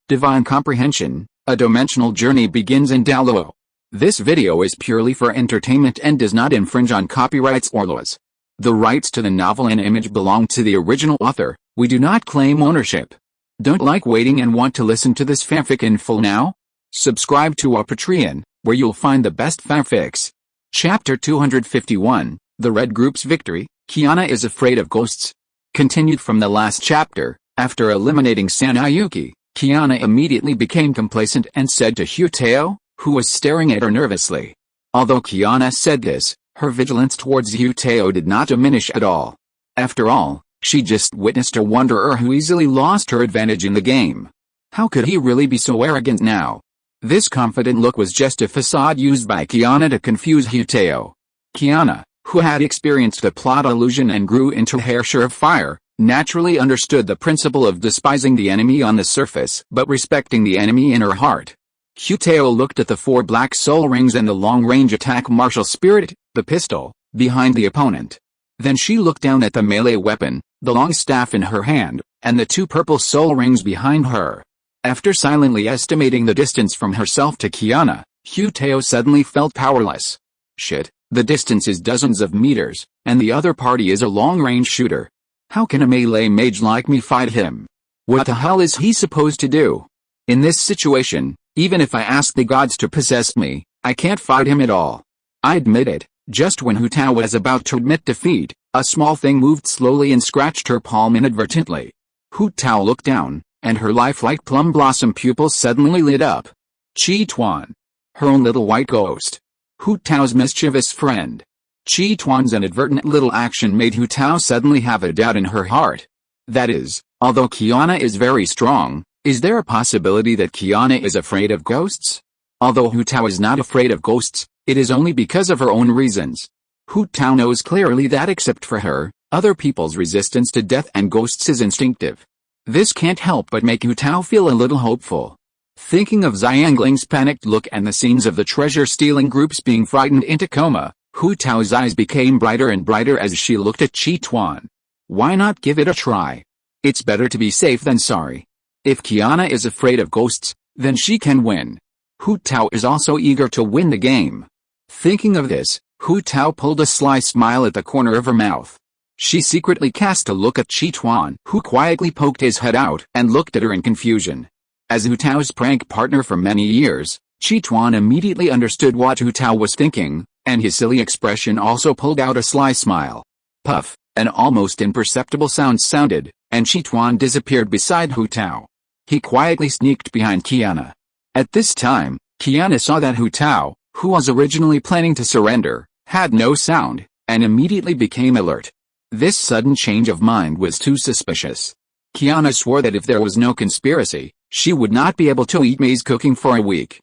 Divine Comprehension, a dimensional journey begins in Douluo. This video is purely for entertainment and does not infringe on copyrights or laws. The rights to the novel and image belong to the original author. We do not claim ownership. Don't like waiting and want to listen to this fanfic in full now? Subscribe to our Patreon, where you'll find the best fanfics. Chapter 251, The Red Group's Victory. Kiana is afraid of ghosts. Continued from the last chapter, after eliminating Sanayuki, Kiana immediately became complacent and said to Huteo, who was staring at her nervously. Although Kiana said this, her vigilance towards Huteo did not diminish at all. After all, she just witnessed a wanderer who easily lost her advantage in the game. How could he really be so arrogant now? This confident look was just a facade used by Kiana to confuse Huteo. Kiana, who had experienced the plot illusion and grew into Harsher of Fire, naturally understood the principle of despising the enemy on the surface but respecting the enemy in her heart. Huteo looked at the 4 black soul rings and the long-range attack martial spirit, the pistol, behind the opponent. Then she looked down at the melee weapon, the long staff in her hand, and the 2 purple soul rings behind her. After silently estimating the distance from herself to Kiana, Huteo suddenly felt powerless. Shit, the distance is dozens of meters, and the other party is a long-range shooter. How can a melee mage like me fight him? What the hell is he supposed to do? In this situation, even if I ask the gods to possess me, I can't fight him at all. I admit it. Just when Hutao was about to admit defeat, a small thing moved slowly and scratched her palm inadvertently. Hutao looked down, and her lifelike plum blossom pupils suddenly lit up. Chi Tuan. Her own little white ghost. Hutao's mischievous friend. Chi Tuan's inadvertent little action made Hutao suddenly have a doubt in her heart. That is, although Kiana is very strong, is there a possibility that Kiana is afraid of ghosts? Although Hutao is not afraid of ghosts, it is only because of her own reasons. Hutao knows clearly that except for her, other people's resistance to death and ghosts is instinctive. This can't help but make Hutao feel a little hopeful. Thinking of Xiangling's panicked look and the scenes of the treasure-stealing groups being frightened into coma, Hutao's eyes became brighter and brighter as she looked at Chi Tuan. Why not give it a try? It's better to be safe than sorry. If Kiana is afraid of ghosts, then she can win. Hutao is also eager to win the game. Thinking of this, Hutao pulled a sly smile at the corner of her mouth. She secretly cast a look at Chi Tuan, who quietly poked his head out and looked at her in confusion. As Hutao's prank partner for many years, Chi Tuan immediately understood what Hutao was thinking, and his silly expression also pulled out a sly smile. Puff, an almost imperceptible sound sounded, and Chi Tuan disappeared beside Hutao. He quietly sneaked behind Kiana. At this time, Kiana saw that Hutao, who was originally planning to surrender, had no sound, and immediately became alert. This sudden change of mind was too suspicious. Kiana swore that if there was no conspiracy, she would not be able to eat maize cooking for a week.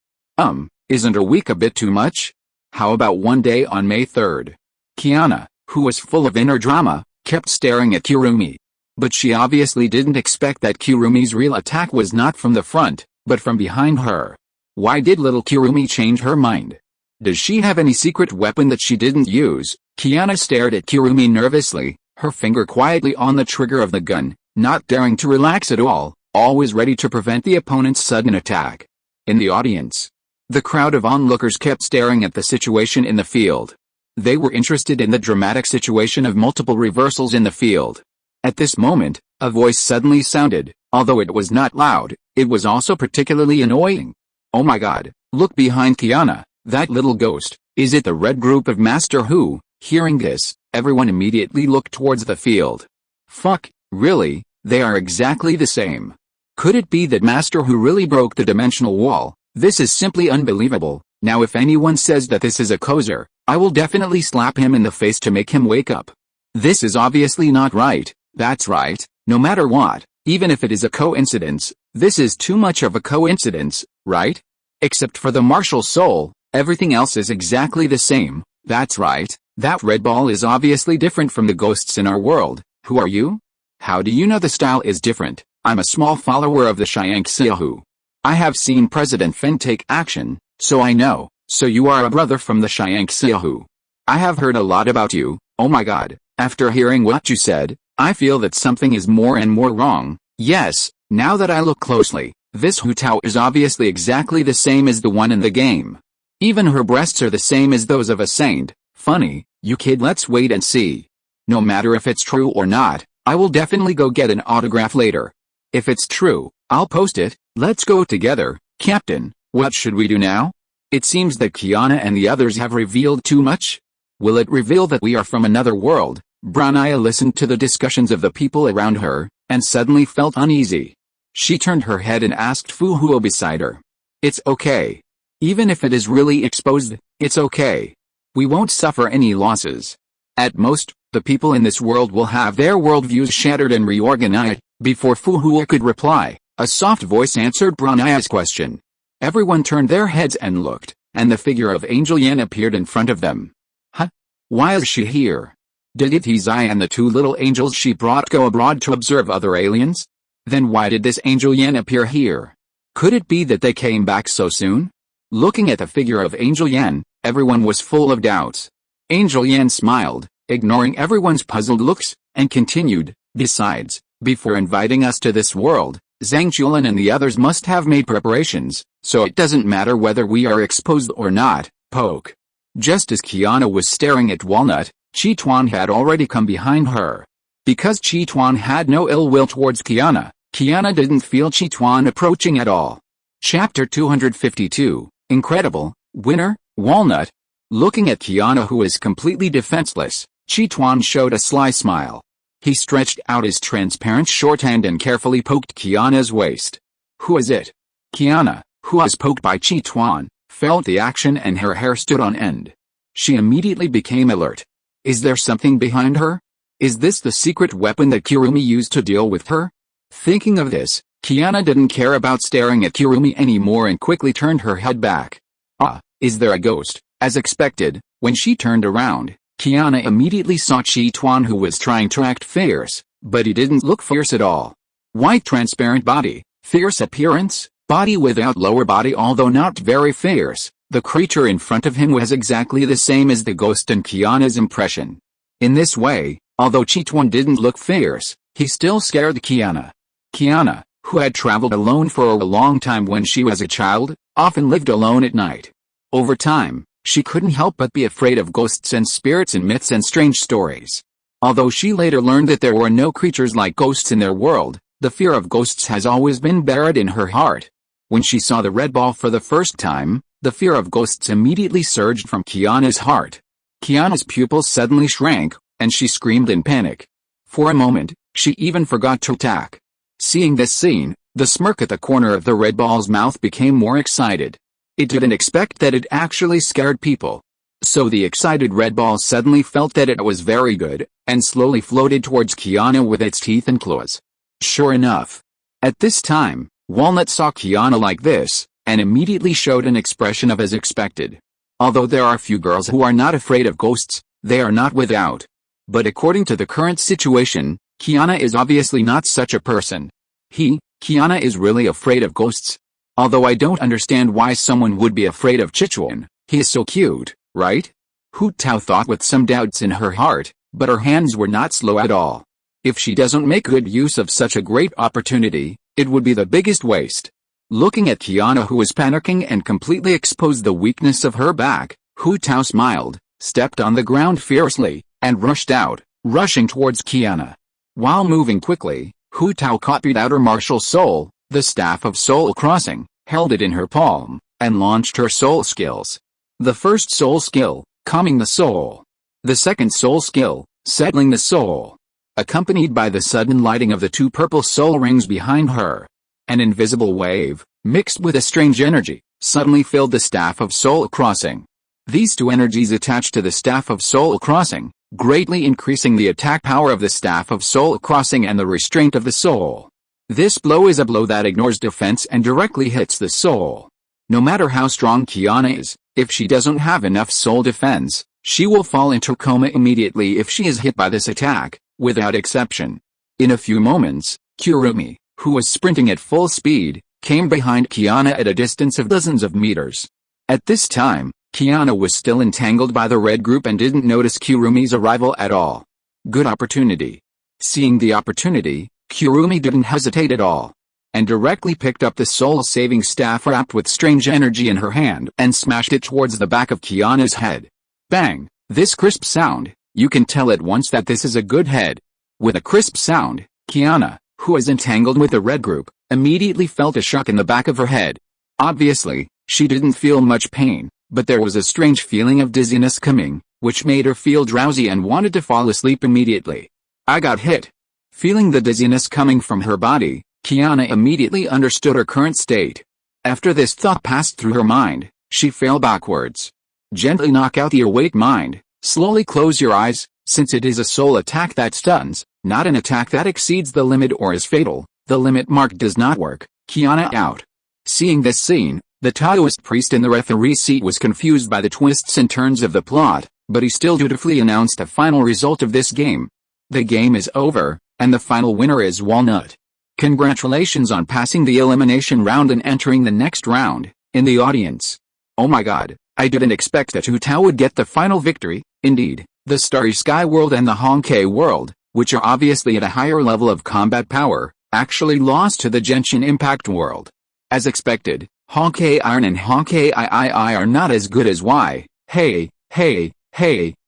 Isn't a week a bit too much? How about one day on May 3rd? Kiana, who was full of inner drama, kept staring at Kirumi. But she obviously didn't expect that Kirumi's real attack was not from the front, but from behind her. Why did little Kirumi change her mind? Does she have any secret weapon that she didn't use? Kiana stared at Kirumi nervously, her finger quietly on the trigger of the gun, not daring to relax at all, always ready to prevent the opponent's sudden attack. In the audience, the crowd of onlookers kept staring at the situation in the field. They were interested in the dramatic situation of multiple reversals in the field. At this moment, a voice suddenly sounded. Although it was not loud, it was also particularly annoying. Oh my god, look behind Kiana, that little ghost. Is it the red group of Master Hu? Hearing this, everyone immediately looked towards the field. Fuck, really? They are exactly the same. Could it be that Master Hu really broke the dimensional wall? This is simply unbelievable. Now if anyone says that this is a cozer, I will definitely slap him in the face to make him wake up. This is obviously not right. That's right, no matter what, even if it is a coincidence, this is too much of a coincidence, right? Except for the martial soul, everything else is exactly the same. That's right, that red ball is obviously different from the ghosts in our world. Who are you? How do you know the style is different? I'm a small follower of the Xiangxiahu. I have seen President Fen take action, so I know. So you are a brother from the Xiangxiahu. I have heard a lot about you. Oh my god, after hearing what you said, I feel that something is more and more wrong. Yes, now that I look closely, This Hu Tao is obviously exactly the same as the one in the game. Even her breasts are the same as those of a saint. Funny, you kid, let's wait and see. No matter if it's true or not, I will definitely go get an autograph later. If it's true, I'll post it. Let's go together, Captain. What should we do now? It seems that Kiana and the others have revealed too much. Will it reveal that we are from another world? Branaya listened to the discussions of the people around her, and suddenly felt uneasy. She turned her head and asked Fu Huo beside her. It's okay. Even if it is really exposed, it's okay. We won't suffer any losses. At most, the people in this world will have their worldviews shattered and reorganized. Before Fu Huo could reply, a soft voice answered Branaya's question. Everyone turned their heads and looked, and the figure of Angel Yan appeared in front of them. Huh? Why is she here? Did Iti Zai and the two little angels she brought go abroad to observe other aliens? Then why did this Angel Yan appear here? Could it be that they came back so soon? Looking at the figure of Angel Yan, everyone was full of doubts. Angel Yan smiled, ignoring everyone's puzzled looks, and continued, besides, before inviting us to this world, Zhang Chulan and the others must have made preparations, so it doesn't matter whether we are exposed or not. Poke. Just as Kiana was staring at Walnut, Chi Tuan had already come behind her. Because Chi Tuan had no ill will towards Kiana, Kiana didn't feel Chi Tuan approaching at all. Chapter 252, Incredible, Winner, Walnut. Looking at Kiana, who is completely defenseless, Chi Tuan showed a sly smile. He stretched out his transparent short hand and carefully poked Kiana's waist. Who is it? Kiana, who was poked by Chi Tuan, felt the action and her hair stood on end. She immediately became alert. Is there something behind her? Is this the secret weapon that Kirumi used to deal with her? Thinking of this, Kiana didn't care about staring at Kirumi anymore and quickly turned her head back. Ah, is there a ghost? As expected, when she turned around, Kiana immediately saw Chi Tuan, who was trying to act fierce, but he didn't look fierce at all. White transparent body, fierce appearance, body without lower body although not very fierce. The creature in front of him was exactly the same as the ghost in Kiana's impression. In this way, although Chi Tuan didn't look fierce, he still scared Kiana. Kiana, who had traveled alone for a long time when she was a child, often lived alone at night. Over time, she couldn't help but be afraid of ghosts and spirits and myths and strange stories. Although she later learned that there were no creatures like ghosts in their world, the fear of ghosts has always been buried in her heart. When she saw the red ball for the first time, the fear of ghosts immediately surged from Kiana's heart. Kiana's pupils suddenly shrank, and she screamed in panic. For a moment, she even forgot to attack. Seeing this scene, the smirk at the corner of the red ball's mouth became more excited. It didn't expect that it actually scared people. So the excited red ball suddenly felt that it was very good, and slowly floated towards Kiana with its teeth and claws. Sure enough. At this time, Walnut saw Kiana like this, and immediately showed an expression of as expected. Although there are few girls who are not afraid of ghosts, they are not without. But according to the current situation, Kiana is obviously not such a person. Kiana is really afraid of ghosts. Although I don't understand why someone would be afraid of Chichuan, he is so cute, right? Hu Tao thought with some doubts in her heart, but her hands were not slow at all. If she doesn't make good use of such a great opportunity, it would be the biggest waste. Looking at Kiana, who was panicking and completely exposed the weakness of her back, Hu Tao smiled, stepped on the ground fiercely, and rushed out, rushing towards Kiana. While moving quickly, Hu Tao copied out her martial soul, the Staff of Soul Crossing, held it in her palm, and launched her soul skills. The first soul skill, calming the soul. The second soul skill, settling the soul. Accompanied by the sudden lighting of the two purple soul rings behind her. An invisible wave, mixed with a strange energy, suddenly filled the Staff of Soul Crossing. These two energies attached to the Staff of Soul Crossing, greatly increasing the attack power of the Staff of Soul Crossing and the restraint of the soul. This blow is a blow that ignores defense and directly hits the soul. No matter how strong Kiana is, if she doesn't have enough soul defense, she will fall into coma immediately if she is hit by this attack, without exception. In a few moments, Kirumi, who was sprinting at full speed, came behind Kiana at a distance of dozens of meters. At this time, Kiana was still entangled by the red group and didn't notice Kirumi's arrival at all. Good opportunity. Seeing the opportunity, Kirumi didn't hesitate at all. and directly picked up the soul-saving staff wrapped with strange energy in her hand and smashed it towards the back of Kiana's head. Bang! This crisp sound, you can tell at once that this is a good head. With a crisp sound, Kiana, who is entangled with the red group, immediately felt a shock in the back of her head. Obviously, she didn't feel much pain, but there was a strange feeling of dizziness coming, which made her feel drowsy and wanted to fall asleep immediately. I got hit. Feeling the dizziness coming from her body, Kiana immediately understood her current state. After this thought passed through her mind, she fell backwards. Gently knock out the awake mind, slowly close your eyes, since it is a soul attack that stuns, not an attack that exceeds the limit or is fatal. The limit mark does not work. Kiana out. Seeing this scene, the Taoist priest in the referee seat was confused by the twists and turns of the plot, but he still dutifully announced the final result of this game. The game is over, and the final winner is Walnut. Congratulations on passing the elimination round and entering the next round. In the audience. Oh my god, I didn't expect that Hu Tao would get the final victory. Indeed, the Starry Sky world and the Honkai world, which are obviously at a higher level of combat power, actually lost to the Genshin Impact world. As expected, Honkai Iron and Honkai II are not as good as Y. Hey,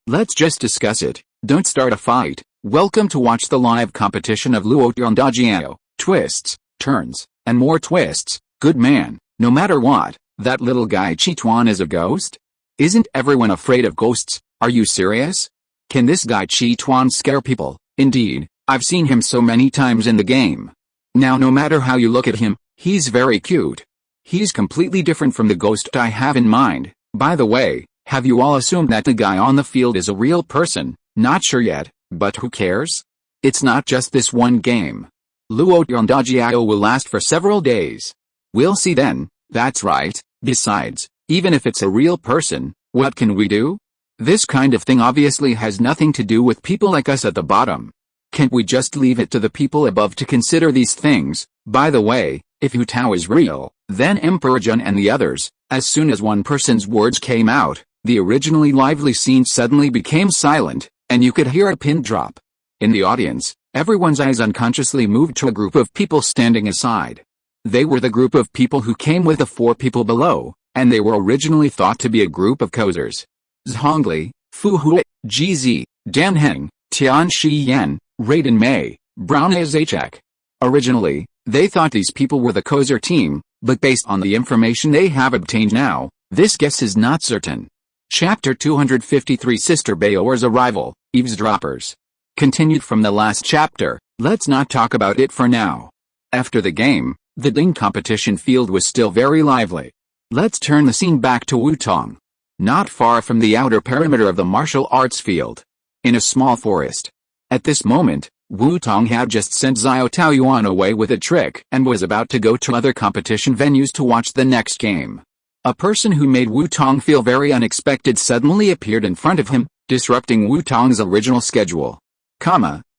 let's just discuss it. Don't start a fight. Welcome to watch the live competition of Douluo Continent. Twists, turns, and more twists. Good man, no matter what, that little guy Chituan is a ghost? Isn't everyone afraid of ghosts? Are you serious? Can this guy Chituan scare people? Indeed, I've seen him so many times in the game. Now no matter how you look at him, he's very cute. He's completely different from the ghost I have in mind. By the way, have you all assumed that the guy on the field is a real person? Not sure yet, but who cares? It's not just this one game. Douluo Continent will last for several days. We'll see then, that's right. Besides, even if it's a real person, what can we do? This kind of thing obviously has nothing to do with people like us at the bottom. Can't we just leave it to the people above to consider these things? By the way, if Hu Tao is real, then Emperor Jun and the others, as soon as one person's words came out, the originally lively scene suddenly became silent, and you could hear a pin drop. In the audience, everyone's eyes unconsciously moved to a group of people standing aside. They were the group of people who came with the 4 people below, and they were originally thought to be a group of posers. Zhongli, Fu Hui, GZ, Dan Heng, Tian Shi Yan, Raiden Mei, Brown Azachek. Originally, they thought these people were the Kozer team, but based on the information they have obtained now, this guess is not certain. Chapter 253 Sister Baoer's Arrival, Eavesdroppers. Continued from the last chapter, let's not talk about it for now. After the game, the Ding competition field was still very lively. Let's turn the scene back to Wutong. Not far from the outer perimeter of the martial arts field. In a small forest. At this moment, Wutong had just sent Xiao Taoyuan away with a trick and was about to go to other competition venues to watch the next game. A person who made Wutong feel very unexpected suddenly appeared in front of him, disrupting Wutong's original schedule.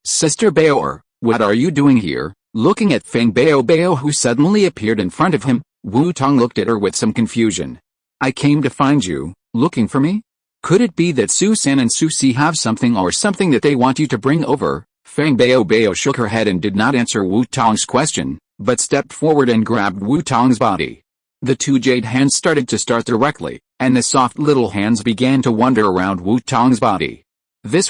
Sister Baoer, what are you doing here? Looking at Feng Bao who suddenly appeared in front of him, Wutong looked at her with some confusion. I came to find you, looking for me? Could it be that Su-san and Su-si have something that they want you to bring over? Feng Bao shook her head and did not answer Wutong's question, but stepped forward and grabbed Wutong's body. The 2 jade hands started to start directly, and the soft little hands began to wander around Wutong's body.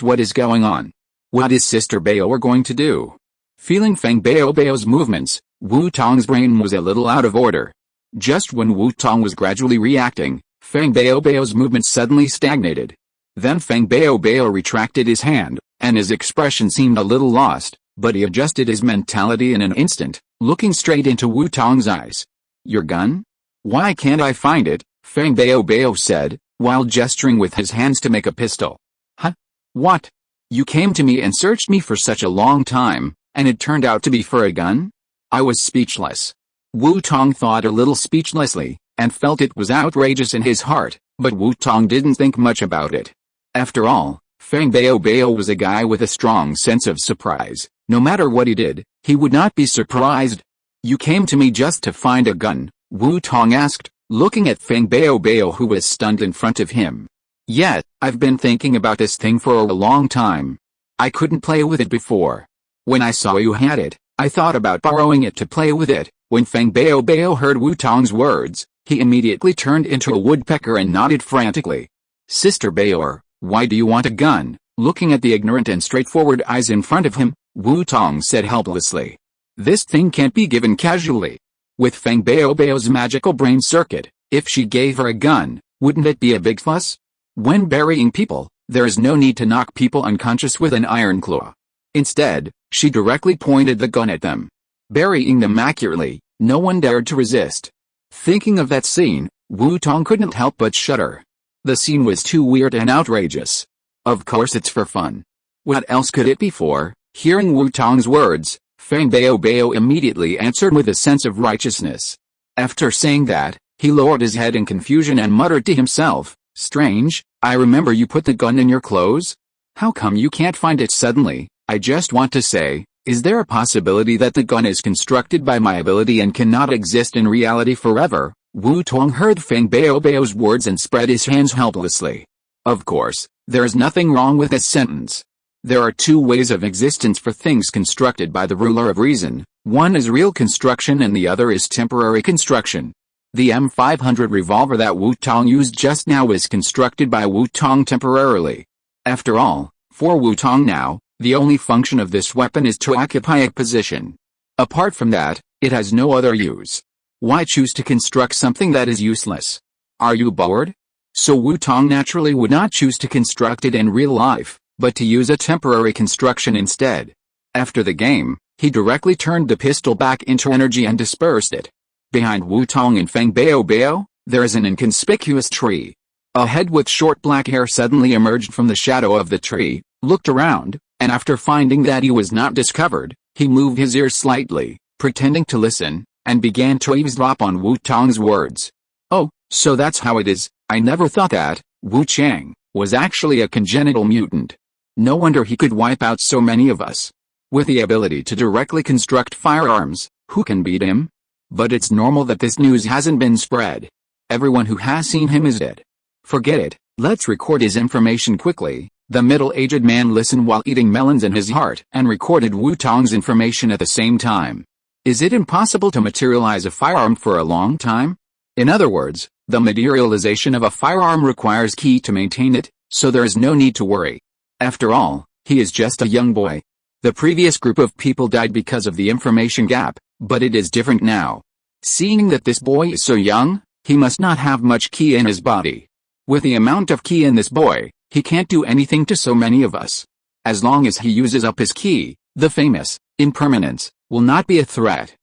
What is going on? What is Sister Baoer going to do? Feeling Feng Bao's movements, Wutong's brain was a little out of order. Just when Wutong was gradually reacting, Feng Bao's movements suddenly stagnated. Then Feng Bao retracted his hand, and his expression seemed a little lost, but he adjusted his mentality in an instant, looking straight into Wutong's eyes. Your gun? Why can't I find it? Feng Bao said, while gesturing with his hands to make a pistol. Huh? What? You came to me and searched me for such a long time, and it turned out to be for a gun? I was speechless. Wutong thought a little speechlessly, and felt it was outrageous in his heart, but Wutong didn't think much about it. After all, Feng Bao was a guy with a strong sense of surprise. No matter what he did, he would not be surprised. You came to me just to find a gun? Wutong asked, looking at Feng Bao who was stunned in front of him. Yet, I've been thinking about this thing for a long time. I couldn't play with it before. When I saw you had it, I thought about borrowing it to play with it, When Feng Bao heard Wu Tong's words, he immediately turned into a woodpecker and nodded frantically. Sister Bao, why do you want a gun? Looking at the ignorant and straightforward eyes in front of him, Wu Tong said helplessly. This thing can't be given casually. With Feng Bao's magical brain circuit, if she gave her a gun, wouldn't it be a big fuss? When burying people, there is no need to knock people unconscious with an iron claw. Instead, she directly pointed the gun at them. Burying them accurately, no one dared to resist. Thinking of that scene, Wu Tong couldn't help but shudder. The scene was too weird and outrageous. Of course it's for fun. What else could it be for? Hearing Wu Tong's words, Feng Bao immediately answered with a sense of righteousness. After saying that, he lowered his head in confusion and muttered to himself, strange, I remember you put the gun in your clothes? How come you can't find it suddenly? I just want to say, is there a possibility that the gun is constructed by my ability and cannot exist in reality forever? Wu Tong heard Feng Bao's words and spread his hands helplessly. Of course, there is nothing wrong with this sentence. There are two ways of existence for things constructed by the ruler of reason. One is real construction and the other is temporary construction. The M500 revolver that Wu Tong used just now is constructed by Wu Tong temporarily. After all, for Wu Tong now, the only function of this weapon is to occupy a position. Apart from that, it has no other use. Why choose to construct something that is useless? Are you bored? So Wu Tong naturally would not choose to construct it in real life, but to use a temporary construction instead. After the game, he directly turned the pistol back into energy and dispersed it. Behind Wu Tong and Feng Bao, there is an inconspicuous tree. A head with short black hair suddenly emerged from the shadow of the tree, looked around, and after finding that he was not discovered, he moved his ears slightly, pretending to listen, and began to eavesdrop on Wu Tong's words. Oh, so that's how it is. I never thought that Wu Chang was actually a congenital mutant. No wonder he could wipe out so many of us. With the ability to directly construct firearms, who can beat him? But it's normal that this news hasn't been spread. Everyone who has seen him is dead. Forget it, let's record his information quickly. The middle-aged man listened while eating melons in his heart and recorded Wu Tong's information at the same time. Is it impossible to materialize a firearm for a long time? In other words, the materialization of a firearm requires ki to maintain it, so there is no need to worry. After all, he is just a young boy. The previous group of people died because of the information gap, but it is different now. Seeing that this boy is so young, he must not have much ki in his body. With the amount of ki in this boy, he can't do anything to so many of us. As long as he uses up his ki, the famous impermanence will not be a threat.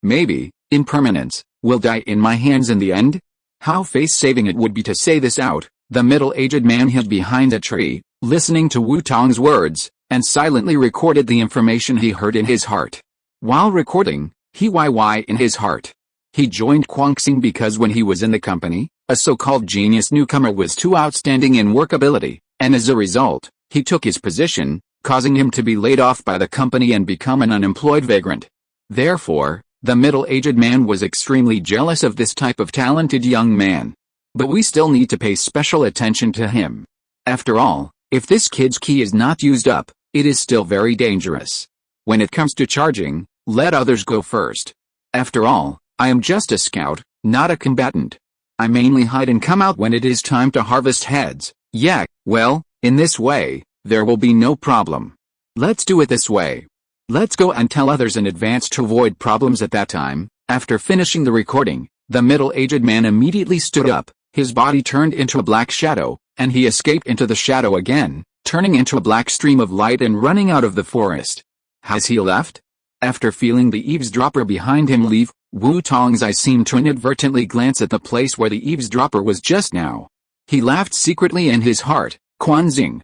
Maybe impermanence will die in my hands in the end? How face-saving it would be to say this out. The middle-aged man hid behind a tree, listening to Wu Tong's words, and silently recorded the information he heard in his heart. While recording, he in his heart. He joined Guangxing because when he was in the company, a so-called genius newcomer was too outstanding in work ability, and as a result, he took his position, causing him to be laid off by the company and become an unemployed vagrant. Therefore, the middle-aged man was extremely jealous of this type of talented young man. But we still need to pay special attention to him. After all, if this kid's ki is not used up, it is still very dangerous. When it comes to charging, let others go first. After all, I am just a scout, not a combatant. I mainly hide and come out when it is time to harvest heads. Yeah, well, in this way, there will be no problem. Let's do it this way. Let's go and tell others in advance to avoid problems at that time. After finishing the recording, the middle-aged man immediately stood up, his body turned into a black shadow, and he escaped into the shadow again, turning into a black stream of light and running out of the forest. Has he left? After feeling the eavesdropper behind him leave, Wu Tong's eyes seemed to inadvertently glance at the place where the eavesdropper was just now. He laughed secretly in his heart. Quanzing,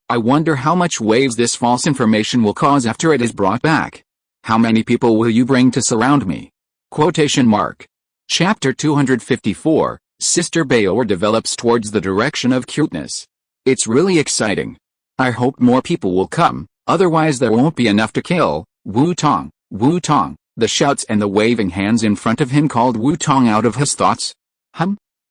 I wonder how much waves this false information will cause after it is brought back. How many people will you bring to surround me? Quotation mark. Chapter 254, Sister Bayor develops towards the direction of cuteness. It's really exciting. I hope more people will come, otherwise there won't be enough to kill. Wu Tong. The shouts and the waving hands in front of him called Wu Tong out of his thoughts.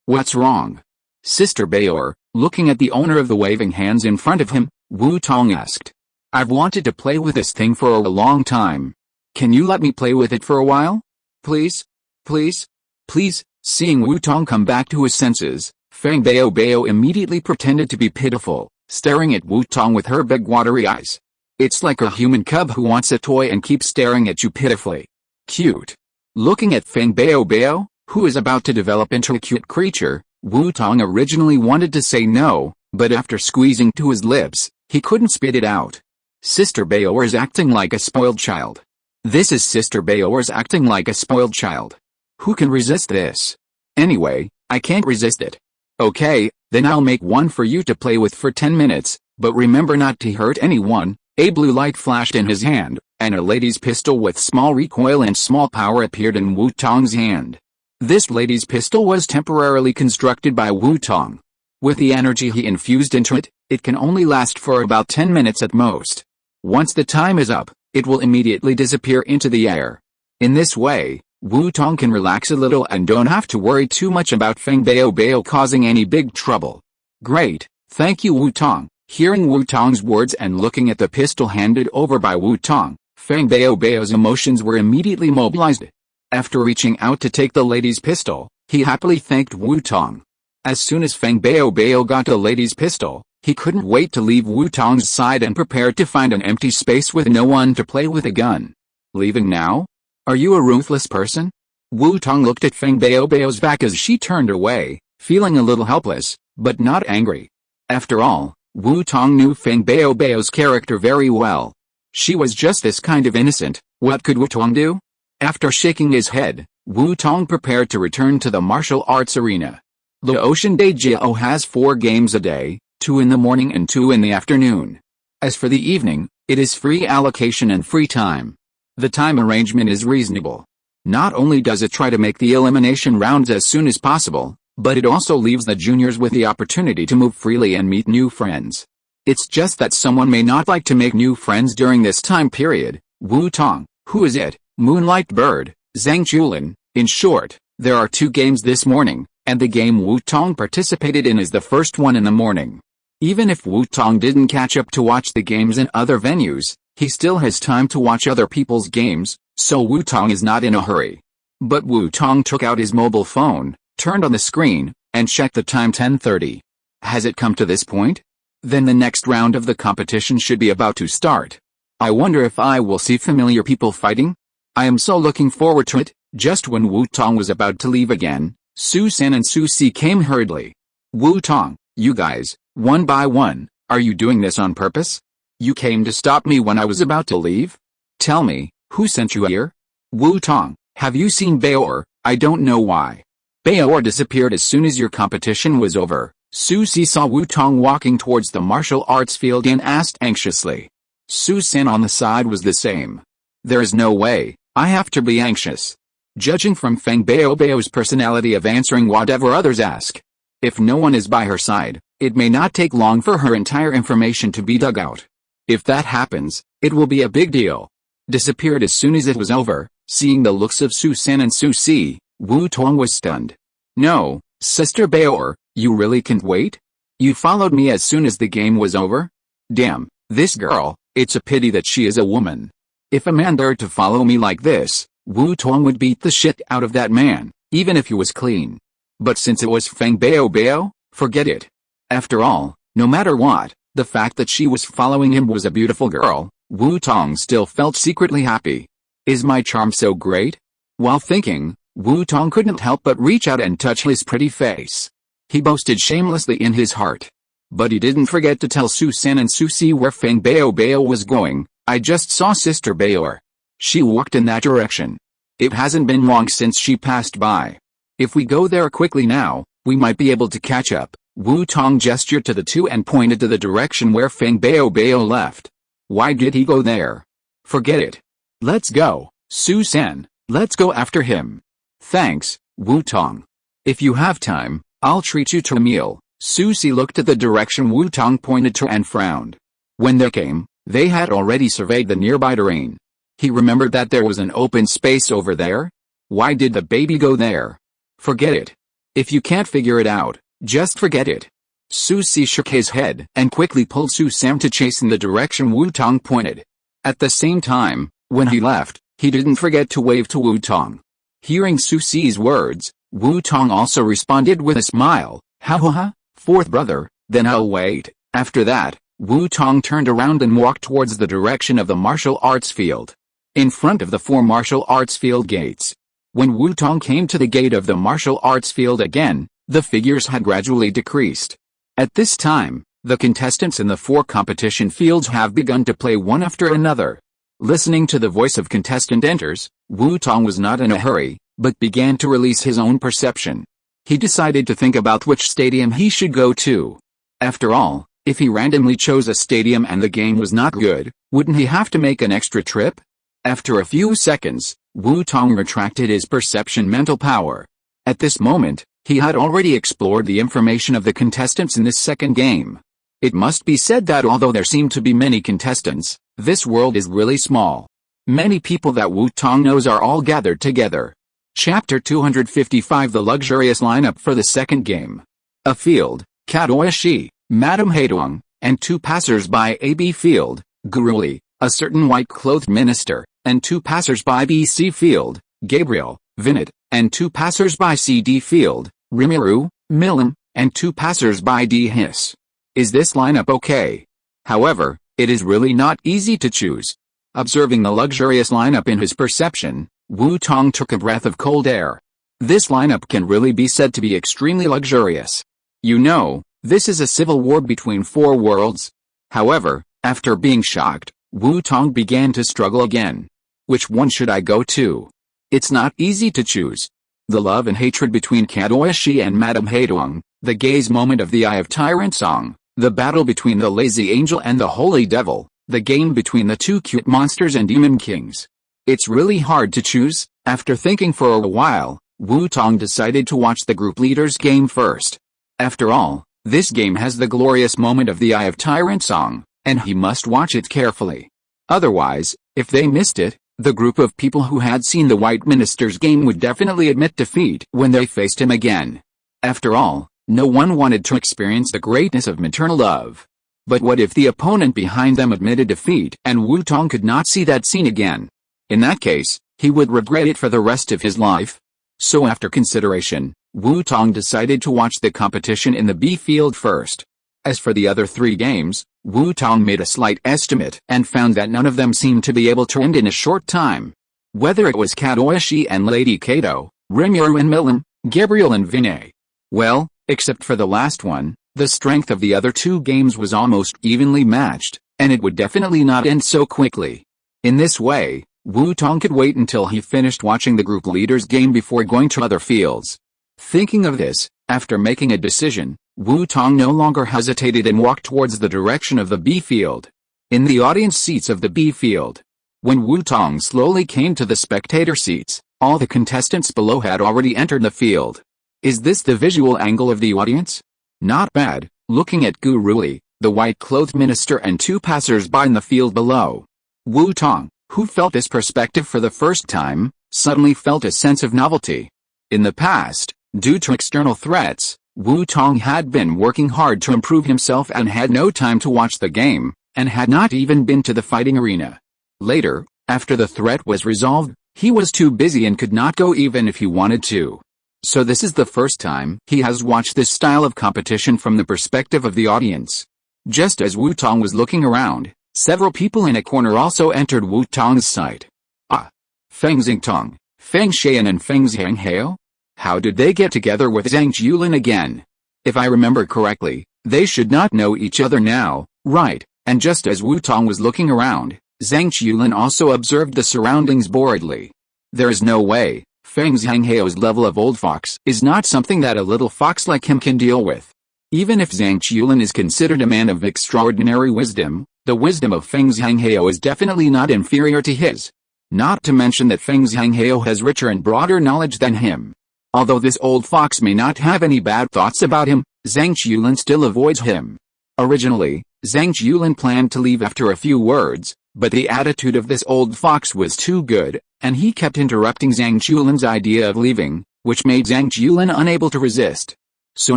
What's wrong? Sister Bayor, looking at the owner of the waving hands in front of him, Wu Tong asked. I've wanted to play with this thing for a long time. Can you let me play with it for a while? Please? Please? Please? Seeing Wu Tong come back to his senses, Feng Bao immediately pretended to be pitiful, staring at Wu Tong with her big watery eyes. It's like a human cub who wants a toy and keeps staring at you pitifully. Cute. Looking at Feng Bao, who is about to develop into a cute creature, Wu Tong originally wanted to say no, but after squeezing to his lips, he couldn't spit it out. Sister Bao is acting like a spoiled child. This is Sister Bao's acting like a spoiled child. Who can resist this? Anyway, I can't resist it. Okay, then I'll make one for you to play with for 10 minutes, but remember not to hurt anyone. A blue light flashed in his hand, and a lady's pistol with small recoil and small power appeared in Wu Tong's hand. This lady's pistol was temporarily constructed by Wu Tong. With the energy he infused into it, it can only last for about 10 minutes at most. Once the time is up, it will immediately disappear into the air. In this way, Wu Tong can relax a little and don't have to worry too much about Feng Bao causing any big trouble. Great, thank you Wu Tong. Hearing Wu Tong's words and looking at the pistol handed over by Wu Tong, Feng Bao's emotions were immediately mobilized. After reaching out to take the lady's pistol, he happily thanked Wu Tong. As soon as Feng Bao got the lady's pistol, he couldn't wait to leave Wu Tong's side and prepared to find an empty space with no one to play with a gun. Leaving now? Are you a ruthless person? Wu Tong looked at Feng Bao's back as she turned away, feeling a little helpless, but not angry. After all, Wu Tong knew Feng Bao's character very well. She was just this kind of innocent. What could Wu Tong do? After shaking his head, Wu Tong prepared to return to the martial arts arena. The Ocean Daijio has 4 games a day, 2 in the morning and 2 in the afternoon. As for the evening, it is free allocation and free time. The time arrangement is reasonable. Not only does it try to make the elimination rounds as soon as possible, but it also leaves the juniors with the opportunity to move freely and meet new friends. It's just that someone may not like to make new friends during this time period. Wu Tong, who is it? Moonlight Bird, Zhang Chulin. In short, there are 2 games this morning, and the game Wu Tong participated in is the first one in the morning. Even if Wu Tong didn't catch up to watch the games in other venues, he still has time to watch other people's games, so Wu Tong is not in a hurry. But Wu Tong took out his mobile phone, turned on the screen, and checked the time 10:30. Has it come to this point? Then the next round of the competition should be about to start. I wonder if I will see familiar people fighting? I am so looking forward to it. Just when Wu Tong was about to leave again, Su San and Su Si came hurriedly. Wu Tong, you guys, one by one, are you doing this on purpose? You came to stop me when I was about to leave? Tell me, who sent you here? Wu Tong, have you seen Baor? I don't know why. Baor disappeared as soon as your competition was over. Su Si saw Wu Tong walking towards the martial arts field and asked anxiously. Su San on the side was the same. There is no way, I have to be anxious. Judging from Feng Bao's personality of answering whatever others ask. If no one is by her side, it may not take long for her entire information to be dug out. If that happens, it will be a big deal. Disappeared as soon as it was over. Seeing the looks of Su San and Su Si, Wu Tong was stunned. No, Sister Baor, you really can't wait? You followed me as soon as the game was over? Damn, this girl, it's a pity that she is a woman. If a man dared to follow me like this, Wu Tong would beat the shit out of that man, even if he was clean. But since it was Feng Bao, forget it. After all, no matter what, the fact that she was following him was a beautiful girl. Wu Tong still felt secretly happy. Is my charm so great? While thinking, Wu Tong couldn't help but reach out and touch his pretty face. He boasted shamelessly in his heart. But he didn't forget to tell Su San and Su Si where Feng Bao was going. I just saw Sister Baor. She walked in that direction. It hasn't been long since she passed by. If we go there quickly now, we might be able to catch up. Wu Tong gestured to the 2 and pointed to the direction where Feng Bao left. Why did he go there? Forget it. Let's go, Su San, let's go after him. Thanks, Wu Tong. If you have time, I'll treat you to a meal. Su Si looked at the direction Wu Tong pointed to and frowned. When they came, they had already surveyed the nearby terrain. He remembered that there was an open space over there. Why did the baby go there? Forget it. If you can't figure it out, just forget it. Su Si shook his head and quickly pulled Su Sam to chase in the direction Wu Tong pointed. At the same time, when he left, He didn't forget to wave to Wu Tong. Hearing Su Si's words, Wu Tong also responded with a smile, "Ha ha ha, fourth brother, then I'll wait." After that, Wu Tong turned around and walked towards the direction of the martial arts field. In front of the 4 martial arts field gates. When Wu Tong came to the gate of the martial arts field again, the figures had gradually decreased. At this time, the contestants in the 4 competition fields have begun to play one after another. Listening to the voice of contestant enters, Wu Tong was not in a hurry, but began to release his own perception. He decided to think about which stadium he should go to. After all, if he randomly chose a stadium and the game was not good, wouldn't he have to make an extra trip? After a few seconds, Wu Tong retracted his perception mental power. At this moment, he had already explored the information of the contestants in this second game. It must be said that although there seem to be many contestants, this world is really small. Many people that Wu Tong knows are all gathered together. Chapter 255 The luxurious lineup for the second game. A field, Kadoyashi, Madame Haidong, and 2 passers-by a B field, Guruli, a certain white-clothed minister, and 2 passers-by BC field, Gabriel, Vinod, and 2 passers-by CD field, Rimuru, Milam, and 2 passers-by D Hiss. Is this lineup okay? However, it is really not easy to choose. Observing the luxurious lineup in his perception, Wu Tong took a breath of cold air. This lineup can really be said to be extremely luxurious. You know, this is a civil war between 4 worlds. However, after being shocked, Wu Tong began to struggle again. Which one should I go to? It's not easy to choose. The love and hatred between Kadoyashi and Madame Haidong, the gaze moment of the Eye of Tyrant song, the battle between the lazy angel and the holy devil, the game between the 2 cute monsters and demon kings. It's really hard to choose. After thinking for a while, Wu Tong decided to watch the group leader's game first. After all, this game has the glorious moment of the Eye of Tyrant song, and he must watch it carefully. Otherwise, if they missed it, the group of people who had seen the White Minister's game would definitely admit defeat when they faced him again. After all, no one wanted to experience the greatness of maternal love. But what if the opponent behind them admitted defeat and Wu Tong could not see that scene again? In that case, he would regret it for the rest of his life. So after consideration, Wu Tong decided to watch the competition in the B field first. As for the other 3 games, Wu Tong made a slight estimate and found that none of them seemed to be able to end in a short time. Whether it was Kadoyashi and Lady Kato, Rimuru and Milam, Gabriel and Vinay. Well, except for the last one, the strength of the other 2 games was almost evenly matched, and it would definitely not end so quickly. In this way, Wu Tong could wait until he finished watching the group leader's game before going to other fields. Thinking of this, after making a decision, Wu Tong no longer hesitated and walked towards the direction of the B field. In the audience seats of the B field. When Wu Tong slowly came to the spectator seats, all the contestants below had already entered the field. Is this the visual angle of the audience? Not bad, looking at Guruli, the white-clothed minister and 2 passers-by in the field below. Wu Tong, who felt this perspective for the first time, suddenly felt a sense of novelty. In the past, due to external threats, Wu Tong had been working hard to improve himself and had no time to watch the game, and had not even been to the fighting arena. Later, after the threat was resolved, he was too busy and could not go even if he wanted to. So this is the first time he has watched this style of competition from the perspective of the audience. Just as Wu Tong was looking around, several people in a corner also entered Wu Tong's sight. Ah! Feng Xingtong, Feng Xian and Feng Zhanghao? How did they get together with Zhang Julin again? If I remember correctly, they should not know each other now, right? And just as Wu Tong was looking around, Zhang Julin also observed the surroundings boredly. There is no way, Feng Zhanghao's level of old fox is not something that a little fox like him can deal with. Even if Zhang Julin is considered a man of extraordinary wisdom, the wisdom of Feng Zhanghao is definitely not inferior to his. Not to mention that Feng Zhanghao has richer and broader knowledge than him. Although this old fox may not have any bad thoughts about him, Zhang Julin still avoids him. Originally, Zhang Julin planned to leave after a few words, but the attitude of this old fox was too good, and he kept interrupting Zhang Julin's idea of leaving, which made Zhang Julin unable to resist. So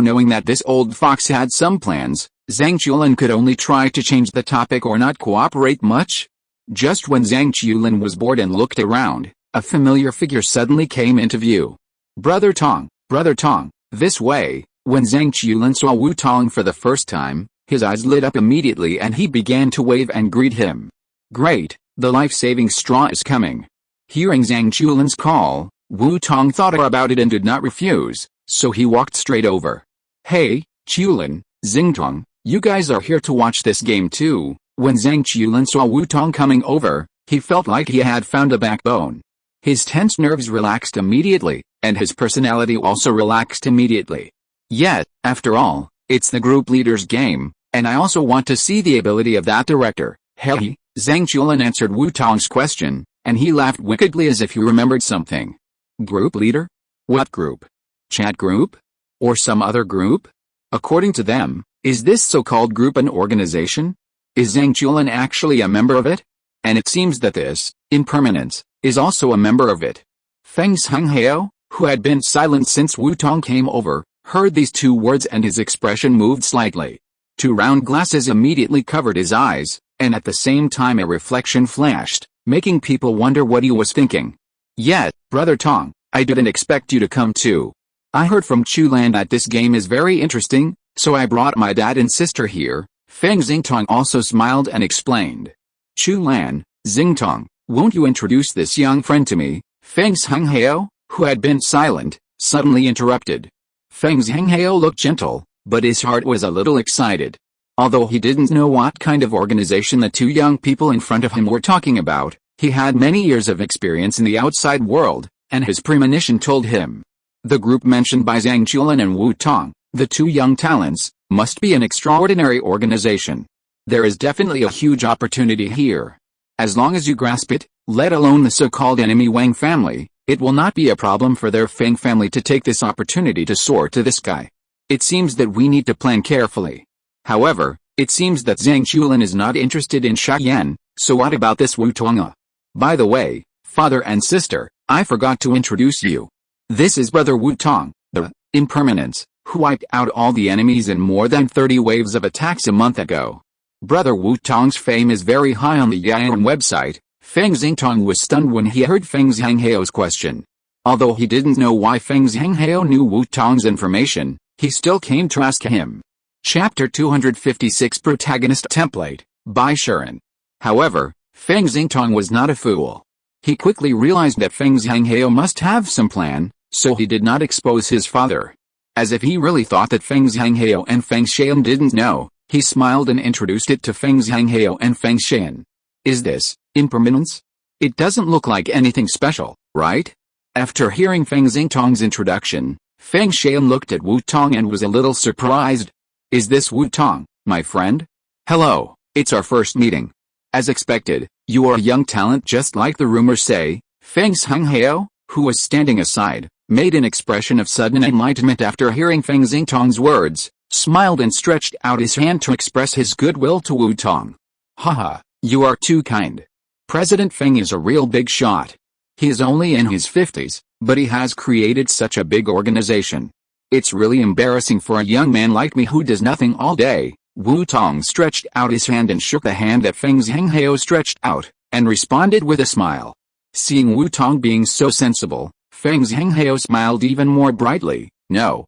knowing that this old fox had some plans, Zhang Julin could only try to change the topic or not cooperate much. Just when Zhang Qiulin was bored and looked around, a familiar figure suddenly came into view. Brother Tong, this way. When Zhang Qiulin saw Wu Tong for the first time, his eyes lit up immediately and he began to wave and greet him. Great, the life-saving straw is coming. Hearing Zhang Qiulin's call, Wu Tong thought about it and did not refuse, so he walked straight over. Hey, Qiulin, Xingtong, you guys are here to watch this game too. When Zhang Qiulin saw Wu Tong coming over, he felt like he had found a backbone. His tense nerves relaxed immediately, and his personality also relaxed immediately. Yet, after all, it's the group leader's game, and I also want to see the ability of that director. Hey, Zhang Qiulin answered Wu Tong's question, and he laughed wickedly as if he remembered something. Group leader? What group? Chat group? Or some other group? According to them, is this so-called group an organization? Is Zhang Qiulin actually a member of it? And it seems that this, impermanence, is also a member of it. Feng Zhenghao, who had been silent since Wu Tong came over, heard these two words and his expression moved slightly. Two round glasses immediately covered his eyes, and at the same time a reflection flashed, making people wonder what he was thinking. Yet, Brother Tong, I didn't expect you to come too. I heard from Chulan that this game is very interesting, so I brought my dad and sister here. Feng Xingtong also smiled and explained. Chulan, Xingtong, won't you introduce this young friend to me? Feng Zhenghao, who had been silent, suddenly interrupted. Feng Zhenghao looked gentle, but his heart was a little excited. Although he didn't know what kind of organization the two young people in front of him were talking about, he had many years of experience in the outside world, and his premonition told him. The group mentioned by Zhang Qiulin and Wu Tong, the two young talents, must be an extraordinary organization. There is definitely a huge opportunity here. As long as you grasp it, let alone the so-called enemy Wang family, it will not be a problem for their Feng family to take this opportunity to soar to the sky. It seems that we need to plan carefully. However, it seems that Zhang Qiulin is not interested in Shayan, so what about this Wu Tong? By the way, father and sister, I forgot to introduce you. This is Brother Wu Tong, the impermanence, who wiped out all the enemies in more than 30 waves of attacks a month ago. Brother Wu Tong's fame is very high on the Yayan website. Feng Xingtong was stunned when he heard Feng Zhenghao's question. Although he didn't know why Feng Zhenghao knew Wu Tong's information, he still came to ask him. Chapter 256 Protagonist Template, by Sharon. However, Feng Xingtong was not a fool. He quickly realized that Feng Zhenghao must have some plan, so he did not expose his father. As if he really thought that Feng Zhenghao and Feng Xian didn't know, he smiled and introduced it to Feng Zhenghao and Feng Xian. Is this impermanence? It doesn't look like anything special, right? After hearing Feng Xingtong's introduction, Feng Xian looked at Wu Tong and was a little surprised. Is this Wu Tong, my friend? Hello, it's our first meeting. As expected, you are a young talent just like the rumors say. Feng Zhenghao, who was standing aside, made an expression of sudden enlightenment after hearing Feng Xingtong's words, smiled and stretched out his hand to express his goodwill to Wu Tong. Haha, you are too kind. President Feng is a real big shot. He is only in his 50s, but he has created such a big organization. It's really embarrassing for a young man like me who does nothing all day. Wu Tong stretched out his hand and shook the hand that Feng Zhenghao stretched out, and responded with a smile. Seeing Wu Tong being so sensible, Feng Zhenghao smiled even more brightly. No,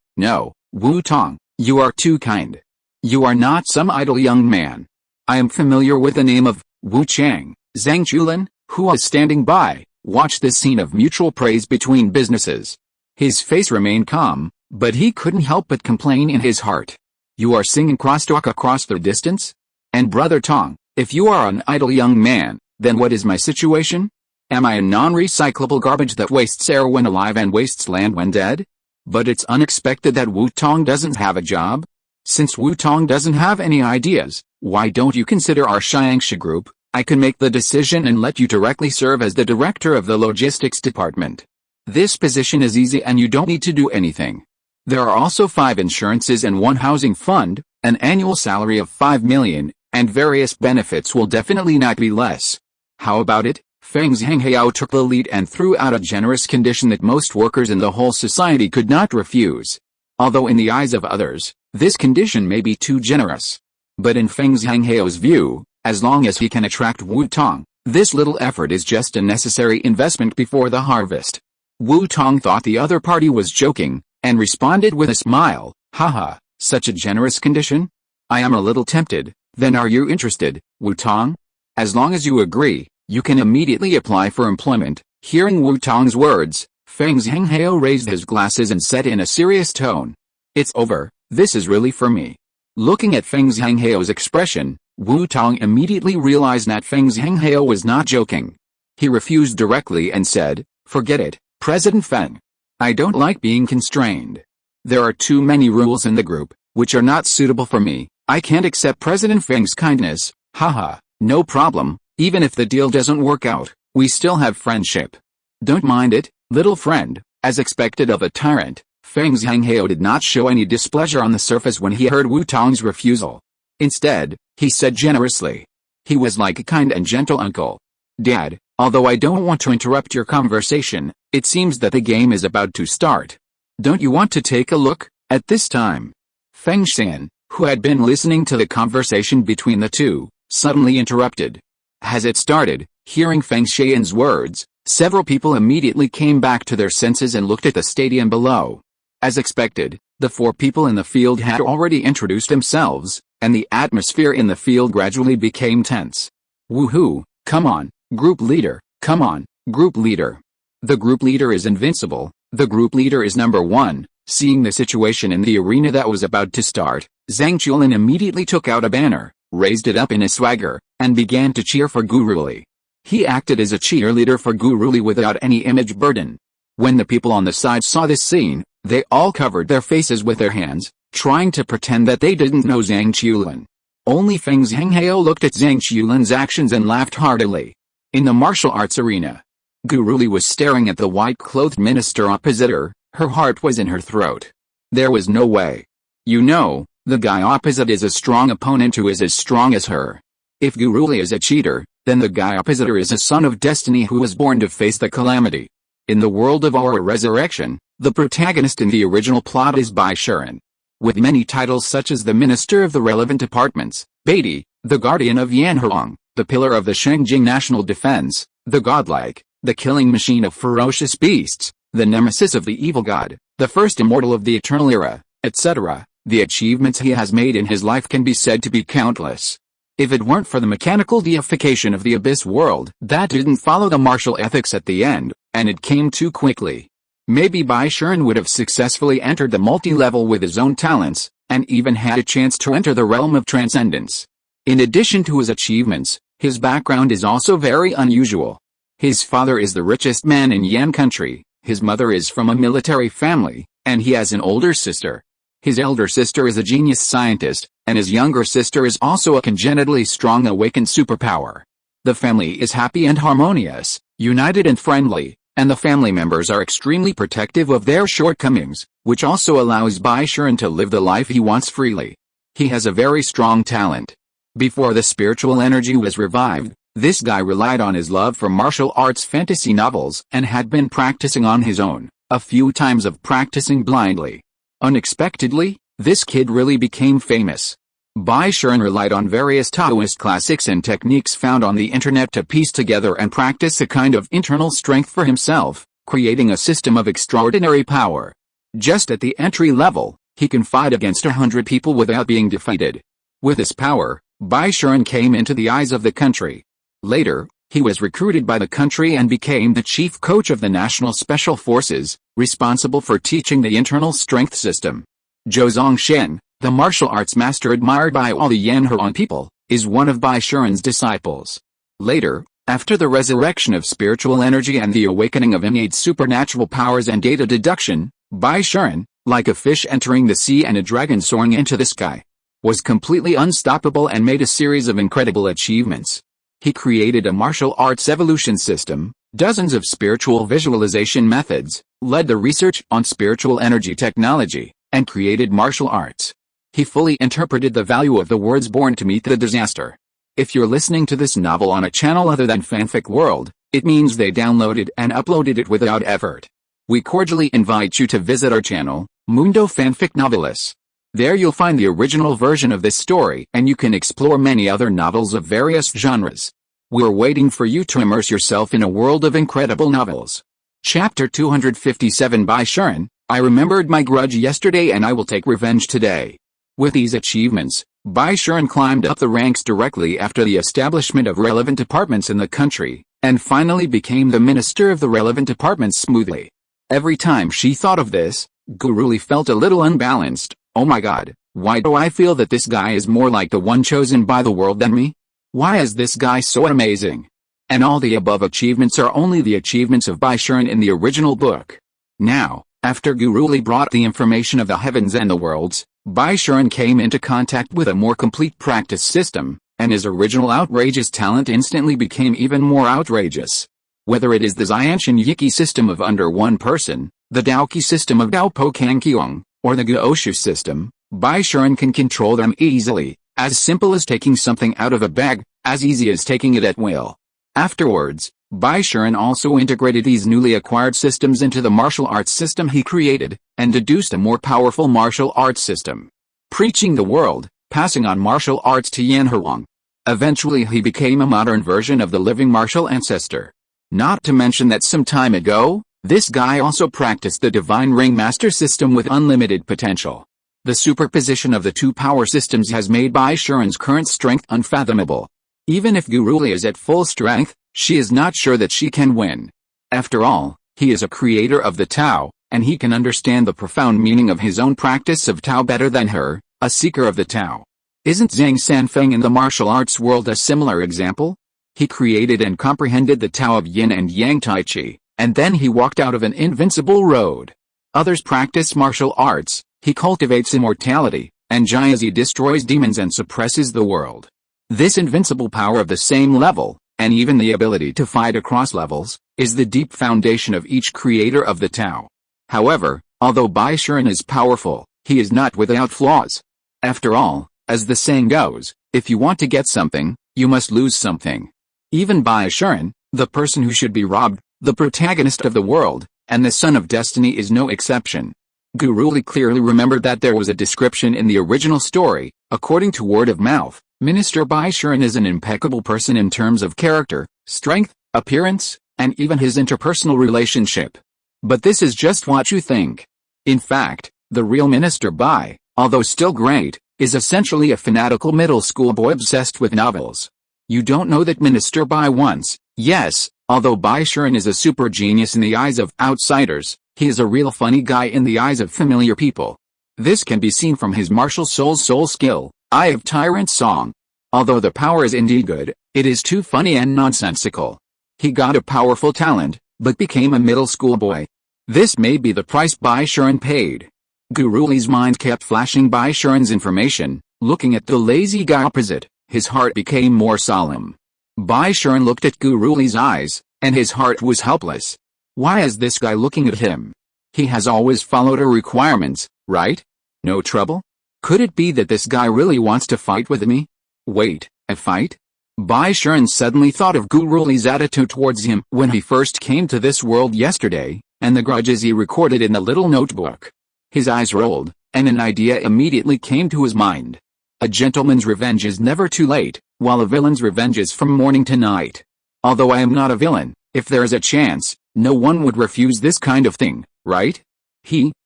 Wu Tong, you are too kind. You are not some idle young man. I am familiar with the name of Wu Chang. Zhang Qiulin, who was standing by, watched this scene of mutual praise between businesses. His face remained calm, but he couldn't help but complain in his heart. You are singing crosstalk across the distance? And Brother Tong, if you are an idle young man, then what is my situation? Am I a non-recyclable garbage that wastes air when alive and wastes land when dead? But it's unexpected that Wu Tong doesn't have a job. Since Wu Tong doesn't have any ideas, why don't you consider our Xiangxi group? I can make the decision and let you directly serve as the director of the logistics department. This position is easy and you don't need to do anything. There are also 5 insurances and 1 housing fund, an annual salary of 5 million, and various benefits will definitely not be less. How about it? Feng Zhenghao took the lead and threw out a generous condition that most workers in the whole society could not refuse. Although in the eyes of others, this condition may be too generous. But in Feng Zhenghao's view, as long as he can attract Wu Tong, This little effort is just a necessary investment before the harvest. Wu Tong thought the other party was joking, and responded with a smile, haha, such a generous condition? I am a little tempted. Then are you interested, Wu Tong? As long as you agree, you can immediately apply for employment. Hearing Wu Tong's words, Feng Zhenghao raised his glasses and said in a serious tone, "It's over, this is really for me." Looking at Feng Zhenghao's expression, Wu Tong immediately realized that Feng Zhenghao was not joking. He refused directly and said, "Forget it, President Feng. I don't like being constrained. There are too many rules in the group, which are not suitable for me. I can't accept President Feng's kindness." Haha, no problem, even if the deal doesn't work out, we still have friendship. Don't mind it, little friend. As expected of a tyrant, Feng Zhenghao did not show any displeasure on the surface when he heard Wu Tong's refusal. Instead, he said generously. He was like a kind and gentle uncle. "Dad, although I don't want to interrupt your conversation, it seems that the game is about to start. Don't you want to take a look?" At this time, Feng Xian, who had been listening to the conversation between the two, suddenly interrupted. "Has it started?" Hearing Feng Xian's words, several people immediately came back to their senses and looked at the stadium below. As expected, the 4 people in the field had already introduced themselves, and the atmosphere in the field gradually became tense. "Woohoo, come on, group leader, come on, group leader. The group leader is invincible, the group leader is number 1. Seeing the situation in the arena that was about to start, Zhang Chulin immediately took out a banner, raised it up in a swagger, and began to cheer for Guru Li. He acted as a cheerleader for Guru Li without any image burden. When the people on the side saw this scene, they all covered their faces with their hands, trying to pretend that they didn't know Zhang Chulin. Only Feng Zhenghao looked at Zhang Chulin's actions and laughed heartily. In the martial arts arena, Guru Li was staring at the white-clothed minister opposite her. Her heart was in her throat. There was no way. You know, the guy opposite is a strong opponent who is as strong as her. If Guru Li is a cheater, then the guy opposite her is a son of destiny who was born to face the calamity. In the world of our resurrection, the protagonist in the original plot is Bai Shuren. With many titles such as the Minister of the Relevant Departments, Beatty, the Guardian of Yanhuang, the Pillar of the Shengjing National Defense, the Godlike, the Killing Machine of Ferocious Beasts, the Nemesis of the Evil God, the First Immortal of the Eternal Era, etc., the achievements he has made in his life can be said to be countless. If it weren't for the mechanical deification of the Abyss world that didn't follow the martial ethics at the end, and it came too quickly, maybe Bai Shuren would have successfully entered the multi-level with his own talents, and even had a chance to enter the realm of transcendence. In addition to his achievements, his background is also very unusual. His father is the richest man in Yan country, his mother is from a military family, and he has an older sister. His elder sister is a genius scientist, and his younger sister is also a congenitally strong awakened superpower. The family is happy and harmonious, united and friendly, and the family members are extremely protective of their shortcomings, which also allows Bai Shuren to live the life he wants freely. He has a very strong talent. Before the spiritual energy was revived, this guy relied on his love for martial arts fantasy novels and had been practicing on his own, a few times of practicing blindly. Unexpectedly, this kid really became famous. Bai Shuren relied on various Taoist classics and techniques found on the internet to piece together and practice a kind of internal strength for himself, creating a system of extraordinary power. Just at the entry level, he can fight against 100 people without being defeated. With this power, Bai Shuren came into the eyes of the country. Later, he was recruited by the country and became the chief coach of the National Special Forces, responsible for teaching the internal strength system. Zhou Zongshen, the martial arts master admired by all the Yanhuang people, is one of Bai Shuren's disciples. Later, after the resurrection of spiritual energy and the awakening of innate supernatural powers and data deduction, Bai Shuren, like a fish entering the sea and a dragon soaring into the sky, was completely unstoppable and made a series of incredible achievements. He created a martial arts evolution system, dozens of spiritual visualization methods, led the research on spiritual energy technology, and created martial arts. He fully interpreted the value of the words born to meet the disaster. If you're listening to this novel on a channel other than Fanfic World, it means they downloaded and uploaded it without effort. We cordially invite you to visit our channel, Mundo Fanfic Novelis. There you'll find the original version of this story and you can explore many other novels of various genres. We're waiting for you to immerse yourself in a world of incredible novels. Chapter 257 by Sharon. I remembered my grudge yesterday and I will take revenge today. With these achievements, Bai Sharon climbed up the ranks directly after the establishment of relevant departments in the country, and finally became the minister of the relevant departments smoothly. Every time she thought of this, Guruli felt a little unbalanced. Oh my god, why do I feel that this guy is more like the one chosen by the world than me? Why is this guy so amazing? And all the above achievements are only the achievements of Bai Sharon in the original book. Now, after Guruli brought the information of the heavens and the worlds, Bai Sharon came into contact with a more complete practice system, and his original outrageous talent instantly became even more outrageous. Whether it is the Xianshan Yiki system of under one person, the Daoki system of Dao Po Kankyong, or the Guoshu system, Bai Sharon can control them easily, as simple as taking something out of a bag, as easy as taking it at will. Afterwards, Bai Sharon also integrated these newly acquired systems into the martial arts system he created, and deduced a more powerful martial arts system. Preaching the world, passing on martial arts to Yan Huang. Eventually he became a modern version of the living martial ancestor. Not to mention that some time ago, this guy also practiced the divine ring master system with unlimited potential. The superposition of the two power systems has made Bai Sharon's current strength unfathomable. Even if Guruli is at full strength, she is not sure that she can win. After all, he is a creator of the Tao, and he can understand the profound meaning of his own practice of Tao better than her, a seeker of the Tao. Isn't Zhang Sanfeng in the martial arts world a similar example? He created and comprehended the Tao of Yin and Yang Tai Chi, and then he walked out of an invincible road. Others practice martial arts. He cultivates immortality, and Jiazi destroys demons and suppresses the world. This invincible power of the same level, and even the ability to fight across levels, is the deep foundation of each creator of the Tao. However, although Bai Sharon is powerful, he is not without flaws. After all, as the saying goes, if you want to get something, you must lose something. Even Bai Sharon, the person who should be robbed, the protagonist of the world, and the son of destiny is no exception. Guruli clearly remembered that there was a description in the original story. According to word of mouth, Minister Bai Sharon is an impeccable person in terms of character, strength, appearance, and even his interpersonal relationship. But this is just what you think. In fact, the real Minister Bai, although still great, is essentially a fanatical middle school boy obsessed with novels. You don't know that Minister Bai once, yes, although Bai Sharon is a super genius in the eyes of outsiders, he is a real funny guy in the eyes of familiar people. This can be seen from his martial soul skill, Eye of Tyrant song. Although the power is indeed good, it is too funny and nonsensical. He got a powerful talent, but became a middle school boy. This may be the price Bai Sharon paid. Guruli's mind kept flashing Bai Sharon's information. Looking at the lazy guy opposite, his heart became more solemn. Bai Sharon looked at Guruli's eyes, and his heart was helpless. Why is this guy looking at him? He has always followed her requirements, right? No trouble? Could it be that this guy really wants to fight with me? Wait, a fight? Bai Sharon suddenly thought of Guruli's attitude towards him when he first came to this world yesterday, and the grudges he recorded in the little notebook. His eyes rolled, and an idea immediately came to his mind. A gentleman's revenge is never too late, while a villain's revenge is from morning to night. Although I am not a villain, if there is a chance, no one would refuse this kind of thing, right?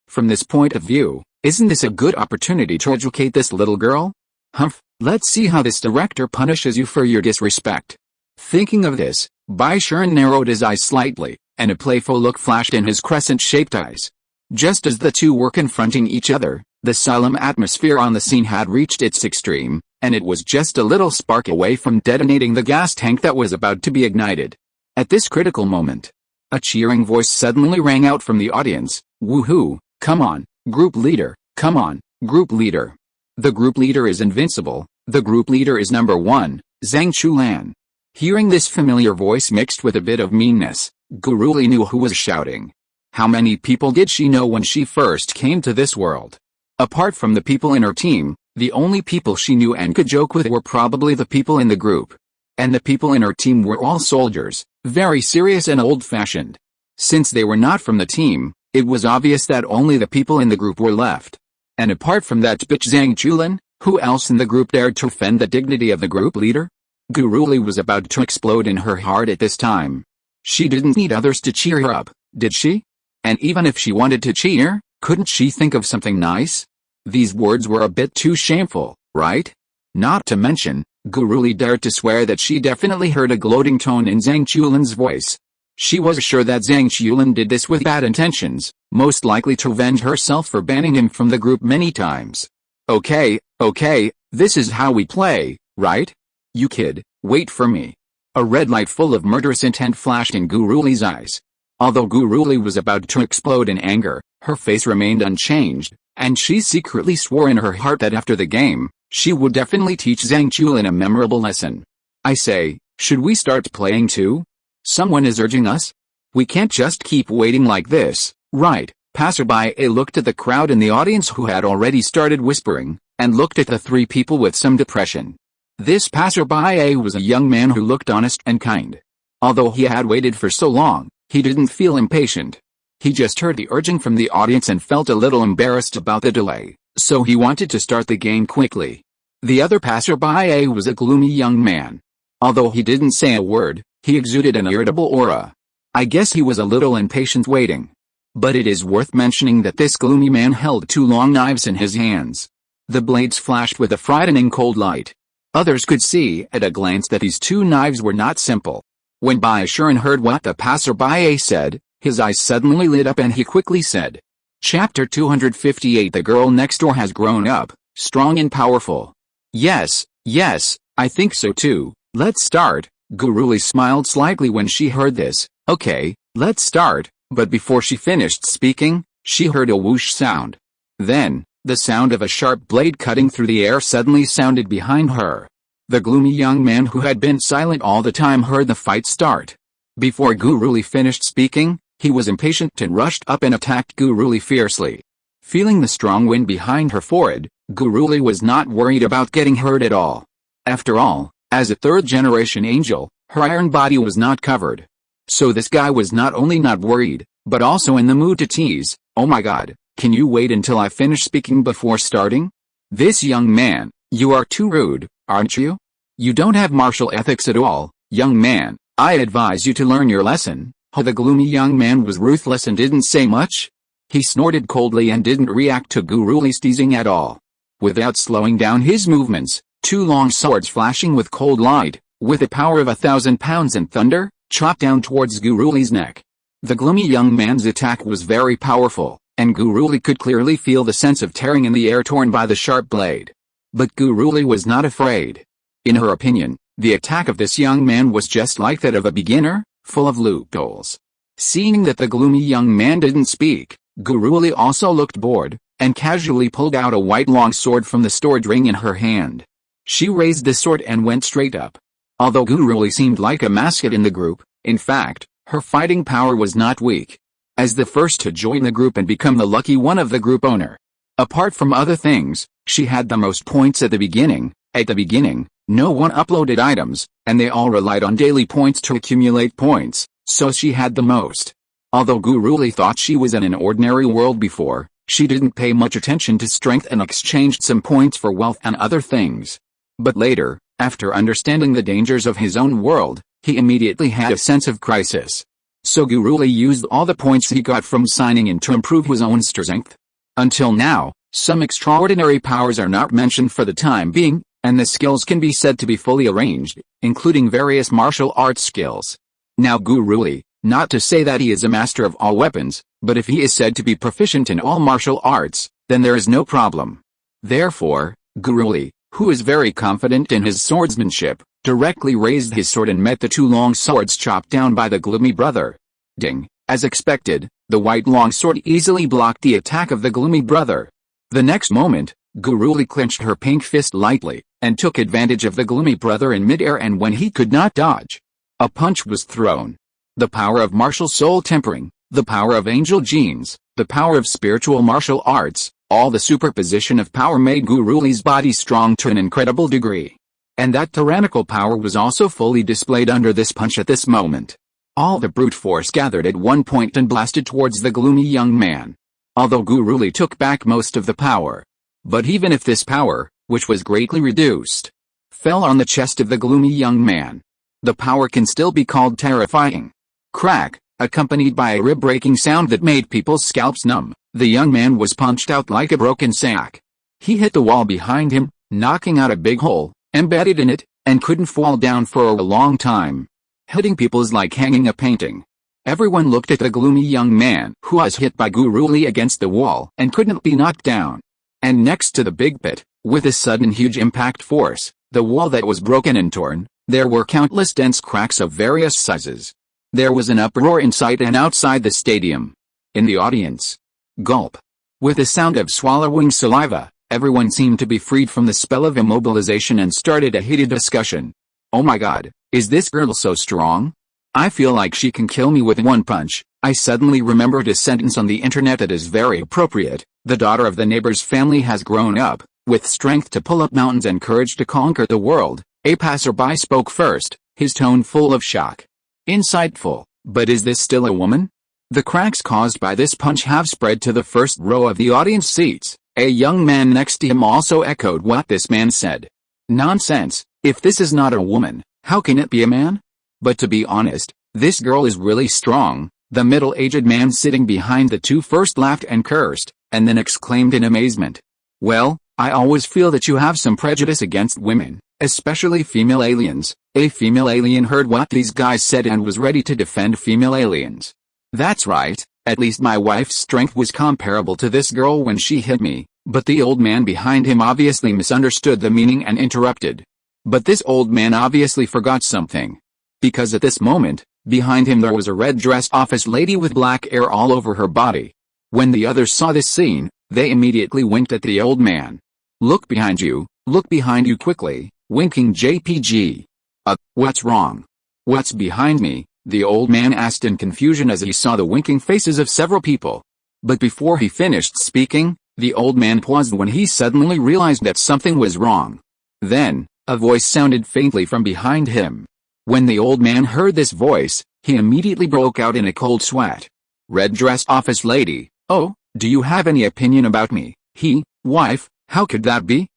From this point of view, isn't this a good opportunity to educate this little girl? Humph, let's see how this director punishes you for your disrespect. Thinking of this, Bai Sharon narrowed his eyes slightly, and a playful look flashed in his crescent-shaped eyes. Just as the two were confronting each other, the solemn atmosphere on the scene had reached its extreme, and it was just a little spark away from detonating the gas tank that was about to be ignited. At this critical moment, a cheering voice suddenly rang out from the audience. Woohoo, come on, group leader, come on, group leader. The group leader is invincible, the group leader is number one, Zhang Chulan. Hearing this familiar voice mixed with a bit of meanness, Guruli knew who was shouting. How many people did she know when she first came to this world? Apart from the people in her team, the only people she knew and could joke with were probably the people in the group. And the people in her team were all soldiers, very serious and old-fashioned. Since they were not from the team, it was obvious that only the people in the group were left. And apart from that bitch Zhang Chulan, who else in the group dared to offend the dignity of the group leader? Guruli was about to explode in her heart at this time. She didn't need others to cheer her up, did she? And even if she wanted to cheer, couldn't she think of something nice? These words were a bit too shameful, right? Not to mention, Guruli dared to swear that she definitely heard a gloating tone in Zhang Chulin's voice. She was sure that Zhang Chulin did this with bad intentions, most likely to avenge herself for banning him from the group many times. Okay, this is how we play, right? You kid, wait for me. A red light full of murderous intent flashed in Guruli's eyes. Although Guruli was about to explode in anger, her face remained unchanged, and she secretly swore in her heart that after the game, she would definitely teach Zhang Chulin a memorable lesson. I say, should we start playing too? Someone is urging us? We can't just keep waiting like this, right? Passerby A looked at the crowd in the audience who had already started whispering, and looked at the three people with some depression. This passerby A was a young man who looked honest and kind. Although he had waited for so long, he didn't feel impatient. He just heard the urging from the audience and felt a little embarrassed about the delay, so he wanted to start the game quickly. The other passerby A was a gloomy young man. Although he didn't say a word, he exuded an irritable aura. I guess he was a little impatient waiting. But it is worth mentioning that this gloomy man held two long knives in his hands. The blades flashed with a frightening cold light. Others could see at a glance that these two knives were not simple. When Baishuran heard what the passerby said, his eyes suddenly lit up and he quickly said, Chapter 258 The girl next door has grown up, strong and powerful. Yes, I think so too. Let's start. Guruli smiled slightly when she heard this. Okay, let's start, but before she finished speaking, she heard a whoosh sound. Then, the sound of a sharp blade cutting through the air suddenly sounded behind her. The gloomy young man who had been silent all the time heard the fight start. Before Guruli finished speaking, he was impatient and rushed up and attacked Guruli fiercely. Feeling the strong wind behind her forehead, Guruli was not worried about getting hurt at all. After all, as a third-generation angel, her iron body was not covered. So this guy was not only not worried, but also in the mood to tease. Oh my god, can you wait until I finish speaking before starting? This young man, you are too rude, aren't you? You don't have martial ethics at all, young man. I advise you to learn your lesson. The gloomy young man was ruthless and didn't say much. He snorted coldly and didn't react to Guruli's teasing at all. Without slowing down his movements, two long swords flashing with cold light, with the power of 1,000 pounds and thunder, chopped down towards Guruli's neck. The gloomy young man's attack was very powerful, and Guruli could clearly feel the sense of tearing in the air torn by the sharp blade. But Guruli was not afraid. In her opinion, the attack of this young man was just like that of a beginner, full of loopholes. Seeing that the gloomy young man didn't speak, Guruli also looked bored, and casually pulled out a white long sword from the stored ring in her hand. She raised the sword and went straight up. Although Guruli seemed like a mascot in the group, in fact, her fighting power was not weak. As the first to join the group and become the lucky one of the group owner. Apart from other things, she had the most points at the beginning. At the beginning, no one uploaded items, and they all relied on daily points to accumulate points, so she had the most. Although Guruli thought she was in an ordinary world before, she didn't pay much attention to strength and exchanged some points for wealth and other things. But later, after understanding the dangers of his own world, he immediately had a sense of crisis. So Guruli used all the points he got from signing in to improve his own strength. Until now, some extraordinary powers are not mentioned for the time being, and the skills can be said to be fully arranged, including various martial arts skills. Now Guruli, not to say that he is a master of all weapons, but if he is said to be proficient in all martial arts, then there is no problem. Therefore, Guruli, who is very confident in his swordsmanship, directly raised his sword and met the two long swords chopped down by the gloomy brother. Ding! As expected, the white long sword easily blocked the attack of the gloomy brother. The next moment, Guruli clenched her pink fist lightly, and took advantage of the gloomy brother in midair, and when he could not dodge, a punch was thrown. The power of martial soul tempering, the power of angel genes, the power of spiritual martial arts, all the superposition of power made Guruli's body strong to an incredible degree. And that tyrannical power was also fully displayed under this punch at this moment. All the brute force gathered at one point and blasted towards the gloomy young man. Although Guruli took back most of the power. But even if this power, which was greatly reduced, fell on the chest of the gloomy young man. The power can still be called terrifying. Crack, accompanied by a rib-breaking sound that made people's scalps numb, the young man was punched out like a broken sack. He hit the wall behind him, knocking out a big hole, embedded in it, and couldn't fall down for a long time. Hitting people is like hanging a painting. Everyone looked at the gloomy young man who was hit by Guruli against the wall and couldn't be knocked down. And next to the big pit, with a sudden huge impact force, the wall that was broken and torn, there were countless dense cracks of various sizes. There was an uproar inside and outside the stadium. In the audience. Gulp. With the sound of swallowing saliva, everyone seemed to be freed from the spell of immobilization and started a heated discussion. Oh my god, is this girl so strong? I feel like she can kill me with one punch. I suddenly remembered a sentence on the internet that is very appropriate. The daughter of the neighbor's family has grown up, with strength to pull up mountains and courage to conquer the world. A passerby spoke first, his tone full of shock. Insightful, but is this still a woman? The cracks caused by this punch have spread to the first row of the audience seats. A young man next to him also echoed what this man said. Nonsense, if this is not a woman, how can it be a man? But to be honest, this girl is really strong. The middle-aged man sitting behind the two first laughed and cursed, and then exclaimed in amazement. Well, I always feel that you have some prejudice against women, especially female aliens. A female alien heard what these guys said and was ready to defend female aliens. That's right, at least my wife's strength was comparable to this girl when she hit me, but the old man behind him obviously misunderstood the meaning and interrupted. But this old man obviously forgot something. Because at this moment, behind him there was a red-dressed office lady with black hair all over her body. When the others saw this scene, they immediately winked at the old man. Look behind you quickly, winking JPG. What's wrong? What's behind me? The old man asked in confusion as he saw the winking faces of several people. But before he finished speaking, the old man paused when he suddenly realized that something was wrong. Then, a voice sounded faintly from behind him. When the old man heard this voice, he immediately broke out in a cold sweat. Red-dressed office lady, oh, do you have any opinion about me? Wife, how could that be?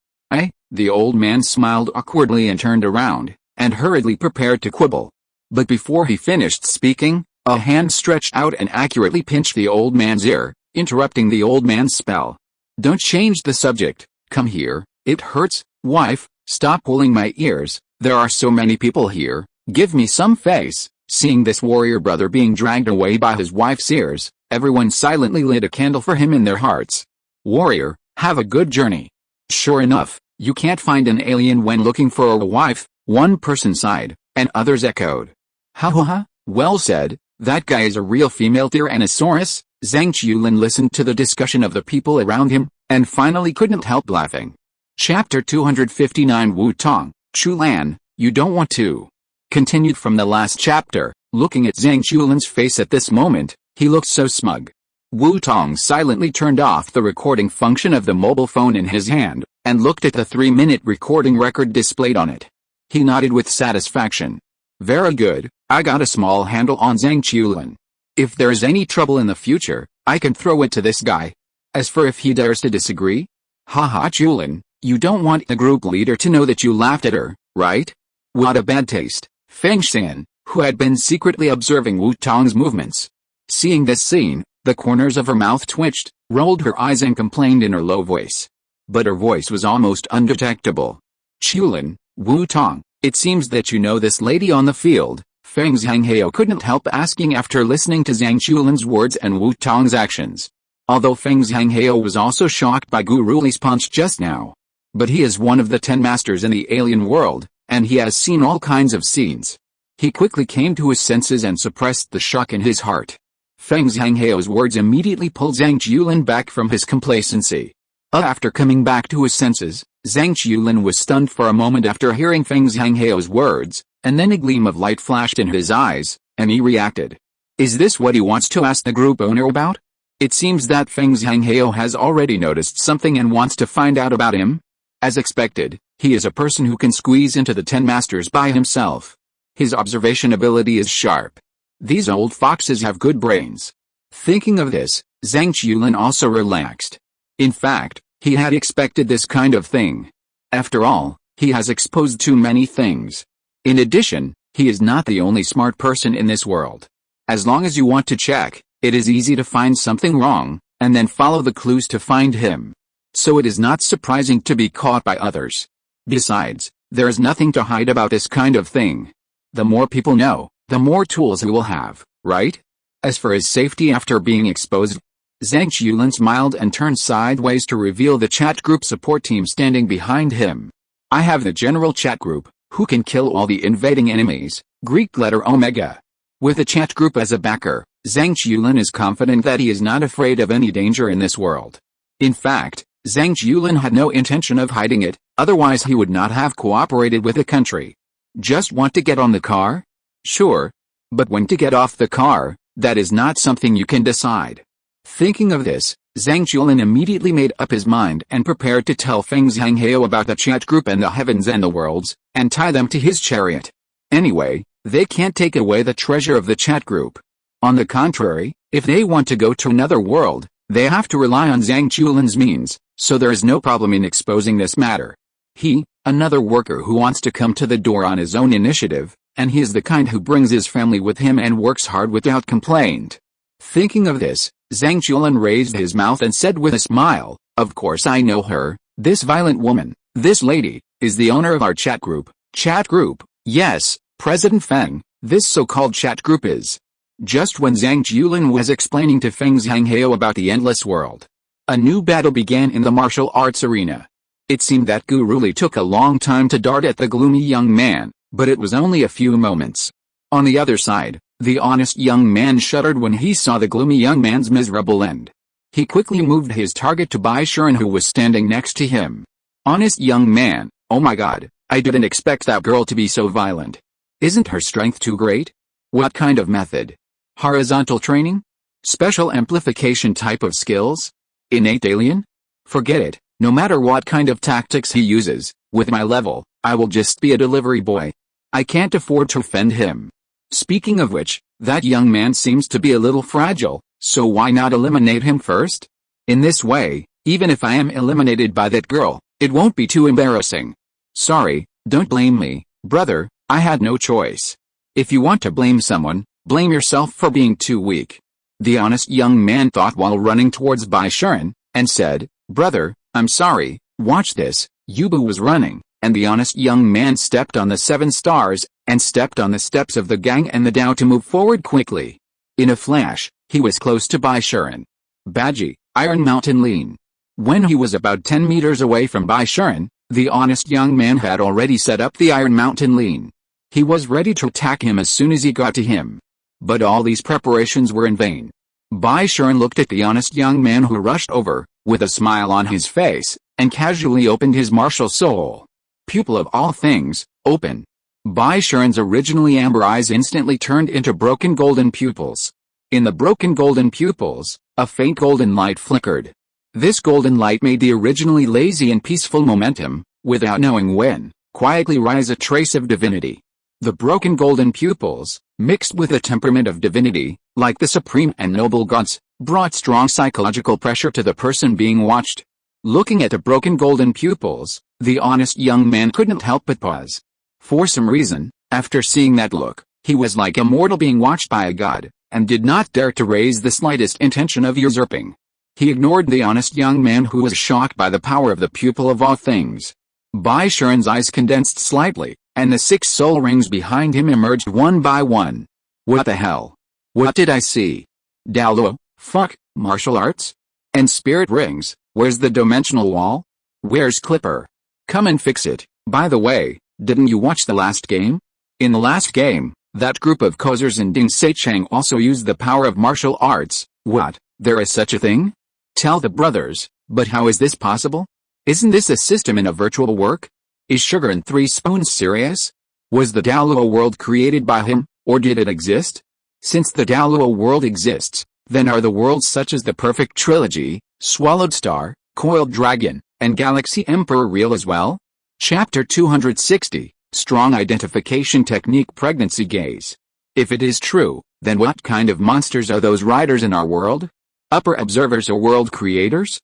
The old man smiled awkwardly and turned around, and hurriedly prepared to quibble. But before he finished speaking, a hand stretched out and accurately pinched the old man's ear, interrupting the old man's spell. Don't change the subject, come here, it hurts, wife, stop pulling my ears, there are so many people here. Give me some face. Seeing this warrior brother being dragged away by his wife's ears, everyone silently lit a candle for him in their hearts. Warrior, have a good journey. Sure enough, you can't find an alien when looking for a wife, one person sighed, and others echoed. Ha ha ha, well said, that guy is a real female Tyrannosaurus. Zhang Qiulin listened to the discussion of the people around him, and finally couldn't help laughing. Chapter 259 Wu Tong, Chulan, you don't want to. Continued from the last chapter. Looking at Zhang Qiulin's face at this moment, he looked so smug. Wu Tong silently turned off the recording function of the mobile phone in his hand, and looked at the 3-minute recording record displayed on it. He nodded with satisfaction. Very good, I got a small handle on Zhang Qiulin. If there's any trouble in the future, I can throw it to this guy. As for if he dares to disagree? Haha Qiulin, you don't want the group leader to know that you laughed at her, right? What a bad taste. Feng Xian, who had been secretly observing Wu Tong's movements. Seeing this scene, the corners of her mouth twitched, rolled her eyes and complained in her low voice. But her voice was almost undetectable. Qiulin, Wu Tong, it seems that you know this lady on the field. Feng Zhanghao couldn't help asking after listening to Zhang Qiulin's words and Wu Tong's actions. Although Feng Zhanghao was also shocked by Guruli's punch just now. But he is one of the 10 masters in the alien world, and he has seen all kinds of scenes. He quickly came to his senses and suppressed the shock in his heart. Feng Zhanghao's words immediately pulled Zhang Qiulin back from his complacency. After coming back to his senses, Zhang Qiulin was stunned for a moment after hearing Feng Zhanghao's words, and then a gleam of light flashed in his eyes, and he reacted. Is this what he wants to ask the group owner about? It seems that Feng Zhanghao has already noticed something and wants to find out about him. As expected, he is a person who can squeeze into the 10 masters by himself. His observation ability is sharp. These old foxes have good brains. Thinking of this, Zhang Qiulin also relaxed. In fact, he had expected this kind of thing. After all, He has exposed too many things. In addition, he is not the only smart person in this world. As long as you want to check, it is easy to find something wrong, and then follow the clues to find him. So it is not surprising to be caught by others. Besides, there is nothing to hide about this kind of thing. The more people know, the more tools he will have, right? As for his safety after being exposed, Zhang Yulin smiled and turned sideways to reveal the chat group support team standing behind him. I have the general chat group, who can kill all the invading enemies, Greek letter Omega. With the chat group as a backer, Zhang Yulin is confident that he is not afraid of any danger in this world. In fact, Zhang Yulin had no intention of hiding it, otherwise he would not have cooperated with the country. Just want to get on the car? Sure. But when to get off the car, that is not something you can decide. Thinking of this, Zhang Yulin immediately made up his mind and prepared to tell Feng Zhanghao about the chat group and the heavens and the worlds, and tie them to his chariot. Anyway, they can't take away the treasure of the chat group. On the contrary, if they want to go to another world, they have to rely on Zhang Yulin's means, so there is no problem in exposing this matter. He, another worker who wants to come to the door on his own initiative, and he is the kind who brings his family with him and works hard without complaint. Thinking of this, Zhang Yulin raised his mouth and said with a smile, "Of course I know her, this violent woman, this lady, is the owner of our chat group." Chat group, yes, President Feng, this so-called chat group is. Just when Zhang Yulin was explaining to Feng Zhanghao about the endless world, a new battle began in the martial arts arena. It seemed that Guru Li took a long time to dart at the gloomy young man, but it was only a few moments. On the other side, the honest young man shuddered when he saw the gloomy young man's miserable end. He quickly moved his target to Bai Shuren, who was standing next to him. Honest young man, oh my god, I didn't expect that girl to be so violent. Isn't her strength too great? What kind of method? Horizontal training? Special amplification type of skills? Innate alien? Forget it, no matter what kind of tactics he uses, with my level, I will just be a delivery boy. I can't afford to offend him. Speaking of which, that young man seems to be a little fragile, so why not eliminate him first? In this way, even if I am eliminated by that girl, it won't be too embarrassing. Sorry, don't blame me, brother, I had no choice. If you want to blame someone, blame yourself for being too weak. The honest young man thought while running towards Bai Shuren, and said, "Brother, I'm sorry, watch this." Yubu was running, and the honest young man stepped on the 7 stars, and stepped on the steps of the gang and the Dao to move forward quickly. In a flash, he was close to Bai Shuren. Baji, Iron Mountain Lean. When he was about 10 meters away from Bai Shuren, the honest young man had already set up the Iron Mountain Lean. He was ready to attack him as soon as he got to him. But all these preparations were in vain. Bai Shuren looked at the honest young man who rushed over, with a smile on his face, and casually opened his martial soul. Pupil of all things, open. Bai Shuren's originally amber eyes instantly turned into broken golden pupils. In the broken golden pupils, a faint golden light flickered. This golden light made the originally lazy and peaceful momentum, without knowing when, quietly rise a trace of divinity. The broken golden pupils, mixed with the temperament of divinity, like the supreme and noble gods, brought strong psychological pressure to the person being watched. Looking at the broken golden pupils, the honest young man couldn't help but pause. For some reason, after seeing that look, he was like a mortal being watched by a god, and did not dare to raise the slightest intention of usurping. He ignored the honest young man who was shocked by the power of the pupil of all things. Bai Shuren's eyes condensed slightly, and the 6 soul rings behind him emerged one by one. What the hell? What did I see? Douluo, fuck, martial arts? And spirit rings, where's the dimensional wall? Where's Clipper? Come and fix it. By the way, didn't you watch the last game? In the last game, that group of Kozers and Ding Seichang also used the power of martial arts. What, there is such a thing? Tell the brothers, but how is this possible? Isn't this a system in a virtual work? Is Sugar and 3 Spoons serious? Was the Douluo world created by him, or did it exist? Since the Douluo world exists, then are the worlds such as the Perfect Trilogy, Swallowed Star, Coiled Dragon, and Galaxy Emperor real as well? Chapter 260, Strong Identification Technique Pregnancy Gaze. If it is true, then what kind of monsters are those riders in our world? Upper observers or world creators?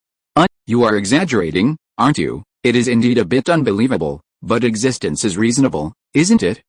You are exaggerating, aren't you? It is indeed a bit unbelievable, But existence is reasonable, isn't it?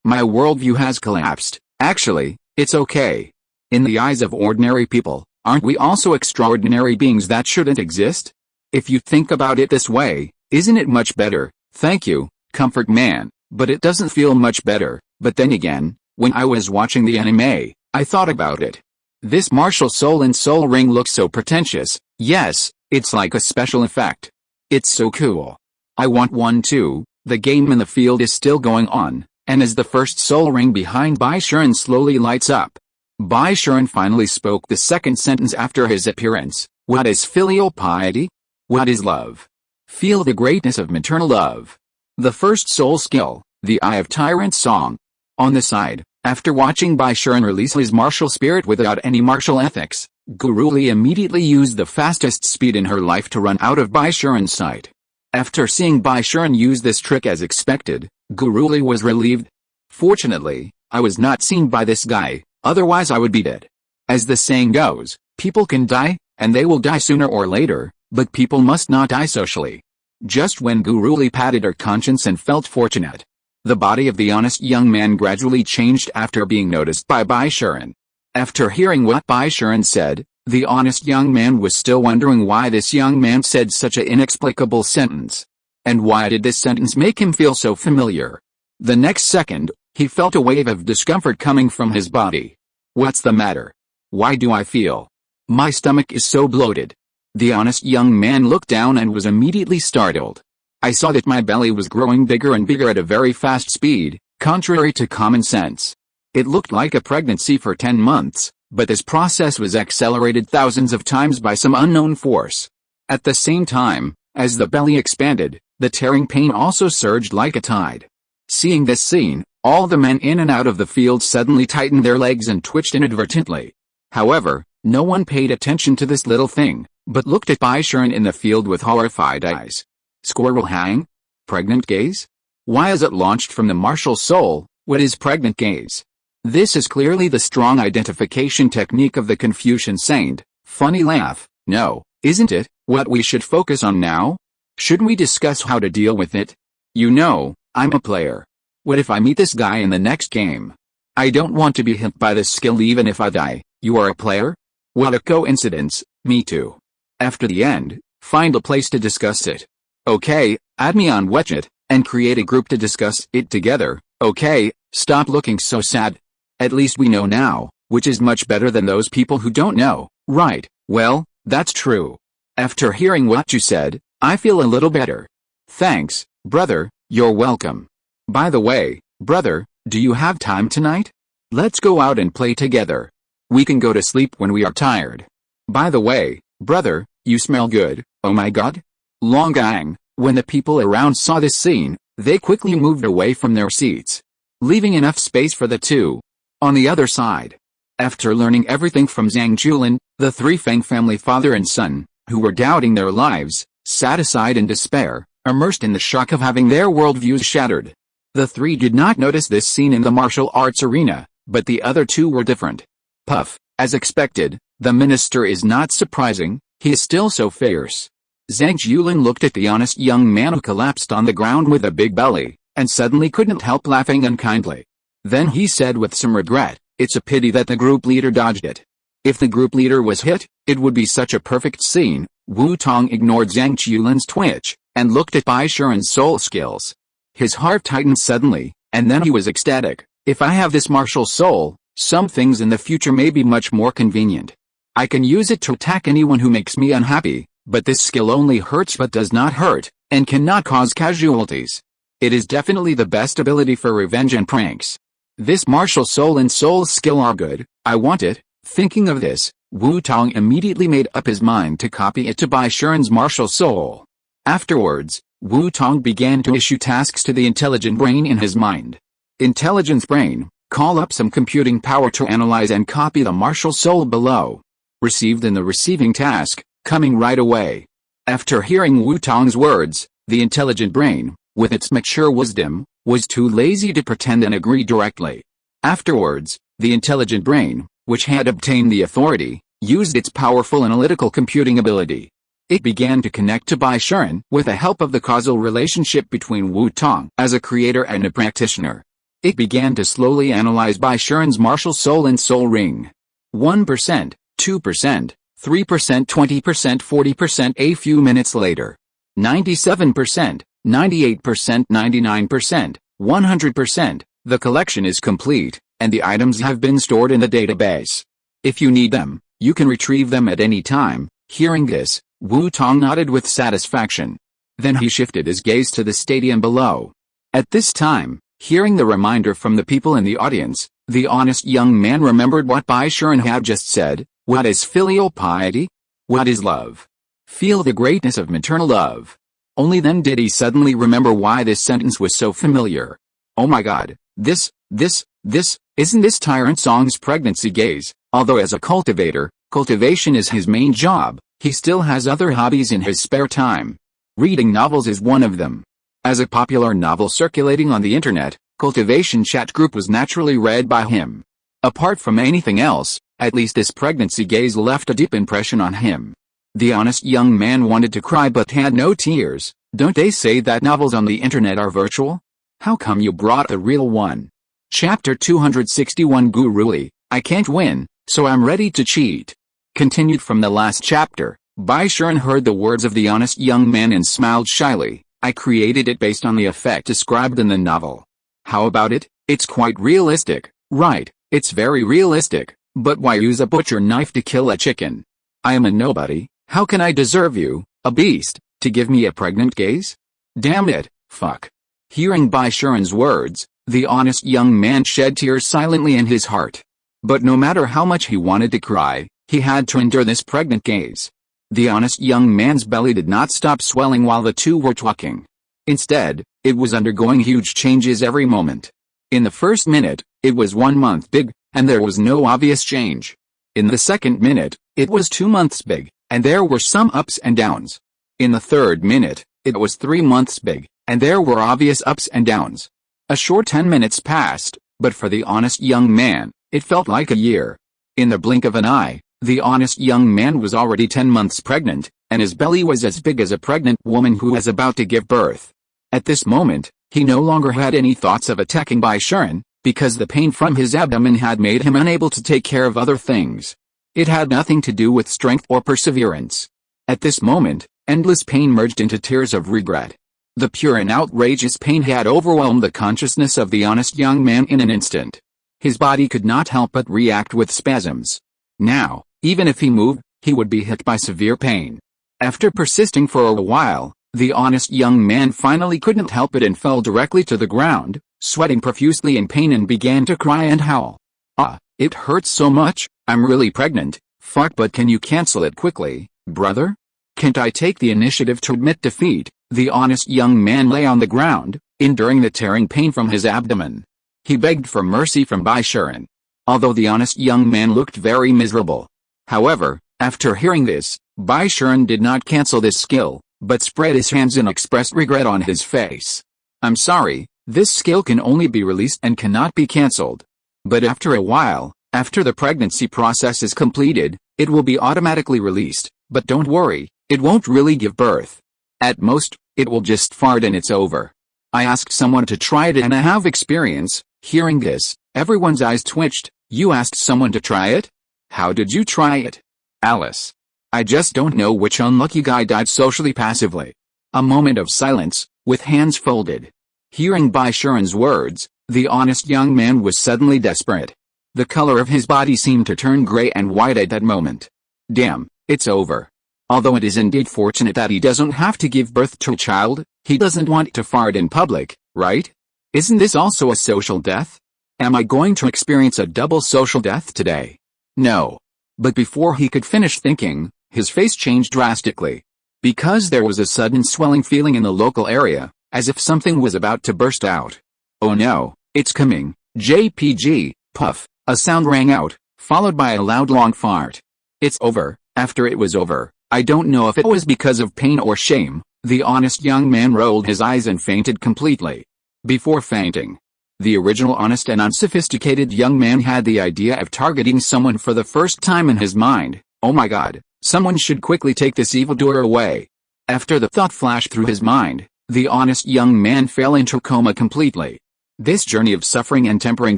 My worldview has collapsed. Actually, it's okay. In the eyes of ordinary people, aren't we also extraordinary beings that shouldn't exist? If you think about it this way, isn't it much better? Thank you, Comfort Man, but it doesn't feel much better. But then again, when I was watching the anime, I thought about it. This martial soul and soul ring looks so pretentious. Yes, it's like a special effect. It's so cool. I want one too. The game in the field is still going on, and as the first soul ring behind Baishuren slowly lights up, Baishuren finally spoke the second sentence after his appearance. What is filial piety? What is love? Feel the greatness of maternal love. The first soul skill, the Eye of Tyrant song. On the side, after watching Baishuren release his martial spirit without any martial ethics, Guruli immediately used the fastest speed in her life to run out of Baishuren's sight. After seeing Baishuren use this trick as expected, Guruli was relieved. Fortunately, I was not seen by this guy, otherwise I would be dead. As the saying goes, people can die, and they will die sooner or later, but people must not die socially. Just when Guruli patted her conscience and felt fortunate, the body of the honest young man gradually changed after being noticed by Baishuren. After hearing what Baishuren said, the honest young man was still wondering why this young man said such an inexplicable sentence. And why did this sentence make him feel so familiar? The next second, he felt a wave of discomfort coming from his body. What's the matter? Why do I feel? My stomach is so bloated. The honest young man looked down and was immediately startled. I saw that my belly was growing bigger and bigger at a very fast speed, contrary to common sense. It looked like a pregnancy for 10 months, but this process was accelerated thousands of times by some unknown force. At the same time, as the belly expanded, the tearing pain also surged like a tide. Seeing this scene, all the men in and out of the field suddenly tightened their legs and twitched inadvertently. However, no one paid attention to this little thing, but looked at Baishuren in the field with horrified eyes. Squirrel hang? Pregnant gaze? Why is it launched from the martial soul? What is pregnant gaze? This is clearly the strong identification technique of the Confucian saint. Funny laugh. No, isn't it? What we should focus on now? Shouldn't we discuss how to deal with it? You know, I'm a player. What if I meet this guy in the next game? I don't want to be hit by this skill even if I die. You are a player? What a coincidence. Me too. After the end, find a place to discuss it. Okay, add me on Wetchet, and create a group to discuss it together. Okay, stop looking so sad. At least we know now, which is much better than those people who don't know, right? Well, that's true. After hearing what you said, I feel a little better. Thanks, brother, you're welcome. By the way, brother, do you have time tonight? Let's go out and play together. We can go to sleep when we are tired. By the way, brother, you smell good. Oh my god. Longang. When the people around saw this scene, they quickly moved away from their seats, leaving enough space for the two. On the other side, after learning everything from Zhang Julin, the three Feng family father and son, who were doubting their lives, sat aside in despair, immersed in the shock of having their worldviews shattered. The three did not notice this scene in the martial arts arena, but the other two were different. Puff, as expected, the minister is not surprising, he is still so fierce. Zhang Julin looked at the honest young man who collapsed on the ground with a big belly, and suddenly couldn't help laughing unkindly. Then he said with some regret, it's a pity that the group leader dodged it. If the group leader was hit, it would be such a perfect scene. Wu Tong ignored Zhang Julin's twitch, and looked at Baishuren's soul skills. His heart tightened suddenly, and then he was ecstatic. If I have this martial soul, some things in the future may be much more convenient. I can use it to attack anyone who makes me unhappy, but this skill only hurts but does not hurt, and cannot cause casualties. It is definitely the best ability for revenge and pranks. This martial soul and soul skill are good, I want it. Thinking of this, Wu Tong immediately made up his mind to copy it to Baishuren's martial soul. Afterwards, Wu Tong began to issue tasks to the intelligent brain in his mind. Intelligence brain, call up some computing power to analyze and copy the martial soul below. Received in the receiving task, coming right away. After hearing Wu Tong's words, the intelligent brain, with its mature wisdom, was too lazy to pretend and agree directly. Afterwards, the intelligent brain, which had obtained the authority, used its powerful analytical computing ability. It began to connect to Bai Shuren with the help of the causal relationship between Wu Tong as a creator and a practitioner. It began to slowly analyze Bai Shuren's martial soul and soul ring. 1%, 2%, 3%, 20%, 40%. A few minutes later, 97%, 98%, 99%, 100%. The collection is complete, and the items have been stored in the database. If you need them, you can retrieve them at any time. Hearing this, Wu Tong nodded with satisfaction. Then he shifted his gaze to the stadium below. At this time, hearing the reminder from the people in the audience, the honest young man remembered what Bai Shuren had just said. What is filial piety? What is love? Feel the greatness of maternal love. Only then did he suddenly remember why this sentence was so familiar. Oh my god, isn't this Tyrant Song's pregnancy gaze? Although as a cultivator, cultivation is his main job, he still has other hobbies in his spare time. Reading novels is one of them. As a popular novel circulating on the internet, Cultivation Chat Group was naturally read by him. Apart from anything else, at least this pregnancy gaze left a deep impression on him. The honest young man wanted to cry but had no tears. Don't they say that novels on the internet are virtual? How come you brought the real one? Chapter 261 Guruli, I can't win, so I'm ready to cheat. Continued from the last chapter, Bai Shuren heard the words of the honest young man and smiled shyly. I created it based on the effect described in the novel. How about it? It's quite realistic, right? It's very realistic, but why use a butcher knife to kill a chicken? I am a nobody, how can I deserve you, a beast, to give me a pregnant gaze? Damn it, fuck. Hearing Bai Shuren's words, the honest young man shed tears silently in his heart. But no matter how much he wanted to cry, he had to endure this pregnant gaze. The honest young man's belly did not stop swelling while the two were talking. Instead, it was undergoing huge changes every moment. In the first minute, it was 1 month big, and there was no obvious change. In the second minute, it was 2 months big, and there were some ups and downs. In the third minute, it was 3 months big, and there were obvious ups and downs. A short 10 minutes passed, but for the honest young man, it felt like a year. In the blink of an eye, the honest young man was already 10 months pregnant, and his belly was as big as a pregnant woman who is about to give birth. At this moment, he no longer had any thoughts of attacking Bai Shuren, because the pain from his abdomen had made him unable to take care of other things. It had nothing to do with strength or perseverance. At this moment, endless pain merged into tears of regret. The pure and outrageous pain had overwhelmed the consciousness of the honest young man in an instant. His body could not help but react with spasms. Now, even if he moved, he would be hit by severe pain. After persisting for a while, the honest young man finally couldn't help it and fell directly to the ground, sweating profusely in pain, and began to cry and howl. Ah, it hurts so much, I'm really pregnant, fuck, but can you cancel it quickly, brother? Can't I take the initiative to admit defeat? The honest young man lay on the ground, enduring the tearing pain from his abdomen. He begged for mercy from Bai Shuren. Although the honest young man looked very miserable. However, after hearing this, Bai Shuren did not cancel this skill, but spread his hands and expressed regret on his face. I'm sorry, this skill can only be released and cannot be cancelled. But after a while, after the pregnancy process is completed, it will be automatically released, but don't worry, it won't really give birth. At most, it will just fart and it's over. I asked someone to try it and I have experience. Hearing this, everyone's eyes twitched. You asked someone to try it? How did you try it? Alice. I just don't know which unlucky guy died socially passively. A moment of silence, with hands folded. Hearing Bai Shuren's words, the honest young man was suddenly desperate. The color of his body seemed to turn gray and white at that moment. Damn, it's over. Although it is indeed fortunate that he doesn't have to give birth to a child, he doesn't want to fart in public, right? Isn't this also a social death? Am I going to experience a double social death today? No. But before he could finish thinking, his face changed drastically. Because there was a sudden swelling feeling in the local area, as if something was about to burst out. Oh no, it's coming. JPG, puff, a sound rang out, followed by a loud long fart. It's over. After it was over, I don't know if it was because of pain or shame, the honest young man rolled his eyes and fainted completely. Before fainting, the original honest and unsophisticated young man had the idea of targeting someone for the first time in his mind. Oh my god, Someone should quickly take this evildoer away. After the thought flashed through his mind, the honest young man fell into coma completely. This journey of suffering and tempering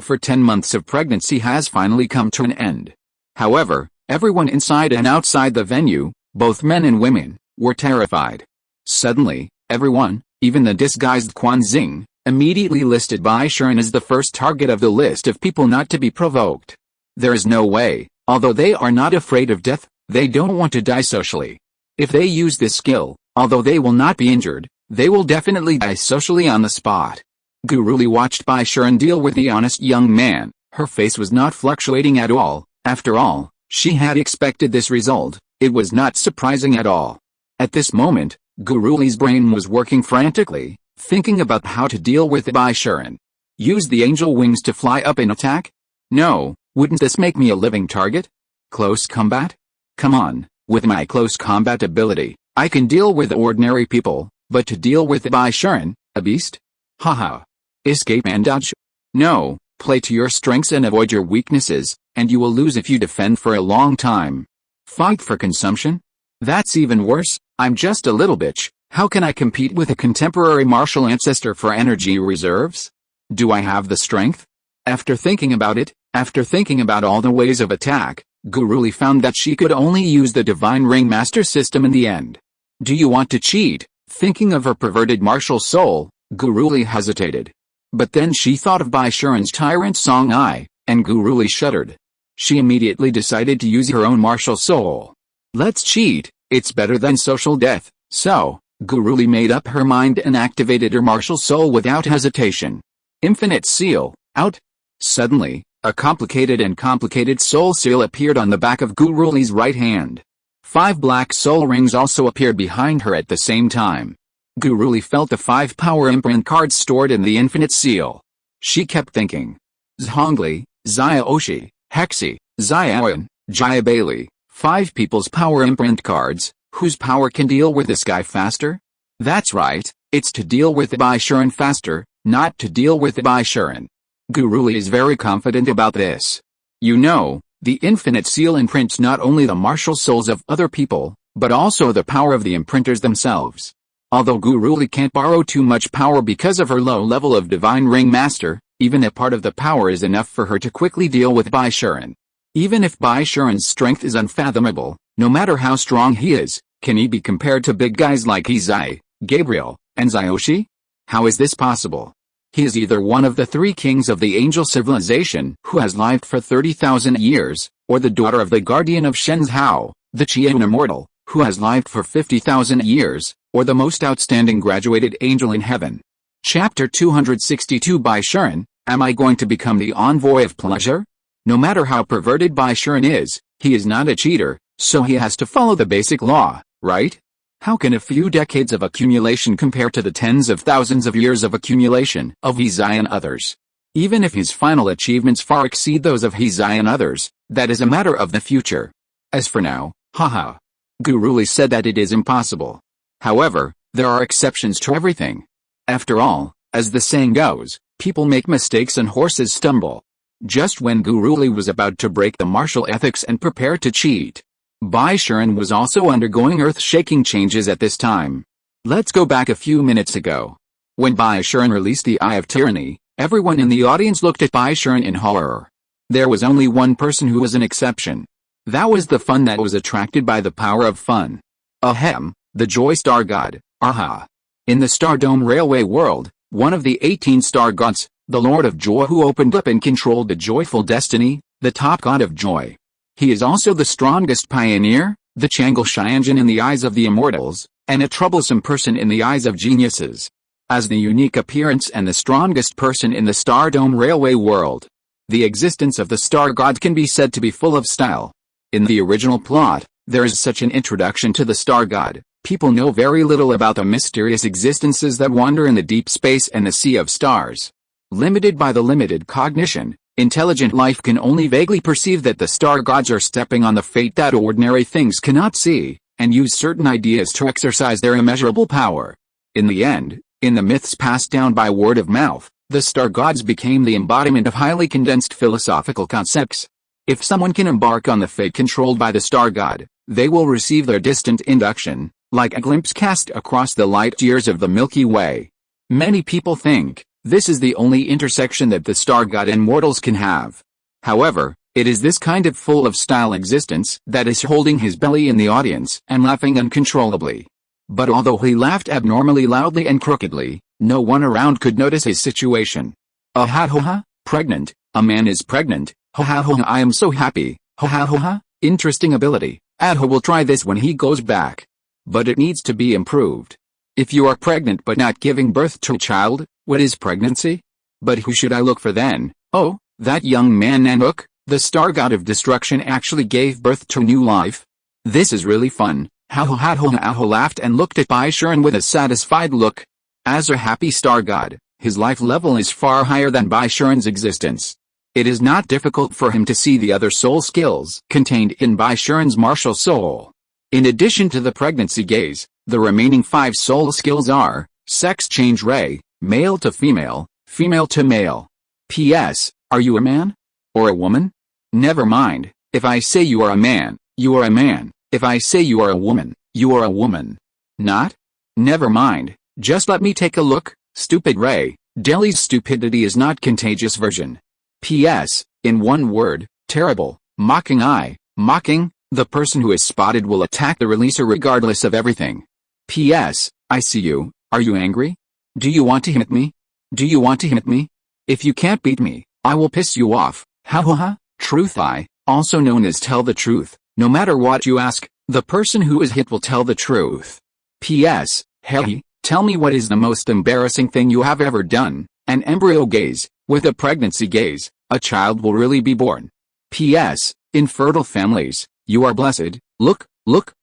for 10 months of pregnancy has finally come to an end. However, everyone inside and outside the venue, both men and women, were terrified. Suddenly, everyone, even the disguised Quan Xing, immediately listed Bai Shuren as the first target of the list of people not to be provoked. There is no way, although they are not afraid of death, they don't want to die socially. If they use this skill, although they will not be injured, they will definitely die socially on the spot. Guru Li watched Bai Shuren deal with the honest young man. Her face was not fluctuating at all. After all, she had expected this result. It was not surprising at all. At this moment, Guru Li's brain was working frantically, thinking about how to deal with Bai Shuren. Use the angel wings to fly up and attack? No, wouldn't this make me a living target? Close combat? Come on, with my close combat ability, I can deal with ordinary people, but to deal with Bai Shuren, a beast? Haha. Escape and dodge? No, play to your strengths and avoid your weaknesses, and you will lose if you defend for a long time. Fight for consumption? That's even worse. I'm just a little bitch. How can I compete with a contemporary martial ancestor for energy reserves? Do I have the strength? After thinking about it, after thinking about all the ways of attack, Guru Li found that she could only use the Divine Ring Master system in the end. Do you want to cheat? Thinking of her perverted martial soul, Guru Li hesitated. But then she thought of Bai Shuren's tyrant Song Ai, and Guru Li shuddered. She immediately decided to use her own martial soul. Let's cheat, it's better than social death. So, Guru Li made up her mind and activated her martial soul without hesitation. Infinite seal, out. Suddenly, a complicated soul seal appeared on the back of Guru Li's right hand. 5 black soul rings also appeared behind her at the same time. Guru Li felt the 5 power imprint cards stored in the infinite seal. She kept thinking. Zhongli, Xia Oshi, Hexi, Xiaoyan, Jia Bailey, 5 people's power imprint cards, whose power can deal with this guy faster? That's right, it's to deal with Bai Shuren faster, not to deal with Bai Shuren. Guru Li is very confident about this. You know, the infinite seal imprints not only the martial souls of other people, but also the power of the imprinters themselves. Although Guru Li can't borrow too much power because of her low level of Divine Ring Master, even a part of the power is enough for her to quickly deal with Bai Shuren. Even if Bai Shuren's strength is unfathomable, no matter how strong he is, can he be compared to big guys like Izai, Gabriel, and Xiaoshi? How is this possible? He is either one of the 3 kings of the angel civilization who has lived for 30,000 years, or the daughter of the guardian of Shenzhou, the Qian immortal, who has lived for 50,000 years, or the most outstanding graduated angel in heaven. Chapter 262 Bai Shuren, am I going to become the envoy of pleasure? No matter how perverted Bai Shuren is, he is not a cheater, so he has to follow the basic law, right? How can a few decades of accumulation compare to the tens of thousands of years of accumulation of Izai and others? Even if his final achievements far exceed those of Izai and others, that is a matter of the future. As for now, haha. Guru Li said that it is impossible. However, there are exceptions to everything. After all, as the saying goes, people make mistakes and horses stumble. Just when Guru Li was about to break the martial ethics and prepare to cheat, Bai Shuren was also undergoing earth-shaking changes at this time. Let's go back a few minutes ago. When Bai Shuren released the Eye of Tyranny, everyone in the audience looked at Bai Shuren in horror. There was only one person who was an exception. That was the fun that was attracted by the power of fun. Ahem, the Joy Star God, aha. In the Stardome Railway world, one of the 18 star gods, the Lord of Joy who opened up and controlled the joyful destiny, the top god of joy. He is also the strongest pioneer, the Chang'e Xianjin in the eyes of the immortals, and a troublesome person in the eyes of geniuses. As the unique appearance and the strongest person in the Stardome Railway world, the existence of the star god can be said to be full of style. In the original plot, there is such an introduction to the star god. People know very little about the mysterious existences that wander in the deep space and the sea of stars. Limited by the limited cognition, intelligent life can only vaguely perceive that the star gods are stepping on the fate that ordinary things cannot see, and use certain ideas to exercise their immeasurable power. In the end, in the myths passed down by word of mouth, the star gods became the embodiment of highly condensed philosophical concepts. If someone can embark on the fate controlled by the star god, they will receive their distant induction, like a glimpse cast across the light years of the Milky Way. Many people think this is the only intersection that the star god and mortals can have. However, it is this kind of full of style existence that is holding his belly in the audience and laughing uncontrollably. But although he laughed abnormally loudly and crookedly, no one around could notice his situation. Ha ha ha, pregnant, a man is pregnant, ha ha ha, I am so happy, ha ha ha, interesting ability, Adho will try this when he goes back. But it needs to be improved. If you are pregnant but not giving birth to a child, what is pregnancy? But who should I look for then? Oh, that young man Nanook, the star god of destruction actually gave birth to new life. This is really fun. Aho laughed and looked at Baishuren with a satisfied look. As a happy star god, his life level is far higher than Baishuren's existence. It is not difficult for him to see the other soul skills contained in Baishuren's martial soul. In addition to the pregnancy gaze, the remaining 5 soul skills are sex change ray, male to female, female to male. P.S. Are you a man? Or a woman? Never mind, if I say you are a man, you are a man. If I say you are a woman, you are a woman. Not? Never mind, just let me take a look. Stupid Ray, Delhi's stupidity is not contagious version. P.S. In one word, terrible, mocking eye, mocking, the person who is spotted will attack the releaser regardless of everything. P.S. I see you, are you angry? Do you want to hit me? Do you want to hit me? If you can't beat me, I will piss you off. Ha ha ha, truth eye, also known as tell the truth. No matter what you ask, the person who is hit will tell the truth. P.S. Hey, tell me what is the most embarrassing thing you have ever done. An embryo gaze, with a pregnancy gaze, a child will really be born. P.S. In fertile families, you are blessed. Look,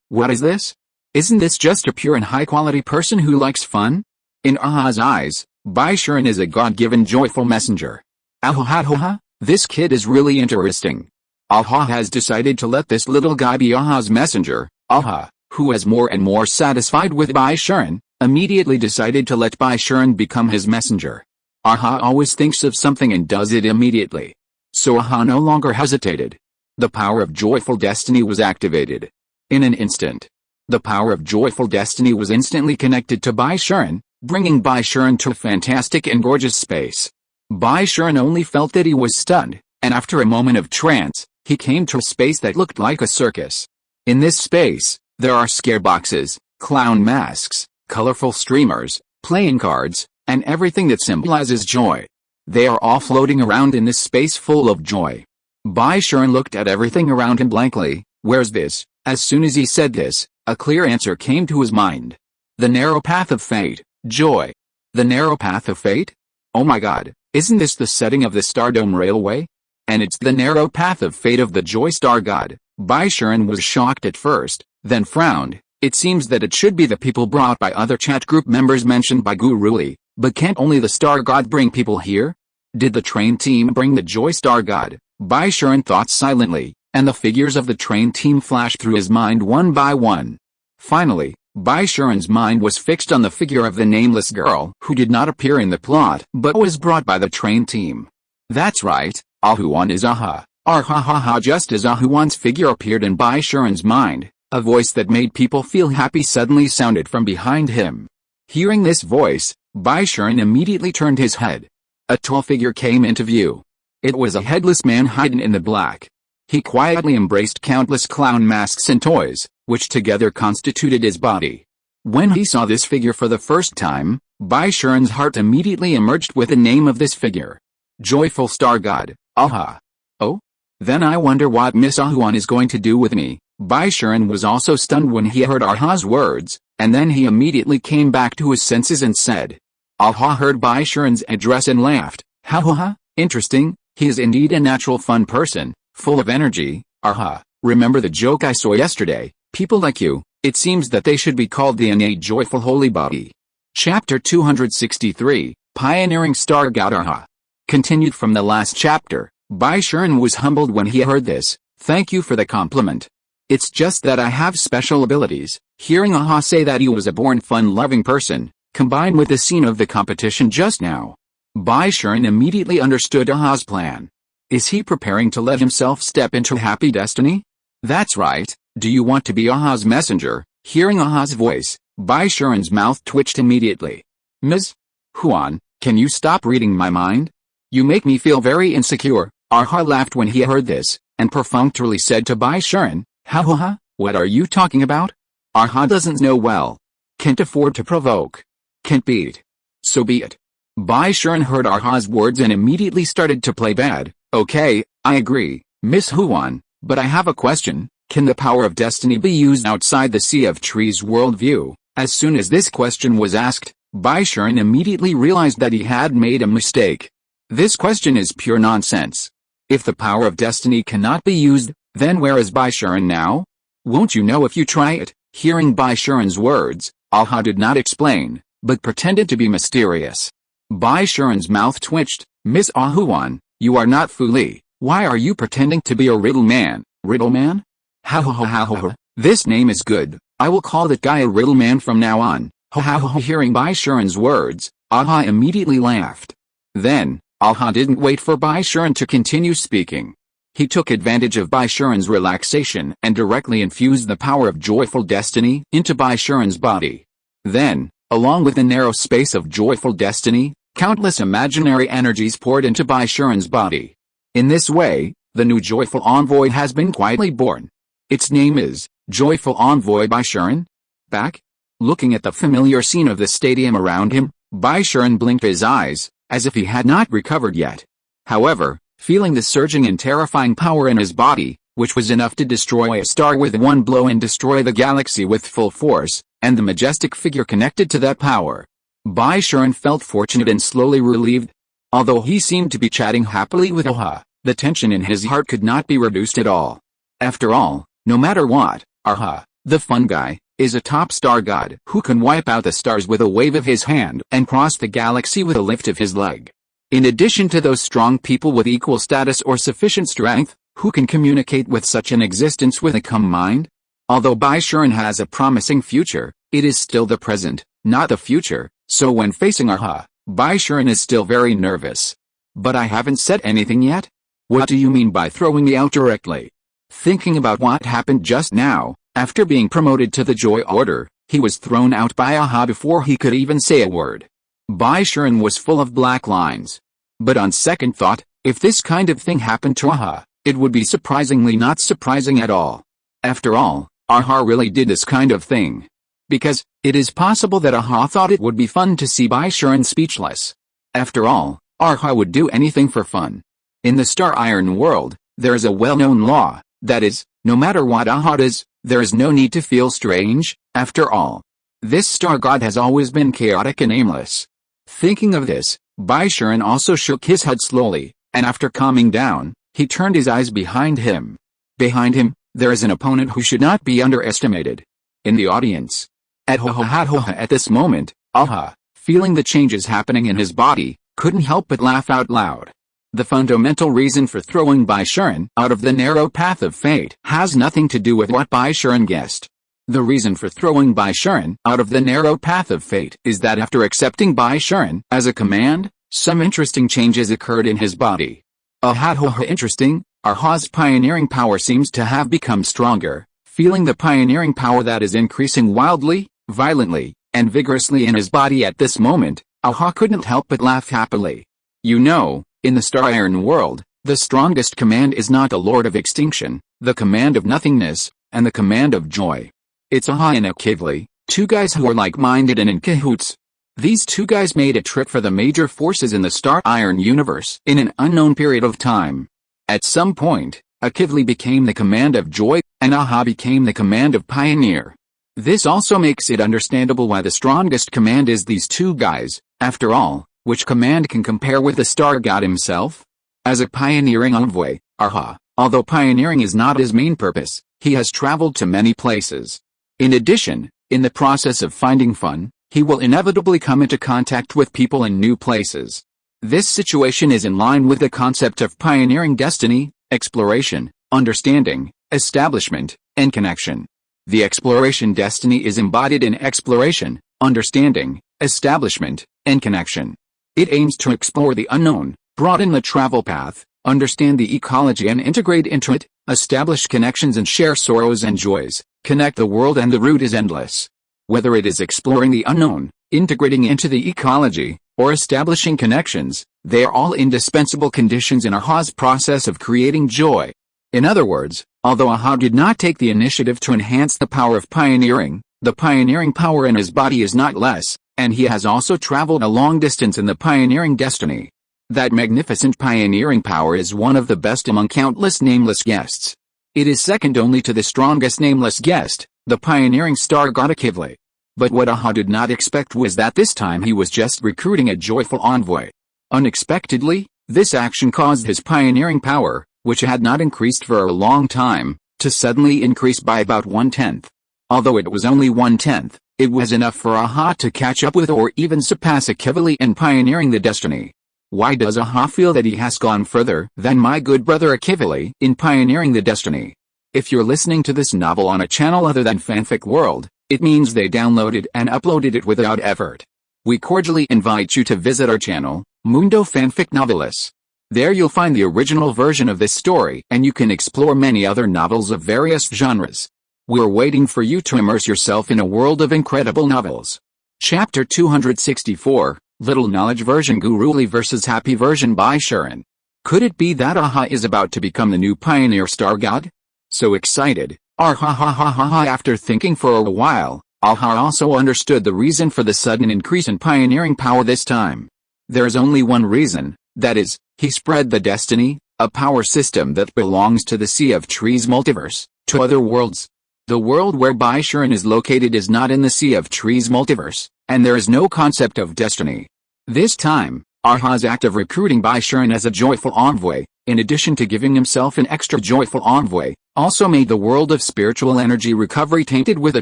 what is this? Isn't this just a pure and high-quality person who likes fun? In Aha's eyes, Baishuren is a God-given joyful messenger. Ahoha, this kid is really interesting. Aha has decided to let this little guy be Aha's messenger. Aha, who is more and more satisfied with Baishuren, immediately decided to let Baishuren become his messenger. Aha always thinks of something and does it immediately. So Aha no longer hesitated. The power of joyful destiny was activated. In an instant, the power of joyful destiny was instantly connected to Baishuren, bringing Baishuren to a fantastic and gorgeous space. Baishuren only felt that he was stunned, and after a moment of trance, he came to a space that looked like a circus. In this space, there are scare boxes, clown masks, colorful streamers, playing cards, and everything that symbolizes joy. They are all floating around in this space full of joy. Baishuren looked at everything around him blankly. Where's this? As soon as he said this, a clear answer came to his mind. The narrow path of fate, joy. The narrow path of fate? Oh my god, isn't this the setting of the Stardome Railway? And it's the narrow path of fate of the Joy Star God. Baishuren was shocked at first, then frowned. It seems that it should be the people brought by other chat group members mentioned by Guruli, but can't only the Star God bring people here? Did the train team bring the Joy Star God? Baishuren thought silently, and the figures of the train team flashed through his mind one by one. Finally, Baishuren's mind was fixed on the figure of the nameless girl who did not appear in the plot but was brought by the train team. That's right. Ahuwan is Aha. Arhahaha. Just as Ahuwan's figure appeared in Baishuren's mind, a voice that made people feel happy suddenly sounded from behind him. Hearing this voice, Baishuren immediately turned his head. A tall figure came into view. It was a headless man hidden in the black. He quietly embraced countless clown masks and toys, which together constituted his body. When he saw this figure for the first time, Baishuren's heart immediately emerged with the name of this figure. Joyful Star God, Aha. Oh? Then I wonder what Miss Ahuwan is going to do with me. Baishuren was also stunned when he heard Aha's words, and then he immediately came back to his senses and said. Aha heard Baishuren's address and laughed. Ha ha ha, interesting, he is indeed a natural fun person, full of energy. Aha, remember the joke I saw yesterday? People like you, it seems that they should be called the innate joyful holy body. Chapter 263, Pioneering Star God Aha. Continued from the last chapter, Baishuren was humbled when he heard this. Thank you for the compliment. It's just that I have special abilities. Hearing Aha say that he was a born fun-loving person, combined with the scene of the competition just now, Baishuren immediately understood Aha's plan. Is he preparing to let himself step into happy destiny? That's right, Do you want to be Aha's messenger? Hearing Aha's voice, Bai Shuren's mouth twitched immediately. Ms. Huan, can you stop reading my mind? You make me feel very insecure. Aha laughed when he heard this, and perfunctorily said to Bai Shuren, Ha ha ha, what are you talking about? Aha doesn't know well. Can't afford to provoke. Can't beat. So be it. Bai Shuren heard Aha's words and immediately started to play bad. Okay, I agree, Miss Huan, but I have a question. Can the power of destiny be used outside the Sea of Trees worldview? As soon as this question was asked, Bai Shuren immediately realized that he had made a mistake. This question is pure nonsense. If the power of destiny cannot be used, then where is Bai Shuren now? Won't you know if you try it? Hearing Bai Shuren's words, Aha did not explain, but pretended to be mysterious. Bai Shuren's mouth twitched. Miss Ahuan, you are not Fuli. Why are you pretending to be a riddle man? Riddle man? Ha ha ha ha ha. This name is good. I will call that guy a riddle man from now on. Ha ha ha. Hearing Bai Shuren's words, Aha immediately laughed. Then, Aha didn't wait for Bai Shuren to continue speaking. He took advantage of Bai Shuren's relaxation and directly infused the power of joyful destiny into Bai Shuren's body. Then, along with the narrow space of joyful destiny, countless imaginary energies poured into Bai Shuren's body. In this way, the new joyful envoy has been quietly born. Its name is Joyful Envoy Bai Shuren. Back? Looking at the familiar scene of the stadium around him, Bai Shuren blinked his eyes, as if he had not recovered yet. However, feeling the surging and terrifying power in his body, which was enough to destroy a star with one blow and destroy the galaxy with full force, and the majestic figure connected to that power, Bai Shuren felt fortunate and slowly relieved. Although he seemed to be chatting happily with Aha, the tension in his heart could not be reduced at all. After all, no matter what, Aha, the fun guy, is a top star god who can wipe out the stars with a wave of his hand and cross the galaxy with a lift of his leg. In addition to those strong people with equal status or sufficient strength, who can communicate with such an existence with a calm mind? Although Bai Shuren has a promising future, it is still the present, not the future, so when facing Aha, Bai Shuren is still very nervous. But I haven't said anything yet? What do you mean by throwing me out directly? Thinking about what happened just now, after being promoted to the Joy Order, he was thrown out by Aha before he could even say a word. Bai Shuren was full of black lines. But on second thought, if this kind of thing happened to Aha, it would be surprisingly not surprising at all. After all, Aha really did this kind of thing. Because, it is possible that Aha thought it would be fun to see Bai Shuren speechless. After all, Aha would do anything for fun. In the Star Iron world, there is a well-known law, that is, no matter what Aha does, there is no need to feel strange. After all, this star god has always been chaotic and aimless. Thinking of this, Bai Shuren also shook his head slowly, and after calming down, he turned his eyes behind him. Behind him, there is an opponent who should not be underestimated. In the audience. At this moment, Aha, feeling the changes happening in his body, couldn't help but laugh out loud. The fundamental reason for throwing Bai Shuren out of the narrow path of fate has nothing to do with what Bai Shuren guessed. The reason for throwing Bai Shuren out of the narrow path of fate is that after accepting Bai Shuren as a command, some interesting changes occurred in his body. Interesting, Aha's pioneering power seems to have become stronger. Feeling the pioneering power that is increasing wildly, violently, and vigorously in his body at this moment, Aha couldn't help but laugh happily. You know, in the Star Iron world, the strongest command is not the Lord of Extinction, the command of nothingness, and the command of joy. It's Aha and Akivli, two guys who are like-minded and in cahoots. These two guys made a trip for the major forces in the Star Iron universe in an unknown period of time. At some point, Akivli became the command of joy, and Aha became the command of pioneer. This also makes it understandable why the strongest command is these two guys. After all, which command can compare with the star god himself? As a pioneering envoy, Aha, although pioneering is not his main purpose, he has traveled to many places. In addition, in the process of finding fun, he will inevitably come into contact with people in new places. This situation is in line with the concept of pioneering destiny, exploration, understanding, establishment, and connection. The exploration destiny is embodied in exploration, understanding, establishment, and connection. It aims to explore the unknown, broaden the travel path, understand the ecology and integrate into it, establish connections and share sorrows and joys, connect the world, and the route is endless. Whether it is exploring the unknown, integrating into the ecology, or establishing connections, they are all indispensable conditions in AHA's process of creating joy. In other words, although AHA did not take the initiative to enhance the power of pioneering, the pioneering power in his body is not less, and he has also traveled a long distance in the pioneering destiny. That magnificent pioneering power is one of the best among countless nameless guests. It is second only to the strongest nameless guest, the pioneering star god Akivali. But what AHA did not expect was that this time he was just recruiting a joyful envoy. Unexpectedly, this action caused his pioneering power, which had not increased for a long time, to suddenly increase by about 1/10. Although it was only 1/10, it was enough for AHA to catch up with or even surpass Akivali in pioneering the destiny. Why does AHA feel that he has gone further than my good brother Akivali in pioneering the destiny? If you're listening to this novel on a channel other than Fanfic World, it means they downloaded and uploaded it without effort. We cordially invite you to visit our channel, Mundo Fanfic Novelis. There you'll find the original version of this story, and you can explore many other novels of various genres. We're waiting for you to immerse yourself in a world of incredible novels. Chapter 264, Little Knowledge Version Guruli vs. Happy Version by Sharon. Could it be that AHA is about to become the new pioneer star god? So excited, after thinking for a while, AHA also understood the reason for the sudden increase in pioneering power this time. There is only one reason, that is, he spread the destiny, a power system that belongs to the Sea of Trees multiverse, to other worlds. The world where Sharon is located is not in the Sea of Trees multiverse, and there is no concept of destiny. This time, AHA's act of recruiting Sharon as a joyful envoy, in addition to giving himself an extra joyful envoy, also made the world of spiritual energy recovery tainted with a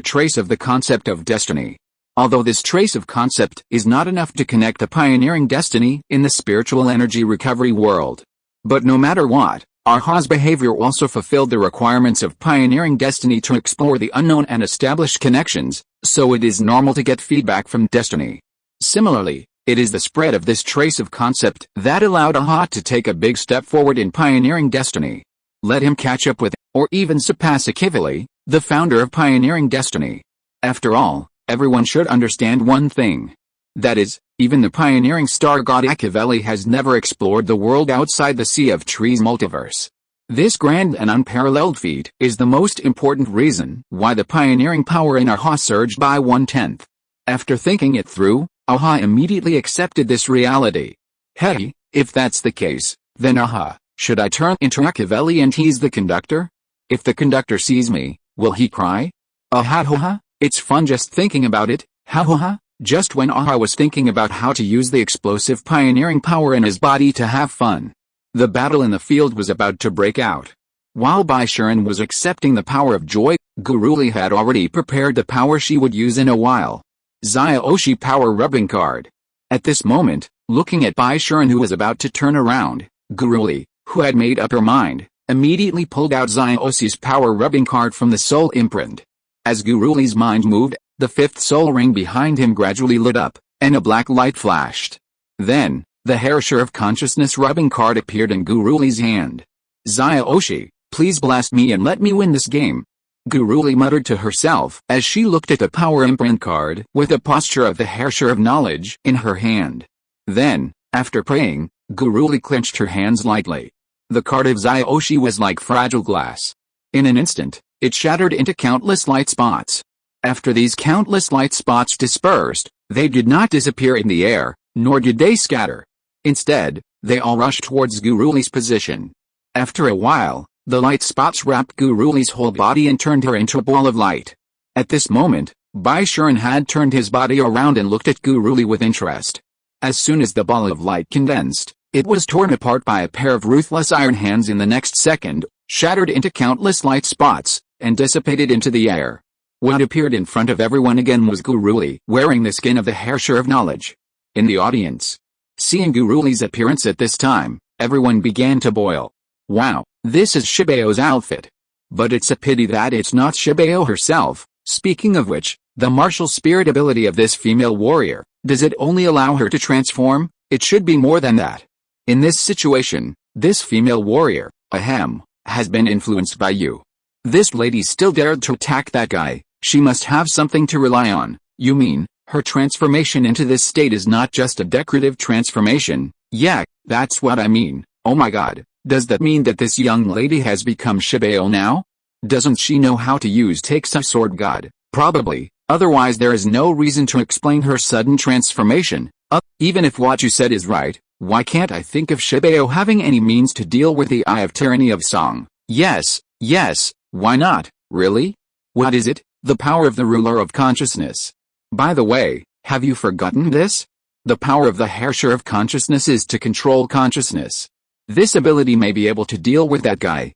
trace of the concept of destiny. Although this trace of concept is not enough to connect the pioneering destiny in the spiritual energy recovery world. But no matter what, AHA's behavior also fulfilled the requirements of pioneering destiny to explore the unknown and establish connections, so it is normal to get feedback from destiny. Similarly, it is the spread of this trace of concept that allowed AHA to take a big step forward in pioneering destiny. Let him catch up with, or even surpass Akivali, the founder of pioneering destiny. After all, everyone should understand one thing. That is, even the pioneering star god Akivali has never explored the world outside the Sea of Trees multiverse. This grand and unparalleled feat is the most important reason why the pioneering power in AHA surged by 1/10. After thinking it through, AHA immediately accepted this reality. Hey, if that's the case, then should I turn into Akivali and tease the conductor? If the conductor sees me, will he cry? It's fun just thinking about it, Just when AHA was thinking about how to use the explosive pioneering power in his body to have fun, the battle in the field was about to break out. While Sharon was accepting the power of joy, Guruli had already prepared the power she would use in a while. Zaya-Oshi Power Rubbing Card. At this moment, looking at Sharon who was about to turn around, Guruli, who had made up her mind, immediately pulled out Zaya-Oshi's Power Rubbing Card from the soul imprint. As Guruli's mind moved, the fifth soul ring behind him gradually lit up, and a black light flashed. Then, the Herisher of Consciousness Rubbing Card appeared in Guruli's hand. Zaya-Oshi, please blast me and let me win this game. Guruli muttered to herself as she looked at the power imprint card with a posture of the Herisher of Knowledge in her hand. Then, after praying, Guruli clenched her hands lightly. The card of Zaya-Oshi was like fragile glass. In an instant, it shattered into countless light spots. After these countless light spots dispersed, they did not disappear in the air, nor did they scatter. Instead, they all rushed towards Guruli's position. After a while, the light spots wrapped Guruli's whole body and turned her into a ball of light. At this moment, Sharon had turned his body around and looked at Guruli with interest. As soon as the ball of light condensed, it was torn apart by a pair of ruthless iron hands in the next second, shattered into countless light spots, and dissipated into the air. What appeared in front of everyone again was Guruli, wearing the skin of the Herisher of Knowledge. In the audience, seeing Guruli's appearance at this time, everyone began to boil. Wow, this is Shibao's outfit. But it's a pity that it's not Shibao herself. Speaking of which, the martial spirit ability of this female warrior, does it only allow her to transform? It should be more than that. In this situation, this female warrior, has been influenced by you. This lady still dared to attack that guy. She must have something to rely on. You mean, her transformation into this state is not just a decorative transformation? Yeah, that's what I mean. Oh my god, does that mean that this young lady has become Shibeo now? Doesn't she know how to use Takesa sword god? Probably, otherwise there is no reason to explain her sudden transformation. Even if what you said is right, why can't I think of Shibeo having any means to deal with the Eye of Tyranny of Song? Yes, why not? Really? What is it? The power of the ruler of consciousness. By the way, have you forgotten this? The power of the Herrscher of consciousness is to control consciousness. This ability may be able to deal with that guy.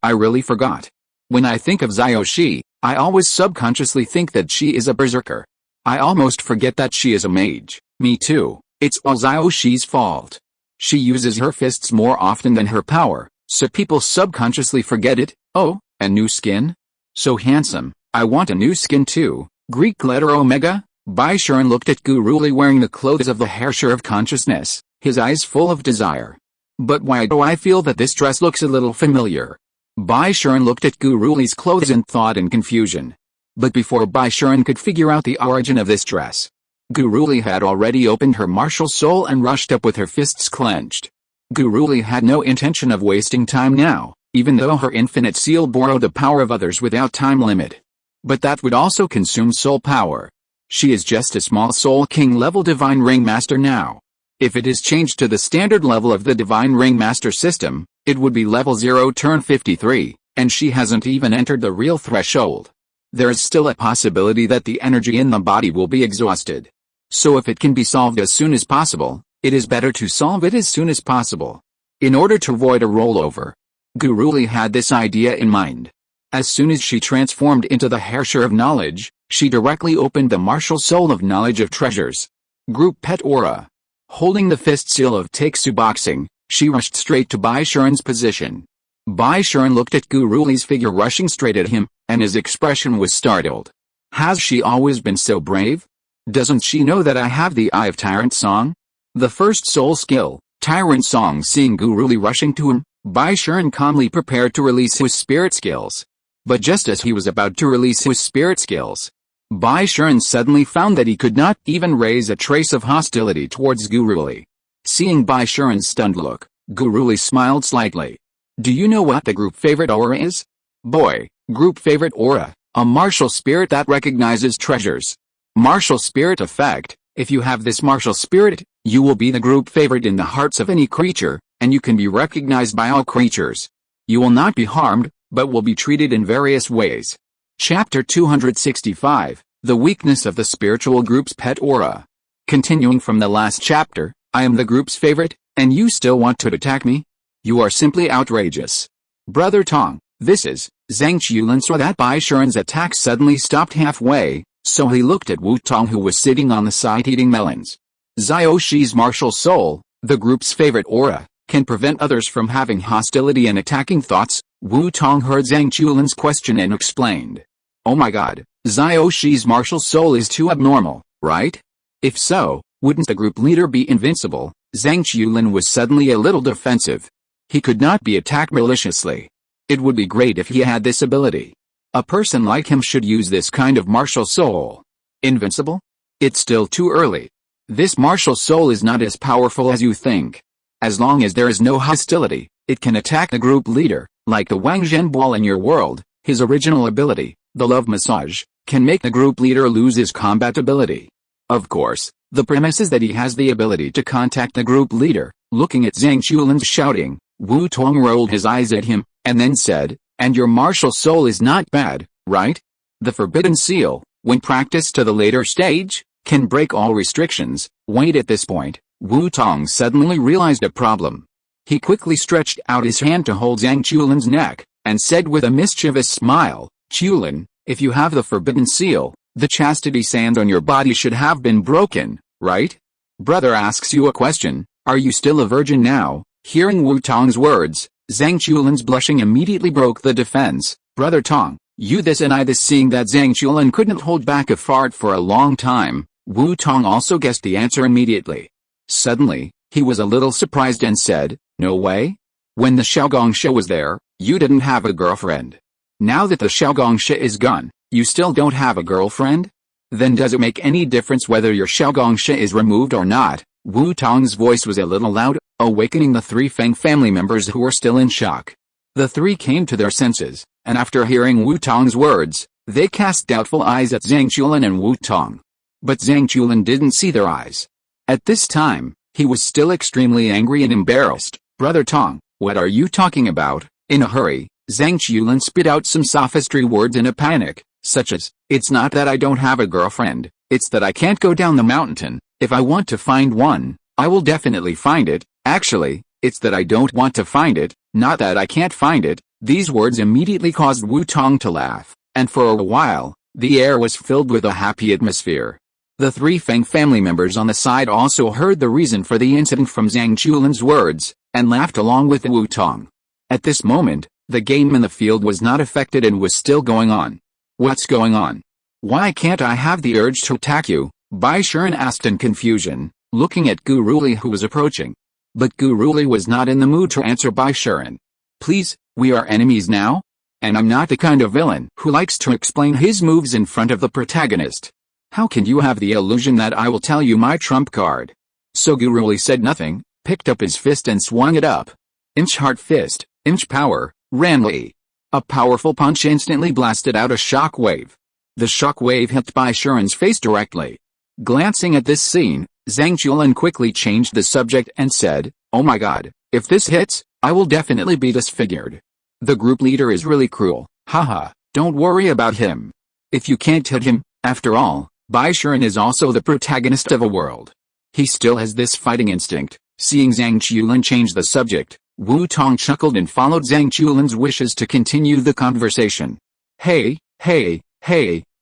I really forgot. When I think of Zioshi, I always subconsciously think that she is a berserker. I almost forget that she is a mage. Me too. It's all Zioshi's fault. She uses her fists more often than her power, so people subconsciously forget it. Oh, a new skin? So handsome. I want a new skin too. Greek letter Omega? Baishuren looked at Guruli wearing the clothes of the Herrscher of consciousness, his eyes full of desire. But why do I feel that this dress looks a little familiar? Baishuren looked at Guruli's clothes and thought in confusion. But before Baishuren could figure out the origin of this dress, Guruli had already opened her martial soul and rushed up with her fists clenched. Guruli had no intention of wasting time now, even though her infinite seal borrowed the power of others without time limit. But that would also consume soul power. She is just a small Soul King level Divine Ring Master now. If it is changed to the standard level of the Divine Ring Master system, it would be level 0 turn 53, and she hasn't even entered the real threshold. There is still a possibility that the energy in the body will be exhausted. So if it can be solved as soon as possible, it is better to solve it as soon as possible. In order to avoid a rollover, Guruli had this idea in mind. As soon as she transformed into the Herrscher of Knowledge, she directly opened the martial soul of Knowledge of Treasures. Group Pet Aura. Holding the fist seal of Takesu Boxing, she rushed straight to Baishuren's position. Baishuren looked at Guruli's figure rushing straight at him, and his expression was startled. Has she always been so brave? Doesn't she know that I have the Eye of Tyrant Song? The first soul skill, Tyrant Song. Seeing Guruli rushing to him, Baishuren calmly prepared to release his spirit skills. But just as he was about to release his spirit skills, Baishuren suddenly found that he could not even raise a trace of hostility towards Guruli. Seeing Baishuren's stunned look, Guruli smiled slightly. Do you know what the group favorite aura is? Boy, group favorite aura, a martial spirit that recognizes treasures. Martial spirit effect. If you have this martial spirit, you will be the group favorite in the hearts of any creature, and you can be recognized by all creatures. You will not be harmed, but will be treated in various ways. Chapter 265, The Weakness of the Spiritual Group's Pet Aura. Continuing from the last chapter, I am the group's favorite, and you still want to attack me? You are simply outrageous. Brother Tong, this is, Zhang Qiulan saw that Baishuren's attack suddenly stopped halfway, so he looked at Wu Tong who was sitting on the side eating melons. Zioshi's martial soul, the group's favorite aura, can prevent others from having hostility and attacking thoughts. Wu Tong heard Zhang Qiulan's question and explained. Oh my god, Zioshi's martial soul is too abnormal, right? If so, wouldn't the group leader be invincible? Zhang Qiulan was suddenly a little defensive. He could not be attacked maliciously. It would be great if he had this ability. A person like him should use this kind of martial soul. Invincible? It's still too early. This martial soul is not as powerful as you think. As long as there is no hostility, it can attack the group leader, like the Wang Zhenbao in your world. His original ability, the love massage, can make the group leader lose his combat ability. Of course, the premise is that he has the ability to contact the group leader. Looking at Zhang Qiulan's shouting, Wu Tong rolled his eyes at him, and then said, and your martial soul is not bad, right? The Forbidden Seal, when practiced to the later stage, can break all restrictions. Wait, at this point, Wu Tong suddenly realized a problem. He quickly stretched out his hand to hold Zhang Qiulan's neck, and said with a mischievous smile, Qiulan, if you have the Forbidden Seal, the chastity sand on your body should have been broken, right? Brother asks you a question, are you still a virgin now? Hearing Wu Tong's words, Zhang Qiulan's blushing immediately broke the defense. Brother Tong, you this and I this. Seeing that Zhang Qiulan couldn't hold back a fart for a long time, Wu Tong also guessed the answer immediately. Suddenly, he was a little surprised and said, no way? When the Xiaogong show was there, You didn't have a girlfriend. Now that the Shaogongshi is gone, you still don't have a girlfriend? Then does it make any difference whether your Shaogongshi is removed or not? Wu Tong's voice was a little loud, awakening the three Feng family members who were still in shock. The three came to their senses, and after hearing Wu Tong's words, they cast doubtful eyes at Zhang Chulin and Wu Tong. But Zhang Chulin didn't see their eyes. At this time, he was still extremely angry and embarrassed. Brother Tong, what are you talking about? In a hurry, Zhang Chulin spit out some sophistry words in a panic, such as, it's not that I don't have a girlfriend, it's that I can't go down the mountain. If I want to find one, I will definitely find it. Actually, it's that I don't want to find it, not that I can't find it. These words immediately caused Wu Tong to laugh, and for a while, the air was filled with a happy atmosphere. The three Feng family members on the side also heard the reason for the incident from Zhang Chulin's words, and laughed along with Wu Tong. At this moment, the game in the field was not affected and was still going on. What's going on? Why can't I have the urge to attack you? Bai Shiren asked in confusion, looking at Guruli who was approaching. But Guruli was not in the mood to answer Bai Shiren. Please, we are enemies now? And I'm not the kind of villain who likes to explain his moves in front of the protagonist. How can you have the illusion that I will tell you my trump card? So Guruli said nothing, picked up his fist and swung it up. Inch heart fist, inch power, Ranli. A powerful punch instantly blasted out a shock wave. The shock wave hit Bai Shiren's face directly. Glancing at this scene, Zhang Chulin quickly changed the subject and said, oh my god, if this hits, I will definitely be disfigured. The group leader is really cruel, haha, don't worry about him. If you can't hit him, after all, Bai Shiren is also the protagonist of a world. He still has this fighting instinct. Seeing Zhang Chulin change the subject, Wu Tong chuckled and followed Zhang Chulin's wishes to continue the conversation. Hey,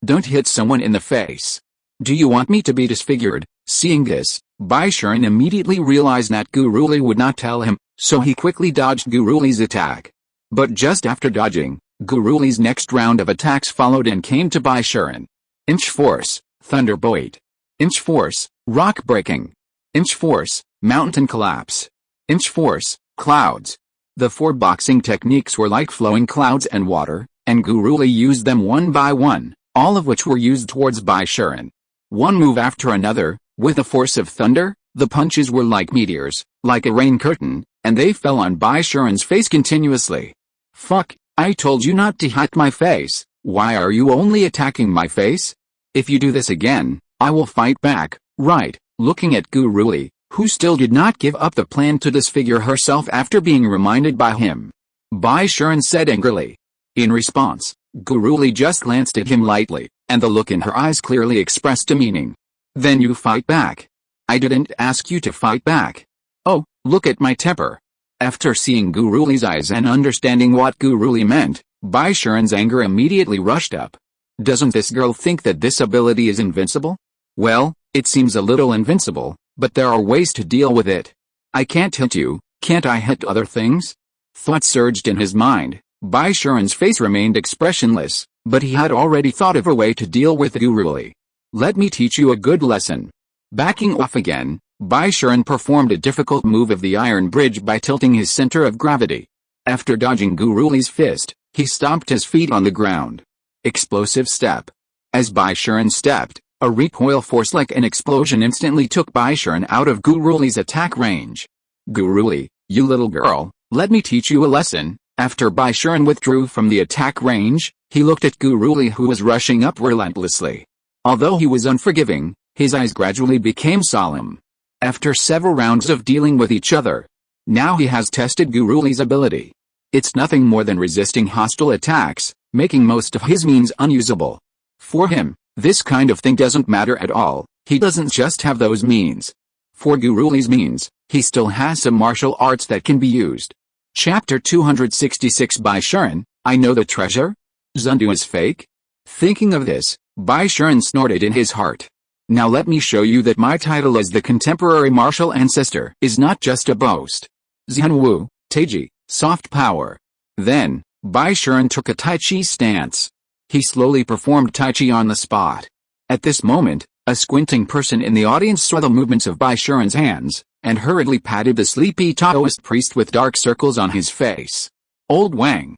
don't hit someone in the face. Do you want me to be disfigured? Seeing this, Bai Shiren immediately realized that Guruli would not tell him, so he quickly dodged Guruli's attack. But just after dodging, Guruli's next round of attacks followed and came to Bai Shiren. Inch force, thunderbolt. Inch force, rock breaking. Inch force, mountain collapse. Inch force, clouds. The four boxing techniques were like flowing clouds and water, and Guruli used them one by one, all of which were used towards Bai Shiren. One move after another, with the force of thunder, the punches were like meteors, like a rain curtain, and they fell on Bai Shiren's face continuously. Fuck, I told you not to hit my face, why are you only attacking my face? If you do this again, I will fight back, right? Looking at Guruli, who still did not give up the plan to disfigure herself after being reminded by him. Bai Shiren said angrily. In response, Guruli just glanced at him lightly, and the look in her eyes clearly expressed a meaning. Then you fight back. I didn't ask you to fight back. Oh, look at my temper. After seeing Guruli's eyes and understanding what Guruli meant, Bai Shiren's anger immediately rushed up. Doesn't this girl think that this ability is invincible? Well, it seems a little invincible, but there are ways to deal with it. I can't hit you, can't I hit other things? Thoughts surged in his mind. Bai Shiren's face remained expressionless, but he had already thought of a way to deal with Guruli. Let me teach you a good lesson. Backing off again, Bai Shiren performed a difficult move of the iron bridge by tilting his center of gravity. After dodging Guruli's fist, he stomped his feet on the ground. Explosive step. As Bai Shiren stepped, a recoil force like an explosion instantly took Bai Shiren out of Guruli's attack range. Guruli, you little girl, let me teach you a lesson. After Bai Shiren withdrew from the attack range, he looked at Guruli who was rushing up relentlessly. Although he was unforgiving, his eyes gradually became solemn. After several rounds of dealing with each other, now he has tested Guruli's ability. It's nothing more than resisting hostile attacks, making most of his means unusable. For him, this kind of thing doesn't matter at all, he doesn't just have those means. For Guruli's means, he still has some martial arts that can be used. Chapter 266 Bai Shiren, I know the treasure? Zundu is fake? Thinking of this, Bai Shiren snorted in his heart. Now let me show you that my title as the contemporary martial ancestor is not just a boast. Xianwu, Taiji, soft power. Then, Bai Shiren took a Tai Chi stance. He slowly performed Tai Chi on the spot. At this moment, a squinting person in the audience saw the movements of Bai Shiren's hands, and hurriedly patted the sleepy Taoist priest with dark circles on his face. Old Wang,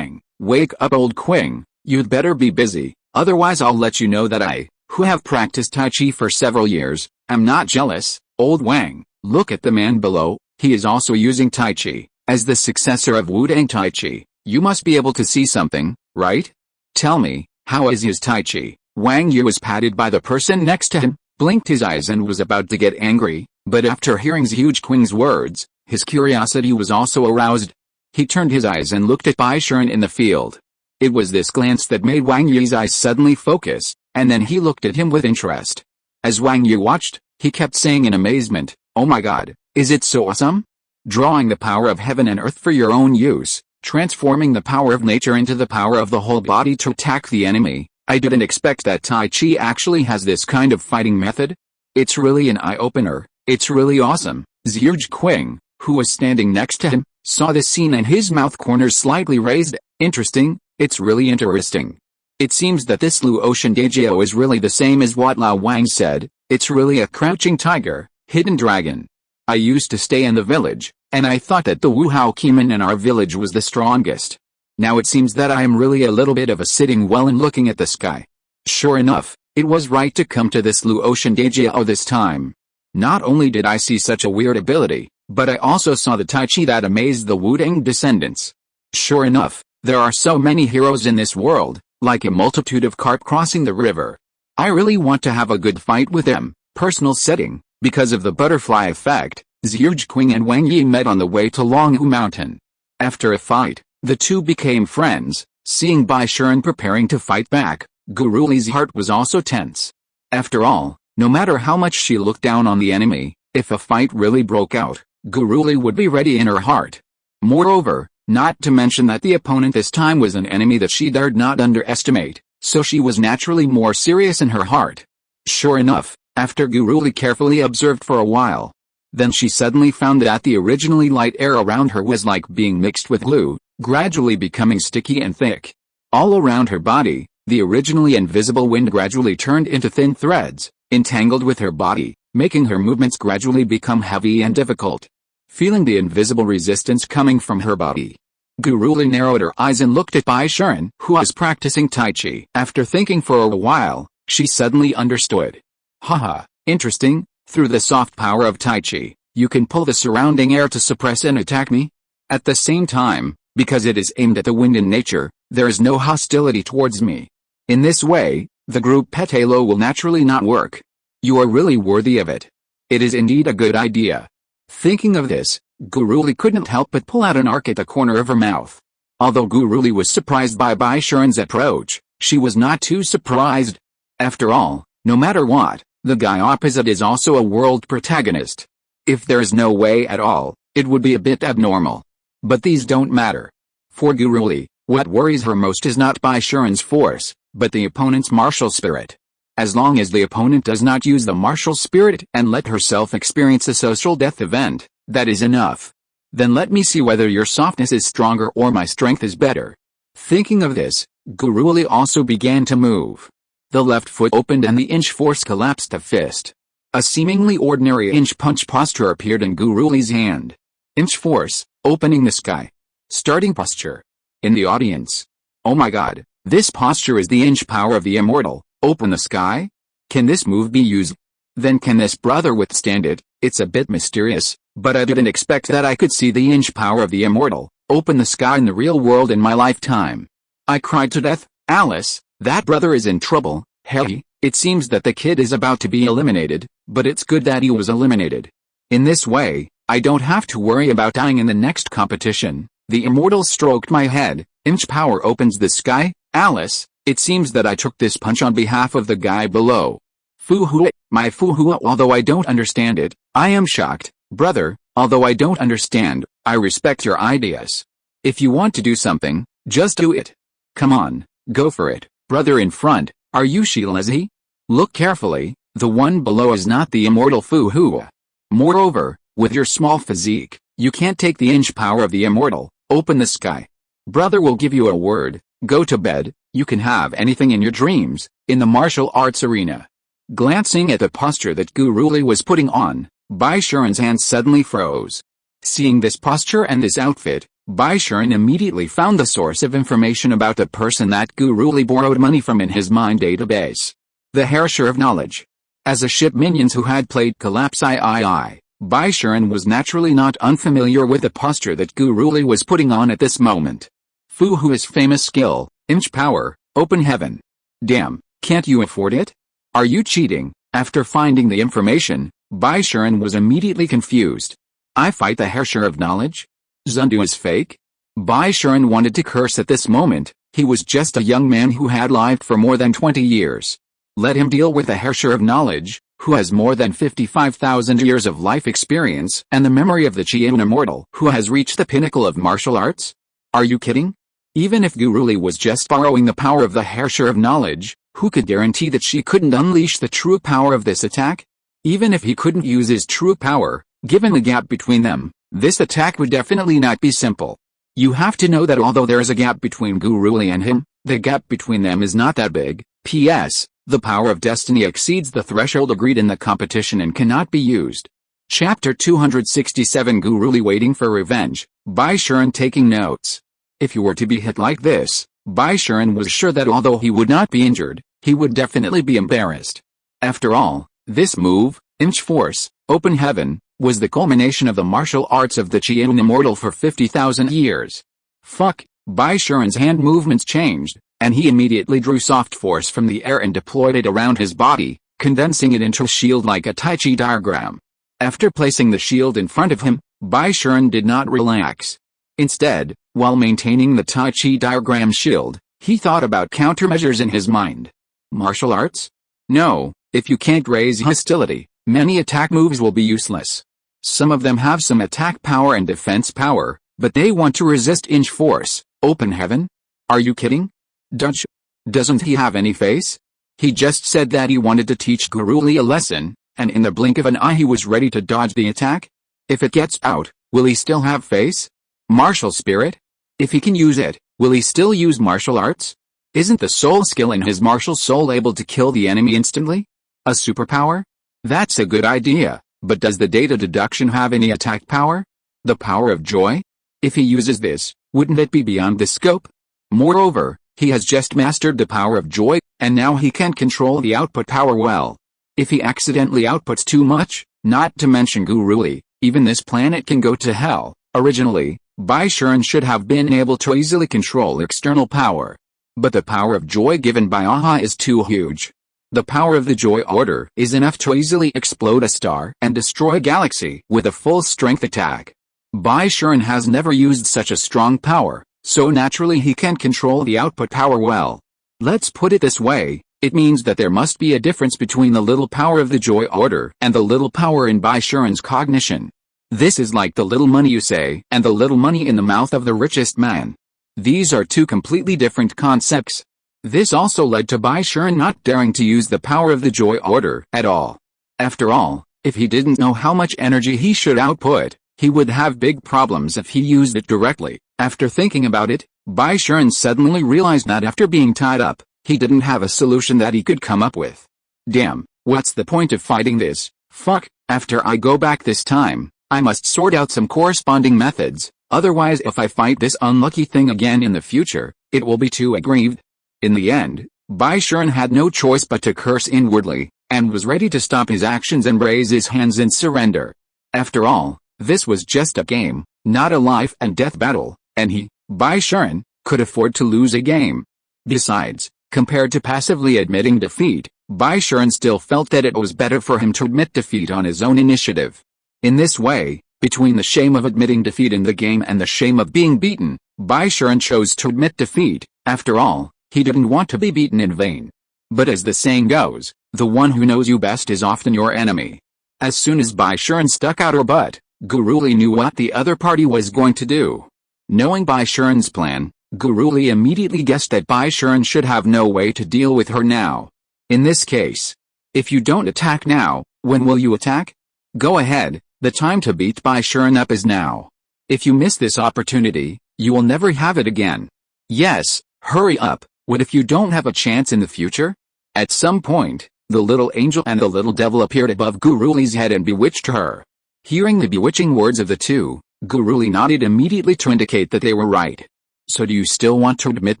wake up old Qing, you'd better be busy, otherwise I'll let you know that I, who have practiced Tai Chi for several years, am not jealous. Old Wang, look at the man below, he is also using Tai Chi. As the successor of Wudang Tai Chi, you must be able to see something, right? Tell me, how is his Tai Chi? Wang Yu was patted by the person next to him, blinked his eyes and was about to get angry, but after hearing Huge Qing's words, his curiosity was also aroused. He turned his eyes and looked at Bai Shuren in the field. It was this glance that made Wang Yu's eyes suddenly focus, and then he looked at him with interest. As Wang Yu watched, he kept saying in amazement, "Oh my God, is it so awesome? Drawing the power of heaven and earth for your own use, transforming the power of nature into the power of the whole body to attack the enemy. I didn't expect that Tai Chi actually has this kind of fighting method. It's really an eye-opener, it's really awesome." Huge Qing, who was standing next to him, saw this scene and his mouth corners slightly raised. Interesting, it's really interesting. It seems that this Luo Shendejiao is really the same as what Lao Wang said, it's really a crouching tiger, hidden dragon. I used to stay in the village, and I thought that the Wuhao Kimen in our village was the strongest. Now it seems that I am really a little bit of a sitting well and looking at the sky. Sure enough, it was right to come to this Luo Shendejiao this time. Not only did I see such a weird ability, but I also saw the Tai Chi that amazed the Wudang descendants. Sure enough, there are so many heroes in this world, like a multitude of carp crossing the river. I really want to have a good fight with them. Personal setting, because of the butterfly effect, Huge Qing and Wang Yi met on the way to Longhu Mountain. After a fight, the two became friends. Seeing Bai Shuren preparing to fight back, Guru Li's heart was also tense. After all, no matter how much she looked down on the enemy, if a fight really broke out, Guru Li would be ready in her heart. Moreover, not to mention that the opponent this time was an enemy that she dared not underestimate, so she was naturally more serious in her heart. Sure enough, after Guru Li carefully observed for a while, then she suddenly found that the originally light air around her was like being mixed with glue, gradually becoming sticky and thick. All around her body, the originally invisible wind gradually turned into thin threads, entangled with her body, making her movements gradually become heavy and difficult. Feeling the invisible resistance coming from her body, Guru Li narrowed her eyes and looked at Bai Shuren, who was practicing Tai Chi. After thinking for a while, she suddenly understood. Haha, interesting, through the soft power of Tai Chi, you can pull the surrounding air to suppress and attack me? At the same time, because it is aimed at the wind in nature, there is no hostility towards me. In this way, the group Petalo will naturally not work. You are really worthy of it. It is indeed a good idea. Thinking of this, Guru Li couldn't help but pull out an arc at the corner of her mouth. Although Guru Li was surprised by Bai Shuren's approach, she was not too surprised. After all, no matter what, the guy opposite is also a world protagonist. If there is no way at all, it would be a bit abnormal. But these don't matter. For Guru Li, what worries her most is not Bai Shuren's force, but the opponent's martial spirit. As long as the opponent does not use the martial spirit and let herself experience a social death event, that is enough. Then let me see whether your softness is stronger or my strength is better. Thinking of this, Guru Li also began to move. The left foot opened and the inch force collapsed to fist. A seemingly ordinary inch punch posture appeared in Guru Li's hand. Inch force, opening the sky. Starting posture. In the audience. Oh my God, this posture is the inch power of the immortal. Open the sky? Can this move be used? Then can this brother withstand it? It's a bit mysterious, but I didn't expect that I could see the inch power of the immortal open the sky in the real world in my lifetime. I cried to death. Alice, that brother is in trouble. Hey, it seems that the kid is about to be eliminated, but it's good that he was eliminated. In this way, I don't have to worry about dying in the next competition. The immortal stroked my head. Inch power opens the sky. Alice, it seems that I took this punch on behalf of the guy below. Fu-hua, my fu-hua, although I don't understand it, I am shocked. Brother, although I don't understand, I respect your ideas. If you want to do something, just do it. Come on, go for it. Brother in front, are you Shilezi? Look carefully, the one below is not the immortal Fu-hua. Moreover, with your small physique, you can't take the inch power of the immortal. Open the sky. Brother will give you a word. Go to bed. You can have anything in your dreams, in the martial arts arena. Glancing at the posture that Guru Li was putting on, Bai Shuren's hands suddenly froze. Seeing this posture and this outfit, Bai Shuren immediately found the source of information about the person that Guru Li borrowed money from in his mind database. The Hersher of Knowledge. As a ship minions who had played Collapse III, Bai Shuren was naturally not unfamiliar with the posture that Guru Li was putting on at this moment. Fu Hua's famous skill, Inch Power, Open Heaven. Damn, can't you afford it? Are you cheating? After finding the information, Bai Shuren was immediately confused. I fight the Hersher of Knowledge? Zundu is fake? Bai Shuren wanted to curse at this moment. He was just a young man who had lived for more than 20 years. Let him deal with the Hersher of Knowledge, who has more than 55,000 years of life experience and the memory of the Qian immortal who has reached the pinnacle of martial arts? Are you kidding? Even if Guru Li was just borrowing the power of the Hersher of Knowledge, who could guarantee that she couldn't unleash the true power of this attack? Even if he couldn't use his true power, given the gap between them, this attack would definitely not be simple. You have to know that although there is a gap between Guru Li and him, the gap between them is not that big. P.S. The power of destiny exceeds the threshold agreed in the competition and cannot be used. Chapter 267 Guru Li waiting for revenge, Bai Shuren taking notes. If you were to be hit like this, Bai Shuren was sure that although he would not be injured, he would definitely be embarrassed. After all, this move, Inch Force, Open Heaven, was the culmination of the martial arts of the Qian immortal for 50,000 years. Fuck, Bai Shuren's hand movements changed, and he immediately drew soft force from the air and deployed it around his body, condensing it into a shield like a Tai Chi diagram. After placing the shield in front of him, Bai Shuren did not relax. Instead, while maintaining the Tai Chi diagram shield, he thought about countermeasures in his mind. Martial arts? No, if you can't raise hostility, many attack moves will be useless. Some of them have some attack power and defense power, but they want to resist Inch Force, Open Heaven? Are you kidding? Doesn't he have any face? He just said that he wanted to teach Guru Li a lesson, and in the blink of an eye he was ready to dodge the attack? If it gets out, will he still have face? Martial spirit? If he can use it, will he still use martial arts? Isn't the soul skill in his martial soul able to kill the enemy instantly? A superpower? That's a good idea, but does the data deduction have any attack power? The power of joy? If he uses this, wouldn't it be beyond the scope? Moreover, he has just mastered the power of joy, and now he can control the output power well. If he accidentally outputs too much, not to mention Guru Li, even this planet can go to hell. Originally, Bai Shuren should have been able to easily control external power. But the power of joy given by Aha is too huge. The power of the Joy Order is enough to easily explode a star and destroy a galaxy with a full-strength attack. Bai Shuren has never used such a strong power, so naturally he can control the output power well. Let's put it this way, it means that there must be a difference between the little power of the Joy Order and the little power in Bai Shuren's cognition. This is like the little money you say and the little money in the mouth of the richest man. These are two completely different concepts. This also led to Bai Shuren not daring to use the power of the Joy Order at all. After all, if he didn't know how much energy he should output, he would have big problems if he used it directly. After thinking about it, Bai Shuren suddenly realized that after being tied up, he didn't have a solution that he could come up with. Damn, what's the point of fighting this? Fuck, after I go back this time, I must sort out some corresponding methods, otherwise if I fight this unlucky thing again in the future, it will be too aggrieved. In the end, Bai Shuren had no choice but to curse inwardly, and was ready to stop his actions and raise his hands in surrender. After all, this was just a game, not a life and death battle, and he, Bai Shuren, could afford to lose a game. Besides, compared to passively admitting defeat, Bai Shuren still felt that it was better for him to admit defeat on his own initiative. In this way, between the shame of admitting defeat in the game and the shame of being beaten, Bai Shuren chose to admit defeat. After all, he didn't want to be beaten in vain. But as the saying goes, the one who knows you best is often your enemy. As soon as Bai Shuren stuck out her butt, Guru Li knew what the other party was going to do. Knowing Bai Shuren's plan, Guru Li immediately guessed that Bai Shuren should have no way to deal with her now. In this case, if you don't attack now, when will you attack? Go ahead, the time to beat Bai Shuren up is now. If you miss this opportunity, you will never have it again. Yes, hurry up, what if you don't have a chance in the future? At some point, the little angel and the little devil appeared above Guru Li's head and bewitched her. Hearing the bewitching words of the two, Guru Li nodded immediately to indicate that they were right. So do you still want to admit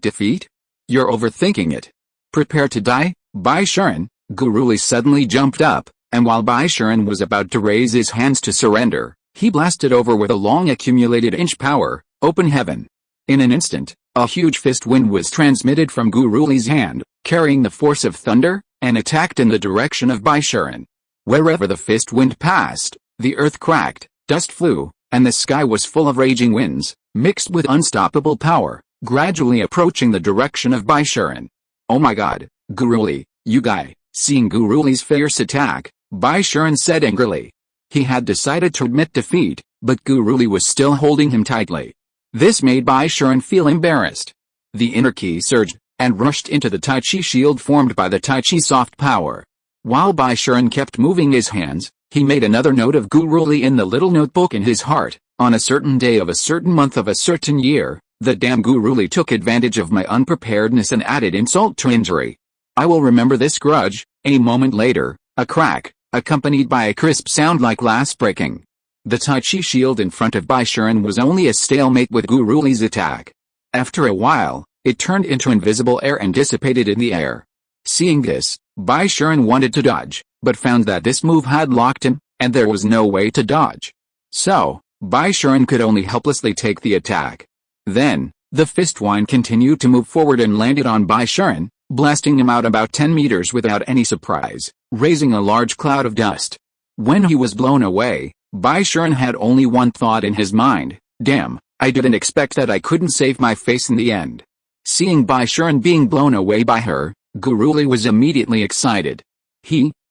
defeat? You're overthinking it. Prepare to die, Bai Shuren. Guru Li suddenly jumped up, and while Bai Shuren was about to raise his hands to surrender, he blasted over with a long accumulated inch power, open heaven. In an instant, a huge fist wind was transmitted from Guru Li's hand, carrying the force of thunder, and attacked in the direction of Bai Shuren. Wherever the fist wind passed, the earth cracked, dust flew, and the sky was full of raging winds, mixed with unstoppable power, gradually approaching the direction of Bai Shuren. Oh my god, Guru Li, you guy! Seeing Guru Li's fierce attack, Bai Shuren said angrily. He had decided to admit defeat, but Guru Li was still holding him tightly. This made Bai Shuren feel embarrassed. The inner ki surged, and rushed into the Tai Chi shield formed by the Tai Chi soft power. While Bai Shuren kept moving his hands, he made another note of Guru Li in the little notebook in his heart. On a certain day of a certain month of a certain year, the damn Guru Li took advantage of my unpreparedness and added insult to injury. I will remember this grudge. A moment later, a crack, accompanied by a crisp sound like glass breaking. The Tai Chi shield in front of Bai Shuren was only a stalemate with Guru Li's attack. After a while, it turned into invisible air and dissipated in the air. Seeing this, Bai Shuren wanted to dodge, but found that this move had locked him, and there was no way to dodge. So, Bai Shuren could only helplessly take the attack. Then, the fist wind continued to move forward and landed on Bai Shuren, blasting him out about 10 meters without any surprise, raising a large cloud of dust. When he was blown away, Bai Shuren had only one thought in his mind: damn, I didn't expect that I couldn't save my face in the end. Seeing Bai Shuren being blown away by her, Guru Li was immediately excited.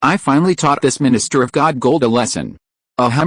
I finally taught this minister of God gold a lesson.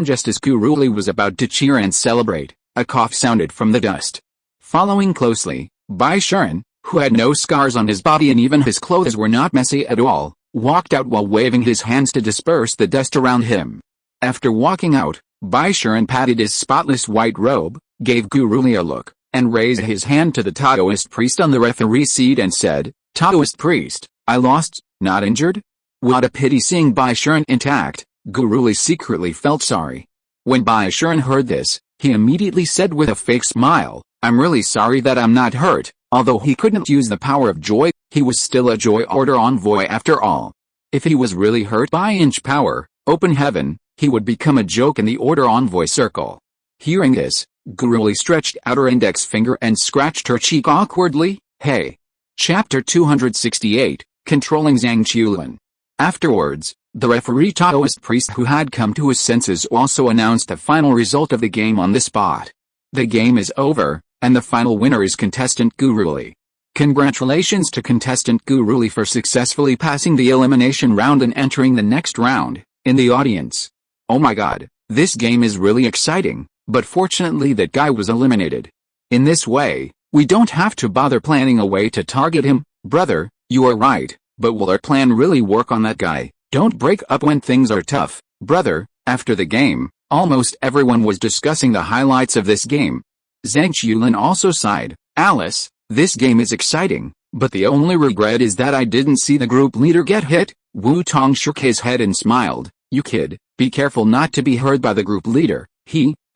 Just as Guru Li was about to cheer and celebrate, a cough sounded from the dust. Following closely, Bai Shuren, who had no scars on his body and even his clothes were not messy at all, walked out while waving his hands to disperse the dust around him. After walking out, Bai Shuren patted his spotless white robe, gave Guru Li a look, and raised his hand to the Taoist priest on the referee seat and said, "Taoist priest, I lost, not injured?" What a pity. Seeing Bai Shuren intact, Guru Li secretly felt sorry. When Bai Shuren heard this, he immediately said with a fake smile, "I'm really sorry that I'm not hurt." Although he couldn't use the power of joy, he was still a joy order envoy after all. If he was really hurt by inch power, open heaven, he would become a joke in the order envoy circle. Hearing this, Guru Li stretched out her index finger and scratched her cheek awkwardly. Hey. Chapter 268, Controlling Zhang Qiulin. Afterwards, the referee Taoist priest who had come to his senses also announced the final result of the game on the spot. The game is over, and the final winner is contestant Guru Li. Congratulations to contestant Guru Li for successfully passing the elimination round and entering the next round. In the audience, "Oh my god, this game is really exciting, but fortunately that guy was eliminated. In this way, we don't have to bother planning a way to target him." Brother, you are right, but will our plan really work on that guy? Don't break up when things are tough, brother. After the game, almost everyone was discussing the highlights of this game. Zhang Qiulin also sighed. "Alice, this game is exciting, but the only regret is that I didn't see the group leader get hit." Wu Tong shook his head and smiled. "You kid, be careful not to be heard by the group leader."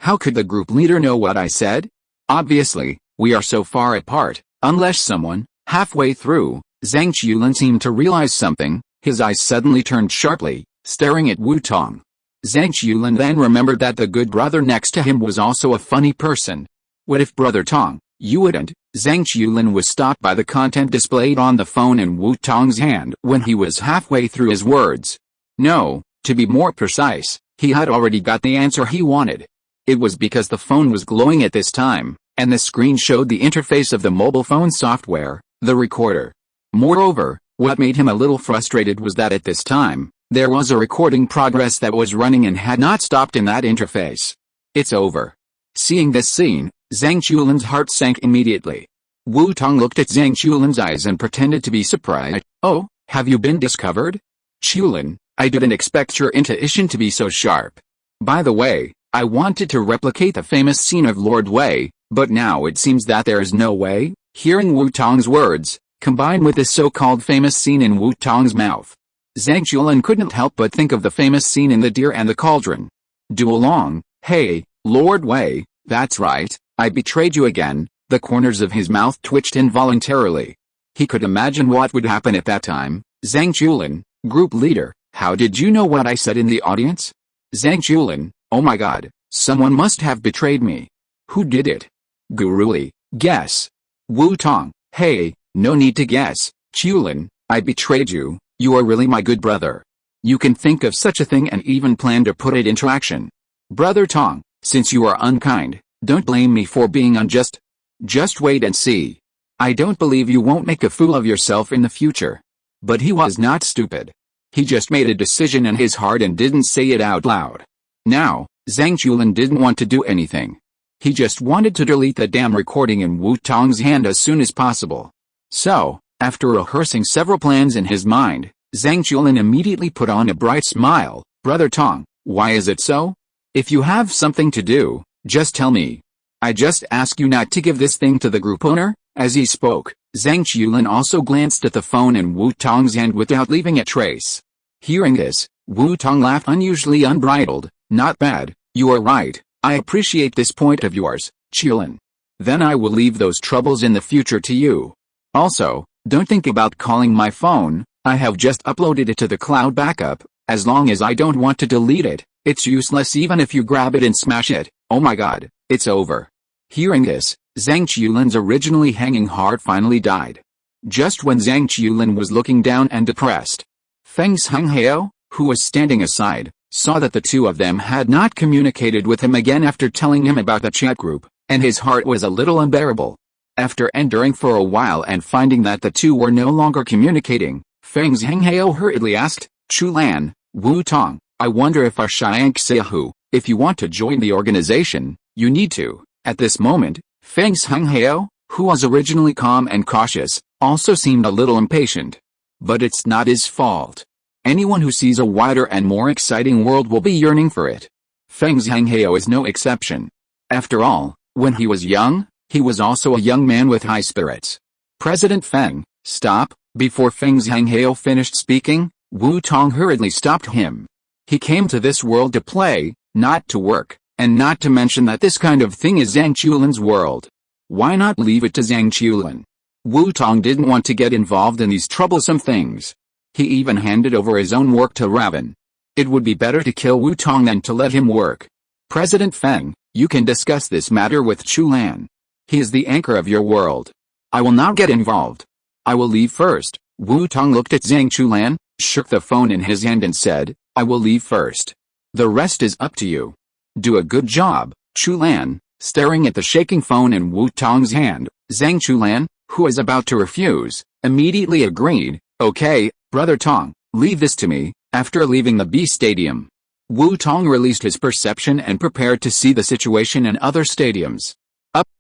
How could the group leader know what I said? Obviously, we are so far apart, unless someone, halfway through, Zhang Qiulin seemed to realize something. His eyes suddenly turned sharply, staring at Wu Tong. Zhang Qiulin then remembered that the good brother next to him was also a funny person. What if Brother Tong, you wouldn't? Zhang Qiulin was stopped by the content displayed on the phone in Wu Tong's hand when he was halfway through his words. No, to be more precise, he had already got the answer he wanted. It was because the phone was glowing at this time, and the screen showed the interface of the mobile phone software, the recorder. Moreover, what made him a little frustrated was that at this time, there was a recording progress that was running and had not stopped in that interface. It's over. Seeing this scene, Zhang Qiulin's heart sank immediately. Wu Tong looked at Zhang Qiulin's eyes and pretended to be surprised. "Oh, have you been discovered? Qiulin, I didn't expect your intuition to be so sharp. By the way, I wanted to replicate the famous scene of Lord Wei, but now it seems that there is no way." Hearing Wu Tong's words, combined with the so-called famous scene in Wu Tong's mouth, Zhang Qiulin couldn't help but think of the famous scene in The Deer and the Cauldron. Duolong, hey, Lord Wei, That's right, I betrayed you again. The corners of his mouth twitched involuntarily. He could imagine what would happen at that time. Zhang Chulin, group leader, how did you know what I said in the audience? Zhang Chulin, oh my god, someone must have betrayed me. Who did it? Guruli, guess. Wu Tong, hey, no need to guess. Chulin, I betrayed you, you are really my good brother. You can think of such a thing and even plan to put it into action. Brother Tong, since you are unkind, don't blame me for being unjust. Just wait and see. I don't believe you won't make a fool of yourself in the future. But he was not stupid. He just made a decision in his heart and didn't say it out loud. Now, Zhang Chulin didn't want to do anything. He just wanted to delete the damn recording in Wu Tong's hand as soon as possible. So, after rehearsing several plans in his mind, Zhang Chulin immediately put on a bright smile. Brother Tong, why is it so? If you have something to do, just tell me. I just ask you not to give this thing to the group owner. As he spoke, Zhang Chulin also glanced at the phone in Wu Tong's hand without leaving a trace. Hearing this, Wu Tong laughed unusually unbridled. Not bad, you are right, I appreciate this point of yours, Chulin. Then I will leave those troubles in the future to you. Also, don't think about calling my phone, I have just uploaded it to the cloud backup. As long as I don't want to delete it, it's useless even if you grab it and smash it. Oh my god, it's over. Hearing this, Zhang Chulin's originally hanging heart finally died. Just when Zhang Chulin was looking down and depressed, Feng Hao, who was standing aside, saw that the two of them had not communicated with him again after telling him about the chat group, and his heart was a little unbearable. After enduring for a while and finding that the two were no longer communicating, Feng Hao hurriedly asked, Chulan, Wu Tong, I wonder if our Shiang Sehu, if you want to join the organization, you need to. At this moment, Feng Hao, who was originally calm and cautious, also seemed a little impatient. But it's not his fault. Anyone who sees a wider and more exciting world will be yearning for it. Feng Hao is no exception. After all, when he was young, he was also a young man with high spirits. President Feng, stop. Before Feng Hao finished speaking, Wu Tong hurriedly stopped him. He came to this world to play, not to work, and not to mention that this kind of thing is Zhang Chulin's world. Why not leave it to Zhang Chulin? Wu Tong didn't want to get involved in these troublesome things. He even handed over his own work to Raven. It would be better to kill Wu Tong than to let him work. President Feng, you can discuss this matter with Chulan. He is the anchor of your world. I will not get involved. I will leave first. Wu Tong looked at Zhang Chulan, shook the phone in his hand and said, I will leave first. The rest is up to you. Do a good job, Chulan. Staring at the shaking phone in Wu Tong's hand, Zhang Chulan, who was about to refuse, immediately agreed, okay, Brother Tong, leave this to me. After leaving the B Stadium, Wu Tong released his perception and prepared to see the situation in other stadiums.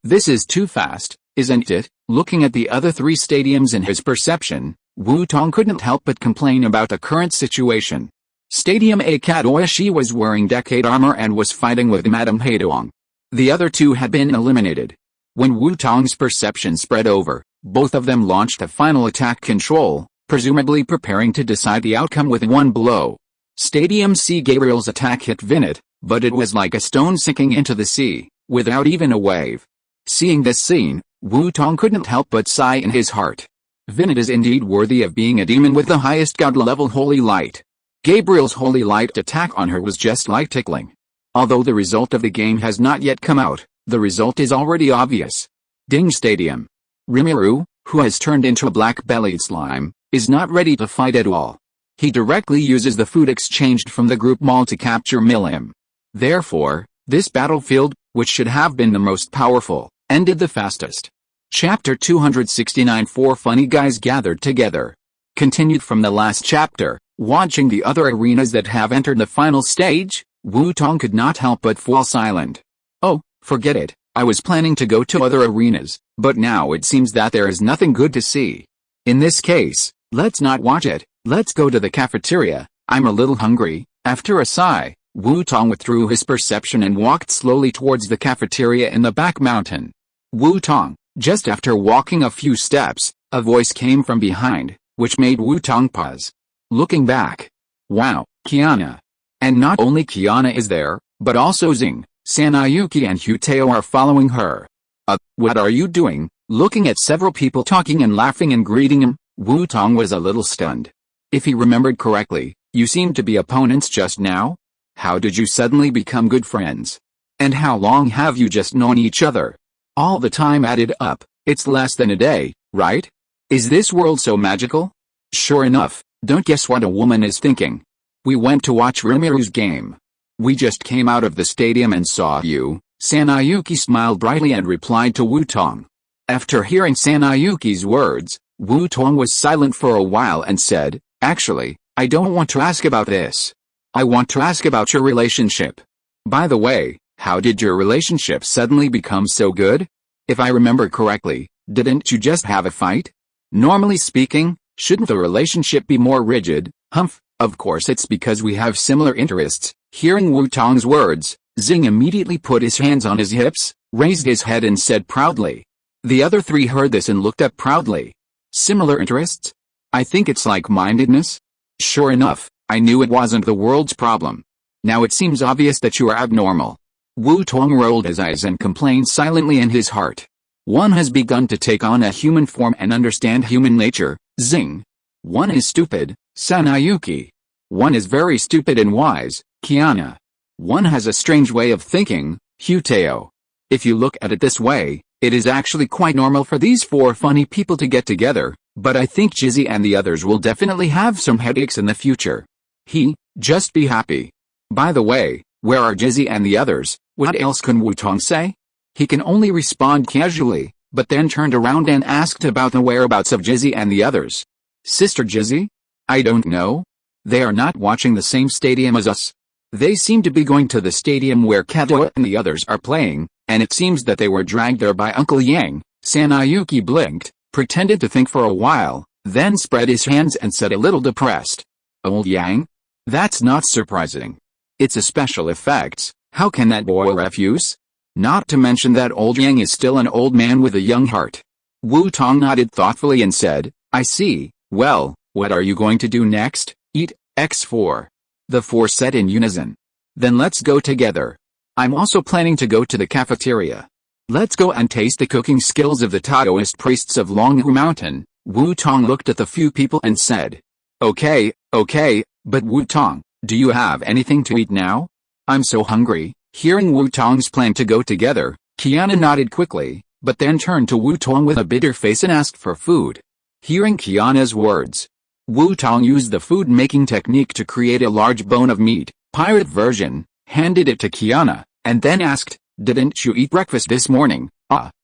This is too fast, isn't it? Looking at the other three stadiums in his perception, Wu Tong couldn't help but complain about the current situation. Stadium A, Kadoyashi was wearing decade armor and was fighting with Madame Haidong. The other two had been eliminated. When Wu Tong's perception spread over, both of them launched a final attack control, presumably preparing to decide the outcome with one blow. Stadium C, Gabriel's attack hit Vinit, but it was like a stone sinking into the sea, without even a wave. Seeing this scene, Wu Tong couldn't help but sigh in his heart. Vinit is indeed worthy of being a demon with the highest god-level holy light. Gabriel's holy light attack on her was just like tickling. Although the result of the game has not yet come out, the result is already obvious. Ding Stadium. Rimuru, who has turned into a black-bellied slime, is not ready to fight at all. He directly uses the food exchanged from the group mall to capture Milim. Therefore, this battlefield, which should have been the most powerful, ended the fastest. Chapter 269. Four funny guys gathered together. Continued from the last chapter, watching the other arenas that have entered the final stage, Wu Tong could not help but fall silent. Oh, forget it, I was planning to go to other arenas, but now it seems that there is nothing good to see. In this case, let's not watch it, let's go to the cafeteria, I'm a little hungry. After a sigh, Wu Tong withdrew his perception and walked slowly towards the cafeteria in the back mountain. Wu Tong, just after walking a few steps, a voice came from behind, which made Wu Tong pause. Looking back. Wow, Kiana. And not only Kiana is there, but also Xing, Sanayuki and Huteo are following her. What are you doing? Looking at several people talking and laughing and greeting him, Wu Tong was a little stunned. If he remembered correctly, you seemed to be opponents just now? How did you suddenly become good friends? And how long have you just known each other? All the time added up, it's less than a day, right? Is this world so magical? Sure enough, don't guess what a woman is thinking. We went to watch Rimuru's game. We just came out of the stadium and saw you. Sanayuki smiled brightly and replied to Wu Tong. After hearing Sanayuki's words, Wu Tong was silent for a while and said, "Actually, I don't want to ask about this. I want to ask about your relationship. By the way, how did your relationship suddenly become so good? If I remember correctly, didn't you just have a fight? Normally speaking, shouldn't the relationship be more rigid?" "Humph, of course it's because we have similar interests." Hearing Wu Tong's words, Xing immediately put his hands on his hips, raised his head and said proudly. The other three heard this and looked up proudly. Similar interests? I think it's like-mindedness? Sure enough, I knew it wasn't the world's problem. Now it seems obvious that you are abnormal. Wu Tong rolled his eyes and complained silently in his heart. One has begun to take on a human form and understand human nature, Xing. One is stupid, Sanayuki. One is very stupid and wise, Kiana. One has a strange way of thinking, Huteo. If you look at it this way, it is actually quite normal for these four funny people to get together, but I think Jizzy and the others will definitely have some headaches in the future. Just be happy. By the way, where are Jizzy and the others? What else can Wu Tong say? He can only respond casually, but then turned around and asked about the whereabouts of Jizzy and the others. Sister Jizzy? I don't know. They are not watching the same stadium as us. They seem to be going to the stadium where Kato and the others are playing, and it seems that they were dragged there by Uncle Yang. Sanayuki blinked, pretended to think for a while, then spread his hands and said a little depressed. Old Yang? That's not surprising. It's a special effects. How can that boy refuse? Not to mention that old Yang is still an old man with a young heart. Wu Tong nodded thoughtfully and said, I see. Well, what are you going to do next? Eat, X4. The four said in unison. Then let's go together. I'm also planning to go to the cafeteria. Let's go and taste the cooking skills of the Taoist priests of Longhu Mountain. Wu Tong looked at the few people and said. Okay, but Wu Tong, do you have anything to eat now? I'm so hungry. Hearing Wu Tong's plan to go together, Kiana nodded quickly, but then turned to Wu Tong with a bitter face and asked for food. Hearing Kiana's words, Wu Tong used the food-making technique to create a large bone of meat, pirate version, handed it to Kiana, and then asked, Didn't you eat breakfast this morning?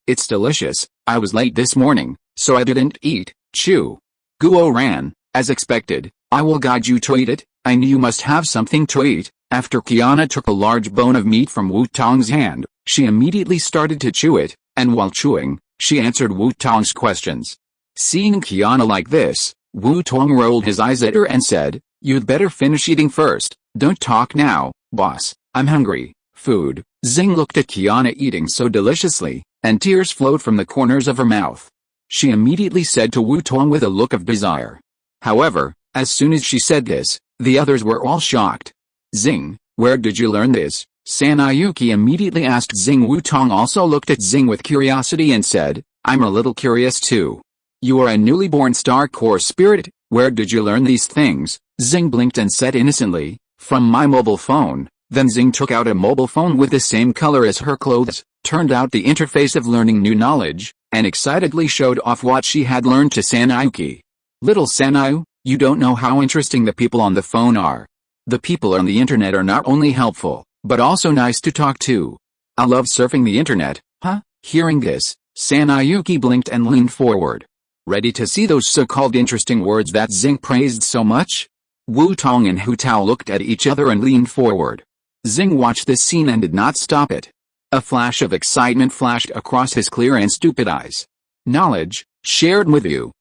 It's delicious. I was late this morning, so I didn't eat. Chew. Guo ran. As expected, I will guide you to eat it. I knew you must have something to eat. After Kiana took a large bone of meat from Wu Tong's hand, she immediately started to chew it, and while chewing, she answered Wu Tong's questions. Seeing Kiana like this, Wu Tong rolled his eyes at her and said, You'd better finish eating first. Don't talk now, boss. I'm hungry. Food. Xing looked at Kiana eating so deliciously, and tears flowed from the corners of her mouth. She immediately said to Wu Tong with a look of desire. However, as soon as she said this, the others were all shocked. Xing, where did you learn this? Sanayuki immediately asked Xing. Wu Tong also looked at Xing with curiosity and said, I'm a little curious too. You are a newly born star core spirit, where did you learn these things? Xing blinked and said innocently, From my mobile phone. Then Xing took out a mobile phone with the same color as her clothes, turned out the interface of learning new knowledge, and excitedly showed off what she had learned to Sanayuki. Little Sanayu, you don't know how interesting the people on the phone are. The people on the internet are not only helpful, but also nice to talk to. I love surfing the internet, huh? Hearing this, Sanayuki blinked and leaned forward. Ready to see those so-called interesting words that Xing praised so much? Wu Tong and Hu Tao looked at each other and leaned forward. Xing watched this scene and did not stop it. A flash of excitement flashed across his clear and stupid eyes. Knowledge, shared with you.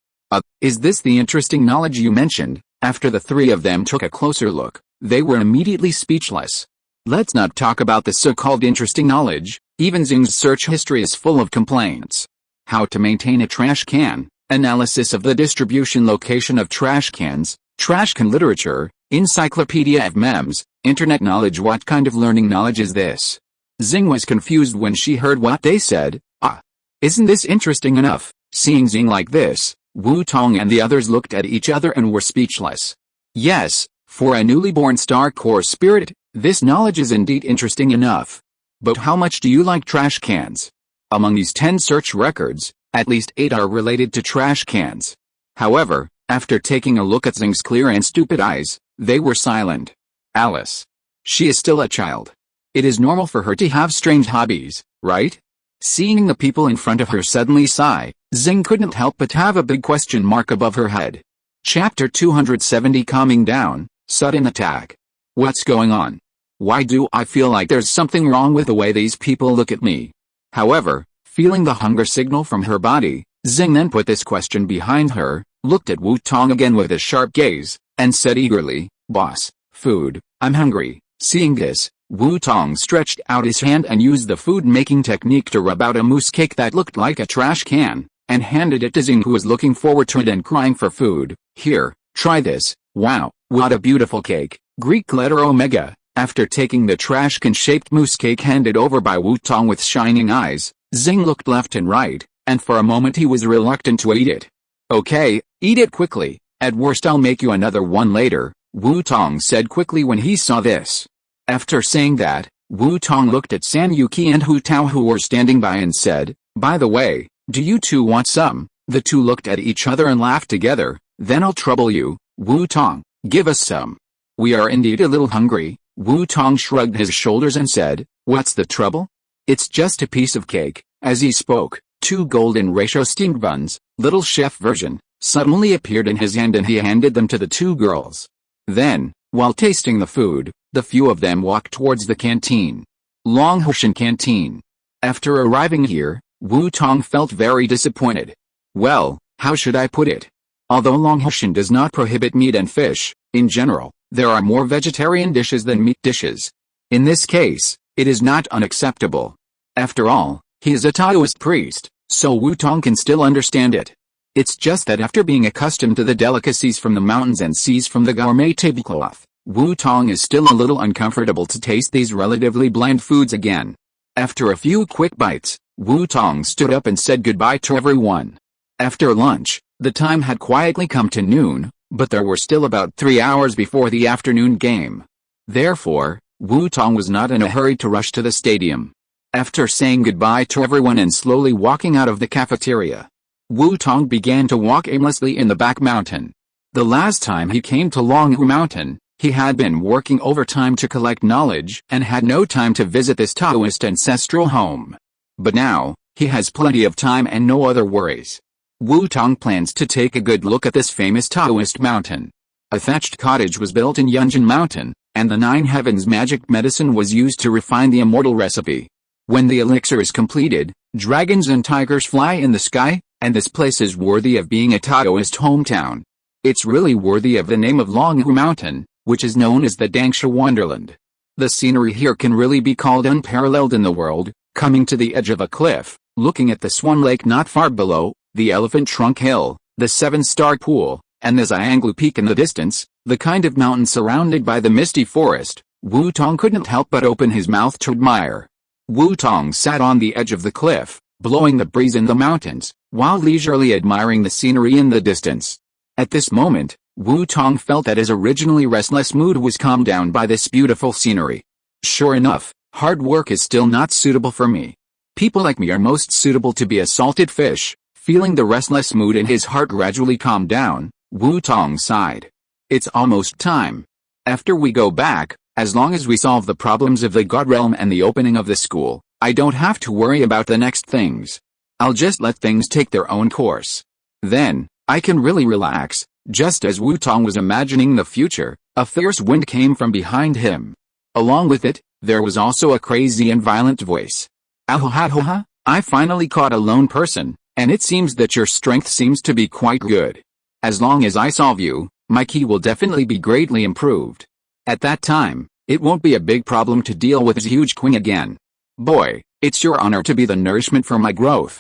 Is this the interesting knowledge you mentioned? After the three of them took a closer look, they were immediately speechless. Let's not talk about the so-called interesting knowledge. Even Xing's search history is full of complaints. How to maintain a trash can, analysis of the distribution location of trash cans, trash can literature, encyclopedia of memes, internet knowledge. What kind of learning knowledge is this? Xing was confused when she heard what they said. Ah! Isn't this interesting enough? Seeing Xing like this, Wu Tong and the others looked at each other and were speechless. Yes, for a newly born Star Core spirit, this knowledge is indeed interesting enough. But how much do you like trash cans? Among these 10 search records, at least 8 are related to trash cans. However, after taking a look at Xing's clear and stupid eyes, they were silent. Alice. She is still a child. It is normal for her to have strange hobbies, right? Seeing the people in front of her suddenly sigh, Xing couldn't help but have a big question mark above her head. Chapter 270 Calming Down, Sudden Attack. What's going on? Why do I feel like there's something wrong with the way these people look at me? However, feeling the hunger signal from her body, Xing then put this question behind her, looked at Wu Tong again with a sharp gaze, and said eagerly, "Boss, food, I'm hungry." Seeing this, Wu Tong stretched out his hand and used the food-making technique to rub out a mousse cake that looked like a trash can, and handed it to Xing, who was looking forward to it and crying for food. "Here, try this. Wow, what a beautiful cake." Greek letter Omega. After taking the trash can-shaped mousse cake handed over by Wu Tong with shining eyes, Xing looked left and right, and for a moment he was reluctant to eat it. "Okay, eat it quickly. At worst I'll make you another one later," Wu Tong said quickly when he saw this. After saying that, Wu Tong looked at San Yuki and Hu Tao, who were standing by, and said, "By the way, do you two want some?" The two looked at each other and laughed together. "Then I'll trouble you, Wu Tong, give us some. We are indeed a little hungry." Wu Tong shrugged his shoulders and said, "What's the trouble? It's just a piece of cake." As he spoke, 2 golden ratio steamed buns, little chef version, suddenly appeared in his hand and he handed them to the 2 girls. Then, while tasting the food, the few of them walked towards the canteen. Longhushan Canteen. After arriving here, Wu Tong felt very disappointed. Well, how should I put it? Although Longhushan does not prohibit meat and fish, in general, there are more vegetarian dishes than meat dishes. In this case, it is not unacceptable. After all, he is a Taoist priest, so Wu Tong can still understand it. It's just that after being accustomed to the delicacies from the mountains and seas from the gourmet tablecloth, Wu Tong is still a little uncomfortable to taste these relatively bland foods again. After a few quick bites, Wu Tong stood up and said goodbye to everyone. After lunch, the time had quietly come to noon, but there were still about 3 hours before the afternoon game. Therefore, Wu Tong was not in a hurry to rush to the stadium. After saying goodbye to everyone and slowly walking out of the cafeteria, Wu Tong began to walk aimlessly in the back mountain. The last time he came to Longhu Mountain, he had been working overtime to collect knowledge and had no time to visit this Taoist ancestral home. But now, he has plenty of time and no other worries. Wu Tong plans to take a good look at this famous Taoist mountain. A thatched cottage was built in Yunjin Mountain, and the 9 heavens magic medicine was used to refine the immortal recipe. When the elixir is completed, dragons and tigers fly in the sky, and this place is worthy of being a Taoist hometown. It's really worthy of the name of Longhu Mountain, which is known as the Dangsha Wonderland. The scenery here can really be called unparalleled in the world, coming to the edge of a cliff, looking at the Swan Lake not far below, the Elephant Trunk Hill, the 7-star pool, and the Xianglu Peak in the distance, the kind of mountain surrounded by the misty forest. Wu Tong couldn't help but open his mouth to admire. Wu Tong sat on the edge of the cliff, blowing the breeze in the mountains, while leisurely admiring the scenery in the distance. At this moment, Wu Tong felt that his originally restless mood was calmed down by this beautiful scenery. Sure enough, hard work is still not suitable for me. People like me are most suitable to be a salted fish. Feeling the restless mood in his heart gradually calm down, Wu Tong sighed. It's almost time. After we go back, as long as we solve the problems of the God Realm and the opening of the school, I don't have to worry about the next things. I'll just let things take their own course. Then, I can really relax. Just as Wu Tong was imagining the future, a fierce wind came from behind him. Along with it, there was also a crazy and violent voice. "Ahoha, I finally caught a lone person, and it seems that your strength seems to be quite good. As long as I solve you, my ki will definitely be greatly improved. At that time, it won't be a big problem to deal with his huge queen again. Boy, it's your honor to be the nourishment for my growth."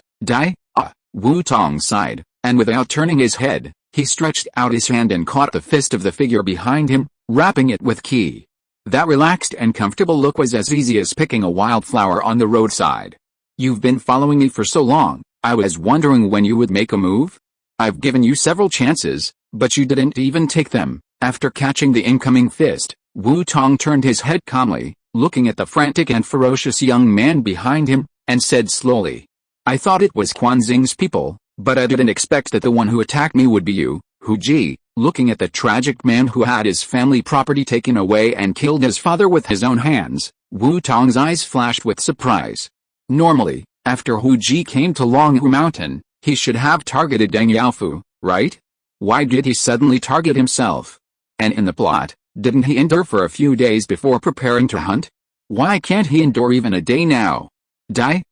Wu Tong sighed, and without turning his head, he stretched out his hand and caught the fist of the figure behind him, wrapping it with ki. That relaxed and comfortable look was as easy as picking a wildflower on the roadside. "You've been following me for so long, I was wondering when you would make a move? I've given you several chances, but you didn't even take them." After catching the incoming fist, Wu Tong turned his head calmly, looking at the frantic and ferocious young man behind him, and said slowly, "I thought it was Quanxing's people, but I didn't expect that the one who attacked me would be you, Hu Ji." Looking at the tragic man who had his family property taken away and killed his father with his own hands, Wu Tong's eyes flashed with surprise. Normally, after Hu Ji came to Longhu Mountain, he should have targeted Deng Yaofu, right? Why did he suddenly target himself? And in the plot, didn't he endure for a few days before preparing to hunt? Why can't he endure even a day now? Die.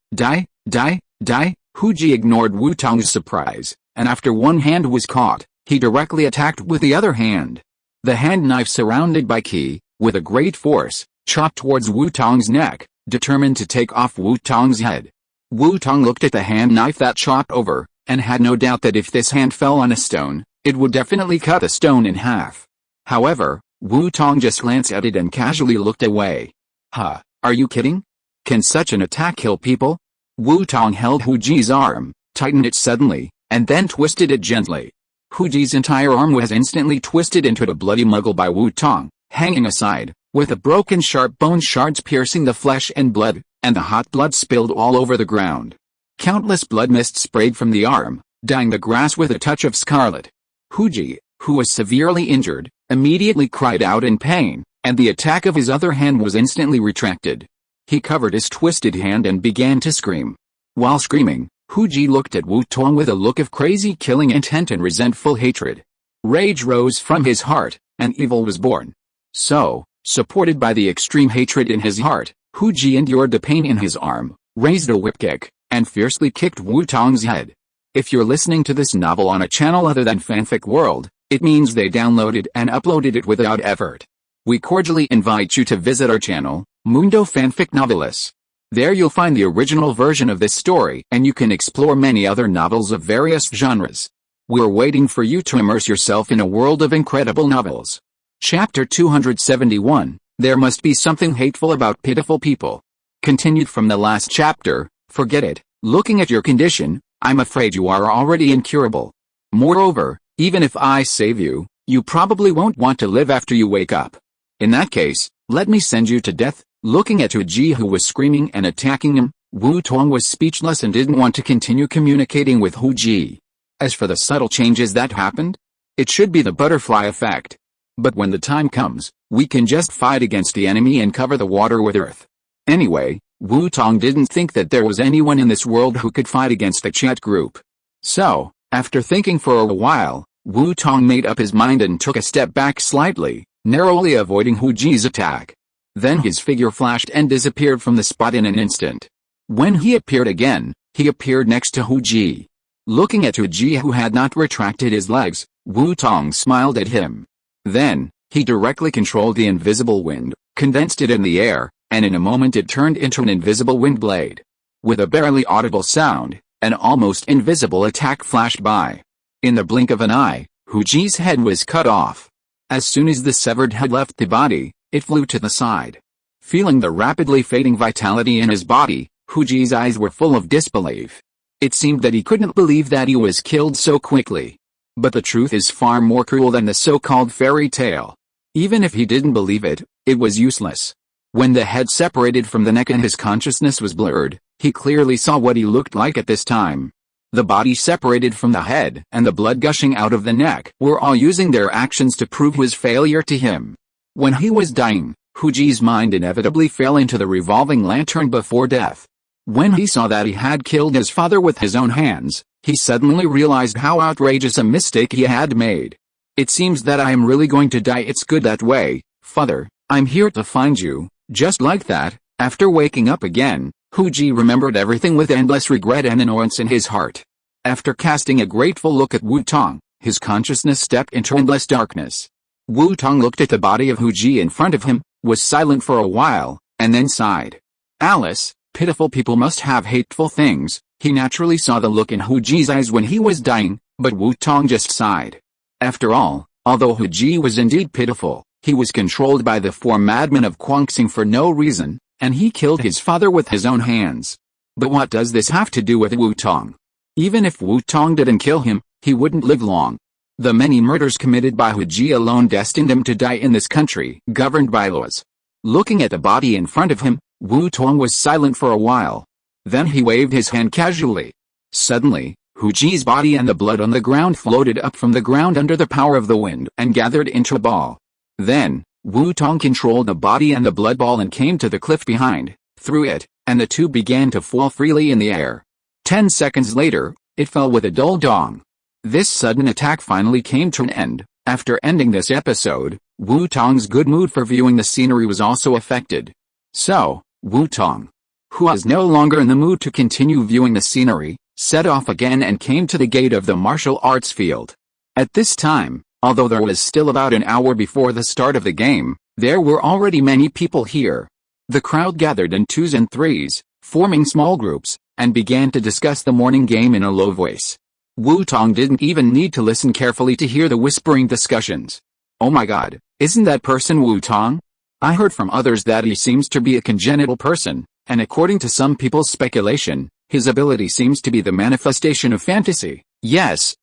Hu Ji ignored Wu Tong's surprise, and after one hand was caught, he directly attacked with the other hand. The hand knife, surrounded by qi, with a great force, chopped towards Wu Tong's neck, determined to take off Wu Tong's head. Wu Tong looked at the hand knife that chopped over, and had no doubt that if this hand fell on a stone, it would definitely cut the stone in half. However, Wu Tong just glanced at it and casually looked away. "Huh, are you kidding? Can such an attack kill people?" Wu Tong held Hu Ji's arm, tightened it suddenly, and then twisted it gently. Hu Ji's entire arm was instantly twisted into a bloody muggle by Wu Tong, hanging aside, with a broken sharp bone shards piercing the flesh and blood, and the hot blood spilled all over the ground. Countless blood mist sprayed from the arm, dyeing the grass with a touch of scarlet. Hu Ji, who was severely injured, immediately cried out in pain, and the attack of his other hand was instantly retracted. He covered his twisted hand and began to scream. While screaming, Hu Ji looked at Wu Tong with a look of crazy killing intent and resentful hatred. Rage rose from his heart, and evil was born. So, supported by the extreme hatred in his heart, Hu Ji endured the pain in his arm, raised a whip kick, and fiercely kicked Wu Tong's head. If you're listening to this novel on a channel other than Fanfic World, it means they downloaded and uploaded it without effort. We cordially invite you to visit our channel, Mundo Fanfic Novelis. There you'll find the original version of this story, and you can explore many other novels of various genres. We're waiting for you to immerse yourself in a world of incredible novels. Chapter 271, There Must Be Something Hateful About Pitiful People. Continued from the last chapter. Forget it. Looking at your condition, I'm afraid you are already incurable. Moreover, even if I save you, you probably won't want to live after you wake up. In that case, let me send you to death. Looking at Hu Ji, who was screaming and attacking him, Wu Tong was speechless and didn't want to continue communicating with Hu Ji. As for the subtle changes that happened, it should be the butterfly effect. But when the time comes, we can just fight against the enemy and cover the water with earth. Anyway, Wu Tong didn't think that there was anyone in this world who could fight against the Chet group. So, after thinking for a while, Wu Tong made up his mind and took a step back slightly, narrowly avoiding Hu Ji's attack. Then his figure flashed and disappeared from the spot in an instant. When he appeared again, he appeared next to Hu Ji. Looking at Hu Ji, who had not retracted his legs, Wu Tong smiled at him. Then, he directly controlled the invisible wind, condensed it in the air, and in a moment it turned into an invisible wind blade. With a barely audible sound, an almost invisible attack flashed by. In the blink of an eye, Hu Ji's head was cut off. As soon as the severed head left the body, it flew to the side. Feeling the rapidly fading vitality in his body, Hu Ji's eyes were full of disbelief. It seemed that he couldn't believe that he was killed so quickly. But the truth is far more cruel than the so-called fairy tale. Even if he didn't believe it, it was useless. When the head separated from the neck and his consciousness was blurred, he clearly saw what he looked like at this time. The body separated from the head and the blood gushing out of the neck were all using their actions to prove his failure to him. When he was dying, Hu Ji's mind inevitably fell into the revolving lantern before death. When he saw that he had killed his father with his own hands, he suddenly realized how outrageous a mistake he had made. It seems that I am really going to die. It's good that way, Father. I'm here to find you. Just like that, after waking up again, Hu Ji remembered everything with endless regret and annoyance in his heart. After casting a grateful look at Wu Tong, his consciousness stepped into endless darkness. Wu Tong looked at the body of Hu Ji in front of him, was silent for a while, and then sighed. Alice, pitiful people must have hateful things. He naturally saw the look in Hu Ji's eyes when he was dying, but Wu Tong just sighed. After all, although Hu Ji was indeed pitiful, He was controlled by the four madmen of Guangxing for no reason, and he killed his father with his own hands. But what does this have to do with Wu Tong? Even if Wu Tong didn't kill him, he wouldn't live long. The many murders committed by Hu Ji alone destined him to die in this country governed by laws. Looking at the body in front of him, Wu Tong was silent for a while. Then he waved his hand casually. Suddenly, Hu Ji's body and the blood on the ground floated up from the ground under the power of the wind and gathered into a ball. Then, Wu Tong controlled the body and the blood ball and came to the cliff behind, threw it, and the two began to fall freely in the air. 10 seconds later, it fell with a dull dong. This sudden attack finally came to an end. After ending this episode, Wu Tong's good mood for viewing the scenery was also affected. So, Wu Tong, who was no longer in the mood to continue viewing the scenery, set off again and came to the gate of the martial arts field. At this time, although there was still about an hour before the start of the game, there were already many people here. The crowd gathered in twos and threes, forming small groups, and began to discuss the morning game in a low voice. Wu Tong didn't even need to listen carefully to hear the whispering discussions. Oh my god, isn't that person Wu Tong? I heard from others that he seems to be a congenital person, and according to some people's speculation, his ability seems to be the manifestation of fantasy. Yes,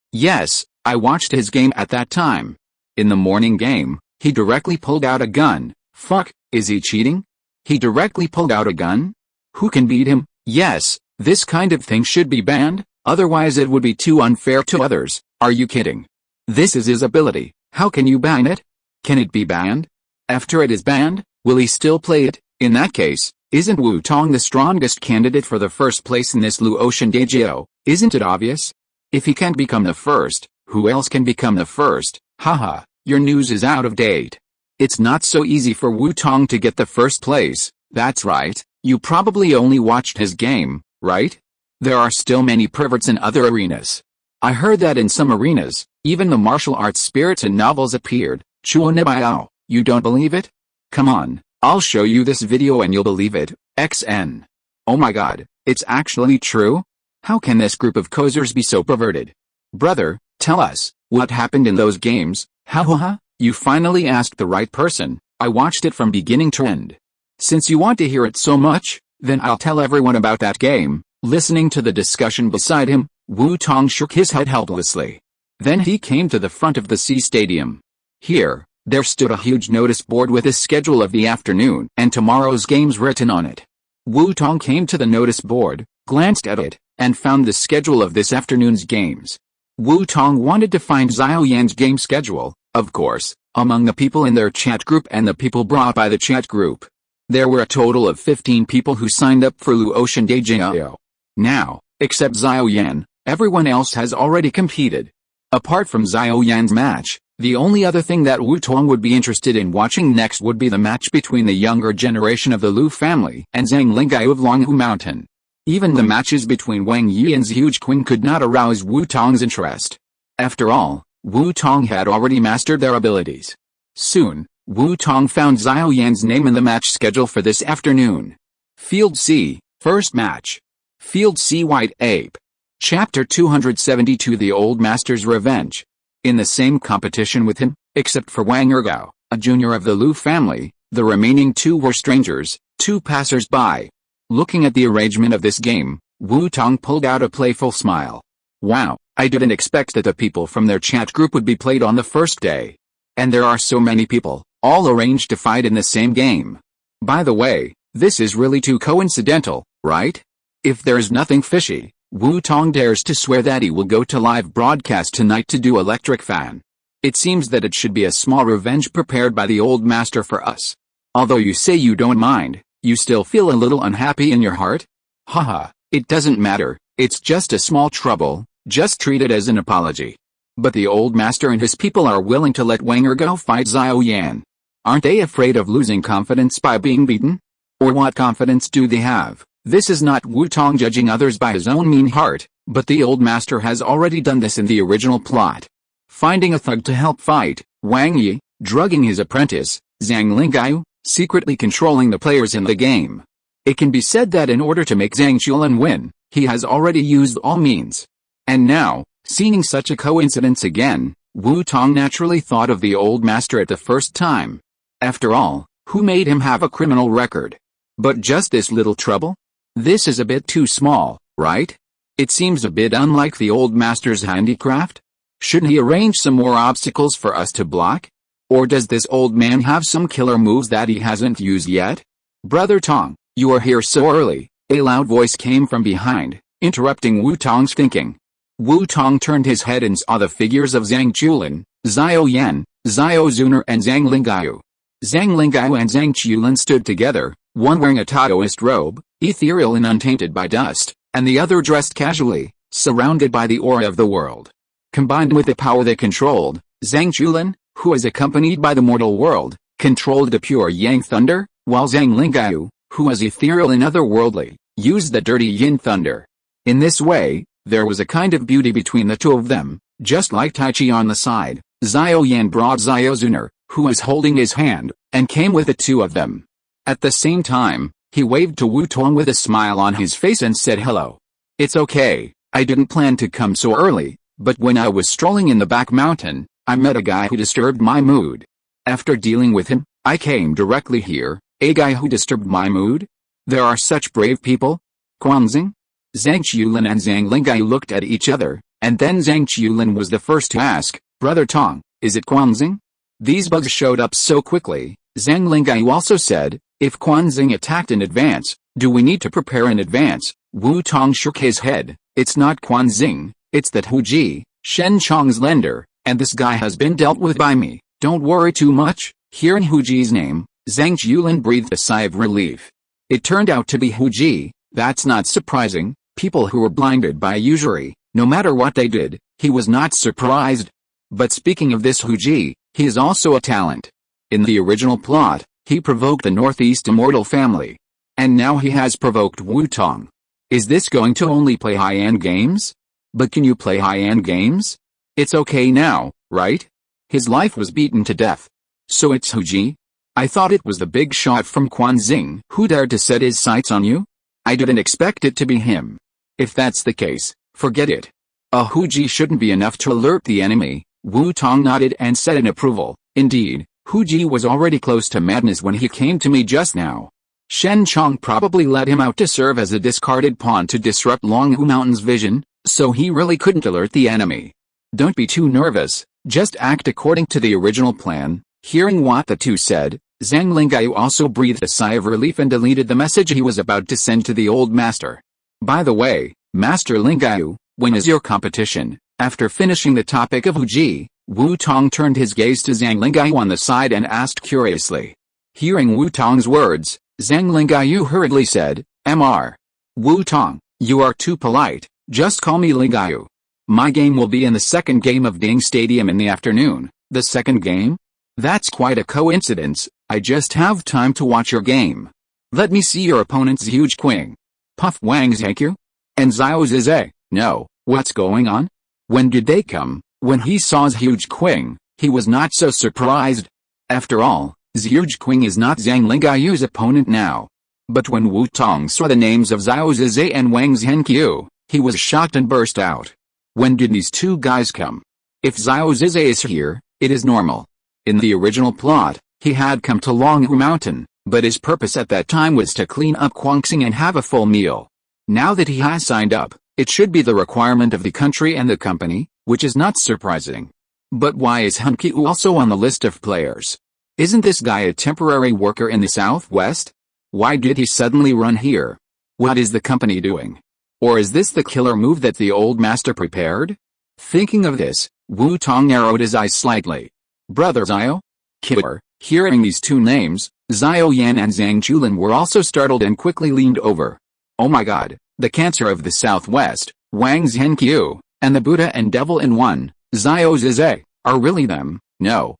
I watched his game at that time. In the morning game, he directly pulled out a gun. Fuck, is he cheating? He directly pulled out a gun? Who can beat him? Yes, this kind of thing should be banned. Otherwise it would be too unfair to others. Are you kidding? This is his ability. How can you ban it? Can it be banned? After it is banned, will he still play it? In that case, isn't Wu Tong the strongest candidate for the first place in this Luotian Dagio? Isn't it obvious? If he can't become the first, who else can become the first? Haha, your news is out of date. It's not so easy for Wu Tong to get the first place. That's right, you probably only watched his game, right? There are still many perverts in other arenas. I heard that in some arenas, even the martial arts spirits in novels appeared. Chuo, you don't believe it? Come on, I'll show you this video and you'll believe it. XN. Oh my god, it's actually true? How can this group of cozers be so perverted? Brother, tell us, what happened in those games? Ha, you finally asked the right person. I watched it from beginning to end. Since you want to hear it so much, then I'll tell everyone about that game. Listening to the discussion beside him, Wu Tong shook his head helplessly. Then he came to the front of the C Stadium. Here, there stood a huge notice board with the schedule of the afternoon and tomorrow's games written on it. Wu Tong came to the notice board, glanced at it, and found the schedule of this afternoon's games. Wu Tong wanted to find Xiao Yan's game schedule, of course, among the people in their chat group and the people brought by the chat group. There were a total of 15 people who signed up for Luotian Dagio. Now, except Xiao Yan, everyone else has already competed. Apart from Xiao Yan's match, the only other thing that Wu Tong would be interested in watching next would be the match between the younger generation of the Lu family and Zhang Lingai of Longhu Mountain. Even the matches between Wang Yi and Zhuge Qing could not arouse Wu Tong's interest. After all, Wu Tong had already mastered their abilities. Soon, Wu Tong found Xiao Yan's name in the match schedule for this afternoon. Field C, first match. Field C White Ape. Chapter 272 The Old Master's Revenge. In the same competition with him, except for Wang Ergao, a junior of the Lu family, the remaining two were strangers, two passers-by. Looking at the arrangement of this game, Wu Tong pulled out a playful smile. Wow, I didn't expect that the people from their chat group would be played on the first day. And there are so many people, all arranged to fight in the same game. By the way, this is really too coincidental, right? If there's nothing fishy, Wu Tong dares to swear that he will go to live broadcast tonight to do Electric Fan. It seems that it should be a small revenge prepared by the old master for us. Although you say you don't mind, you still feel a little unhappy in your heart? Haha, it doesn't matter, it's just a small trouble, just treat it as an apology. But the old master and his people are willing to let Wang Ergao fight Xiao Yan. Aren't they afraid of losing confidence by being beaten? Or what confidence do they have? This is not Wu Tong judging others by his own mean heart, but the old master has already done this in the original plot. Finding a thug to help fight, Wang Yi, drugging his apprentice, Zhang Lingai, secretly controlling the players in the game. It can be said that in order to make Zhang Xulan win, he has already used all means. And now, seeing such a coincidence again, Wu Tong naturally thought of the old master at the first time. After all, who made him have a criminal record? But just this little trouble? This is a bit too small, right? It seems a bit unlike the old master's handicraft. Shouldn't he arrange some more obstacles for us to block? Or does this old man have some killer moves that he hasn't used yet? Brother Tong, you are here so early, a loud voice came from behind, interrupting Wu Tong's thinking. Wu Tong turned his head and saw the figures of Zhang Chulin, Xiao Yan, Xiao Zuner and Zhang Lingaiu. Zhang Lingaiu and Zhang Chulin stood together, one wearing a Taoist robe, ethereal and untainted by dust, and the other dressed casually, surrounded by the aura of the world. Combined with the power they controlled, Zhang Chulin, who was accompanied by the mortal world, controlled the pure yang thunder, while Zhang Lingaiu, who was ethereal and otherworldly, used the dirty yin thunder. In this way, there was a kind of beauty between the two of them, just like Tai Chi on the side. Xiao Yan brought Xiao Zuner, who was holding his hand, and came with the two of them. At the same time, he waved to Wu Tong with a smile on his face and said hello. It's okay, I didn't plan to come so early, but when I was strolling in the back mountain, I met a guy who disturbed my mood. After dealing with him, I came directly here. A guy who disturbed my mood? There are such brave people? Guangxing? Zhang Chulin and Zhang Lingaiu looked at each other, and then Zhang Chulin was the first to ask, Brother Tong, is it Guangxing? These bugs showed up so quickly. Zhang Lingaiu also said, if Guangxing attacked in advance, do we need to prepare in advance? Wu Tong shook his head, it's not Guangxing, it's that Hu Ji, Shen Chong's lender, and this guy has been dealt with by me, don't worry too much. Hearing Hu Ji's name, Zhang Chulin breathed a sigh of relief. It turned out to be Hu Ji. That's not surprising. People who were blinded by usury, no matter what they did, he was not surprised. But speaking of this Hu Ji, he is also a talent. In the original plot, he provoked the Northeast Immortal family. And now he has provoked Wu Tong. Is this going to only play high-end games? But can you play high-end games? It's okay now, right? His life was beaten to death. So it's Hu Ji? I thought it was the big shot from Guangxing who dared to set his sights on you? I didn't expect it to be him. If that's the case, forget it. A Hu Ji shouldn't be enough to alert the enemy. Wu Tong nodded and said in approval, indeed, Hu Ji was already close to madness when he came to me just now. Shen Chong probably let him out to serve as a discarded pawn to disrupt Longhu Mountain's vision, so he really couldn't alert the enemy. Don't be too nervous, just act according to the original plan. Hearing what the two said, Zhang Lingaiu also breathed a sigh of relief and deleted the message he was about to send to the old master. By the way, Master Lingaiu, when is your competition? After finishing the topic of Hu Ji, Wu Tong turned his gaze to Zhang Lingaiu on the side and asked curiously. Hearing Wu Tong's words, Zhang Lingaiu hurriedly said, Mr. Wu Tong, you are too polite, just call me Lingaiu. My game will be in the second game of Ding Stadium in the afternoon. The second game? That's quite a coincidence. I just have time to watch your game. Let me see your opponent's huge Qing. Puff Wang Zhengqiu? And Xiao Zizhe? No, what's going on? When did they come? When he saw his huge Qing, he was not so surprised. After all, Zhuge Qing is not Zhang Lingaiu's opponent now. But when Wu Tong saw the names of Xiao Zizhe and Wang Zhengqiu, he was shocked and burst out. When did these two guys come? If Xiao Zizhe is here, it is normal. In the original plot, he had come to Longhu Mountain, but his purpose at that time was to clean up Guangxing and have a full meal. Now that he has signed up, it should be the requirement of the country and the company, which is not surprising. But why is Hunqiu also on the list of players? Isn't this guy a temporary worker in the southwest? Why did he suddenly run here? What is the company doing? Or is this the killer move that the old master prepared? Thinking of this, Wu Tong narrowed his eyes slightly. Brother Xiao? Killer. Hearing these two names, Xiao Yan and Zhang Chulin were also startled and quickly leaned over. Oh my god, the cancer of the southwest, Wang Zhengqiu, and the Buddha and devil in one, Xiao Zizhe, are really them? No,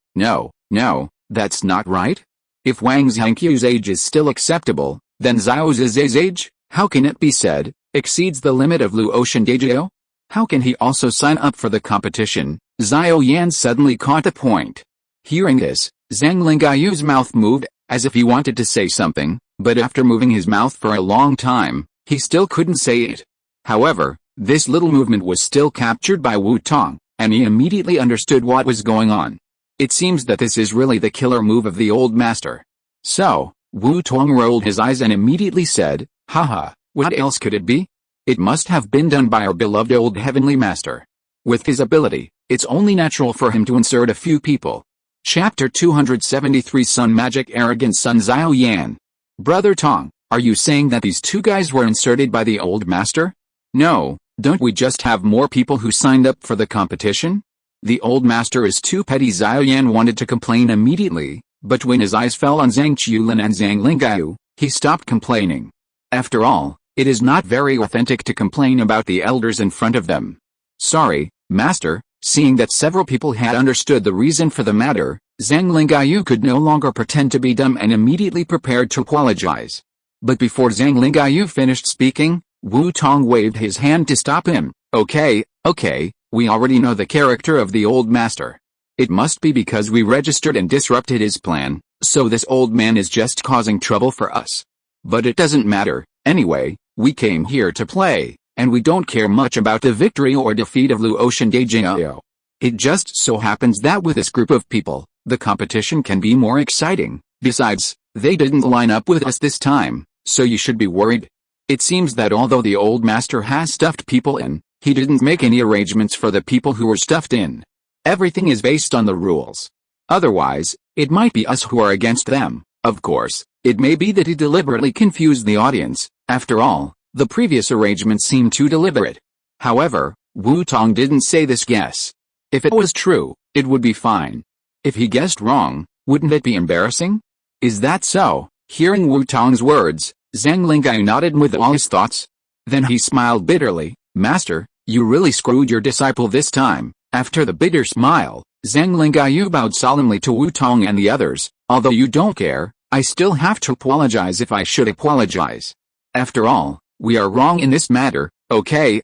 that's not right. If Wang Zhengqiu's age is still acceptable, then Xiao Zizhe's age, how can it be said, exceeds the limit of Luotian Dajio? How can he also sign up for the competition? Xiao Yan suddenly caught the point. Hearing this, Zhang Lingaiu's mouth moved, as if he wanted to say something, but after moving his mouth for a long time, he still couldn't say it. However, this little movement was still captured by Wu Tong, and he immediately understood what was going on. It seems that this is really the killer move of the old master. So, Wu Tong rolled his eyes and immediately said, haha, what else could it be? It must have been done by our beloved old heavenly master. With his ability, it's only natural for him to insert a few people. Chapter 273 Sun Magic Arrogant Sun Xiao Yan. Brother Tong, are you saying that these two guys were inserted by the old master? No, don't we just have more people who signed up for the competition? The old master is too petty. Xiao Yan wanted to complain immediately, but when his eyes fell on Zhang Qiulin and Zhang Lingaiu, he stopped complaining. After all, it is not very authentic to complain about the elders in front of them. Sorry, master. Seeing that several people had understood the reason for the matter, Zhang Lingaiu could no longer pretend to be dumb and immediately prepared to apologize. But before Zhang Lingaiu finished speaking, Wu Tong waved his hand to stop him. Okay, we already know the character of the old master. It must be because we registered and disrupted his plan, so this old man is just causing trouble for us. But it doesn't matter, anyway, we came here to play, and we don't care much about the victory or defeat of Luotian Dejingyo. It just so happens that with this group of people, the competition can be more exciting. Besides, they didn't line up with us this time, so you should be worried. It seems that although the old master has stuffed people in, he didn't make any arrangements for the people who were stuffed in. Everything is based on the rules. Otherwise, it might be us who are against them. Of course, it may be that he deliberately confused the audience. After all, the previous arrangements seemed too deliberate. However, Wu Tong didn't say this guess. If it was true, it would be fine. If he guessed wrong, wouldn't it be embarrassing? Is that so? Hearing Wu Tong's words, Zhang Lingaiu nodded with all his thoughts. Then he smiled bitterly. Master, you really screwed your disciple this time. After the bitter smile, Zhang Lingaiu bowed solemnly to Wu Tong and the others. Although you don't care, I still have to apologize if I should apologize. After all, we are wrong in this matter. Okay,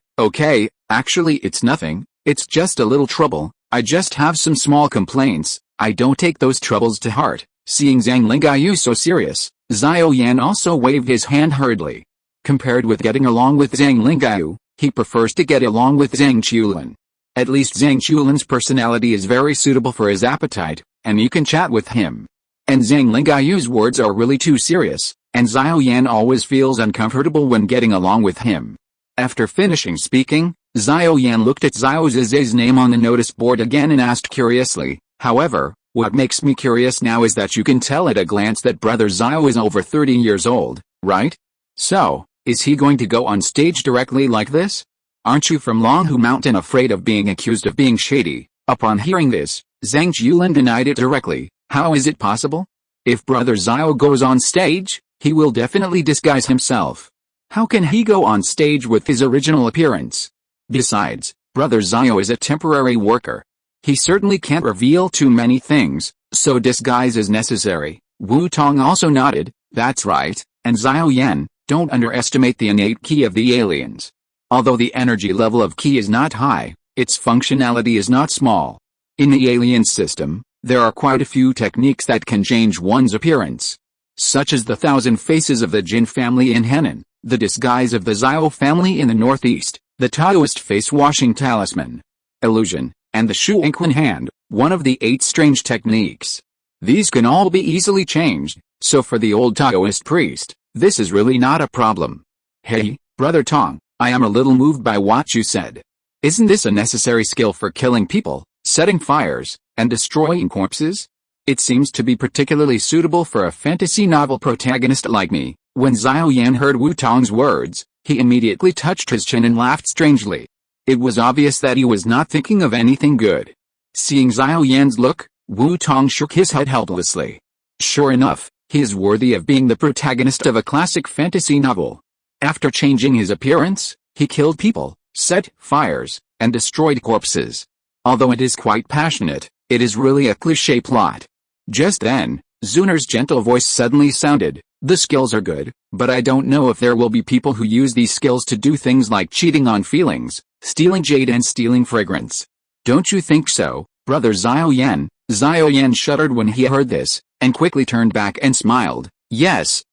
actually it's nothing, it's just a little trouble. I just have some small complaints. I don't take those troubles to heart. Seeing Zhang Lingaiu so serious, Xiao Yan also waved his hand hurriedly. Compared with getting along with Zhang Lingaiu, he prefers to get along with Zhang Qiulin. At least Zhang Qiulin's personality is very suitable for his appetite, and you can chat with him. And Zhang Lingaiu's words are really too serious, and Xiao Yan always feels uncomfortable when getting along with him. After finishing speaking, Xiao Yan looked at Xiao Ziz's name on the notice board again and asked curiously, however, what makes me curious now is that you can tell at a glance that Brother Xiao is over 30 years old, right? So, is he going to go on stage directly like this? Aren't you from Longhu Mountain afraid of being accused of being shady? Upon hearing this, Zhang Qiulin denied it directly. How is it possible? If Brother Xiao goes on stage, he will definitely disguise himself. How can he go on stage with his original appearance? Besides, Brother Xiao is a temporary worker. He certainly can't reveal too many things, so disguise is necessary. Wu Tong also nodded, that's right, and Xiao Yan, don't underestimate the innate ki of the aliens. Although the energy level of ki is not high, its functionality is not small. In the alien system, there are quite a few techniques that can change one's appearance. Such as the 1,000 faces of the Jin family in Henan, the disguise of the Xiao family in the northeast, the Taoist face-washing talisman, illusion, and the Shu Inklin hand, one of the 8 strange techniques. These can all be easily changed, so for the old Taoist priest, this is really not a problem. Hey, Brother Tong, I am a little moved by what you said. Isn't this a necessary skill for killing people, setting fires, and destroying corpses? It seems to be particularly suitable for a fantasy novel protagonist like me. When Xiao Yan heard Wu Tong's words, he immediately touched his chin and laughed strangely. It was obvious that he was not thinking of anything good. Seeing Xiao Yan's look, Wu Tong shook his head helplessly. Sure enough, he is worthy of being the protagonist of a classic fantasy novel. After changing his appearance, he killed people, set fires, and destroyed corpses. Although it is quite passionate, it is really a cliché plot. Just then, Zuner's gentle voice suddenly sounded, the skills are good, but I don't know if there will be people who use these skills to do things like cheating on feelings, stealing jade and stealing fragrance. Don't you think so, Brother Xiao Yan? Xiao Yan shuddered when he heard this, and quickly turned back and smiled. Yes,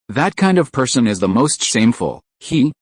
that kind of person is the most shameful.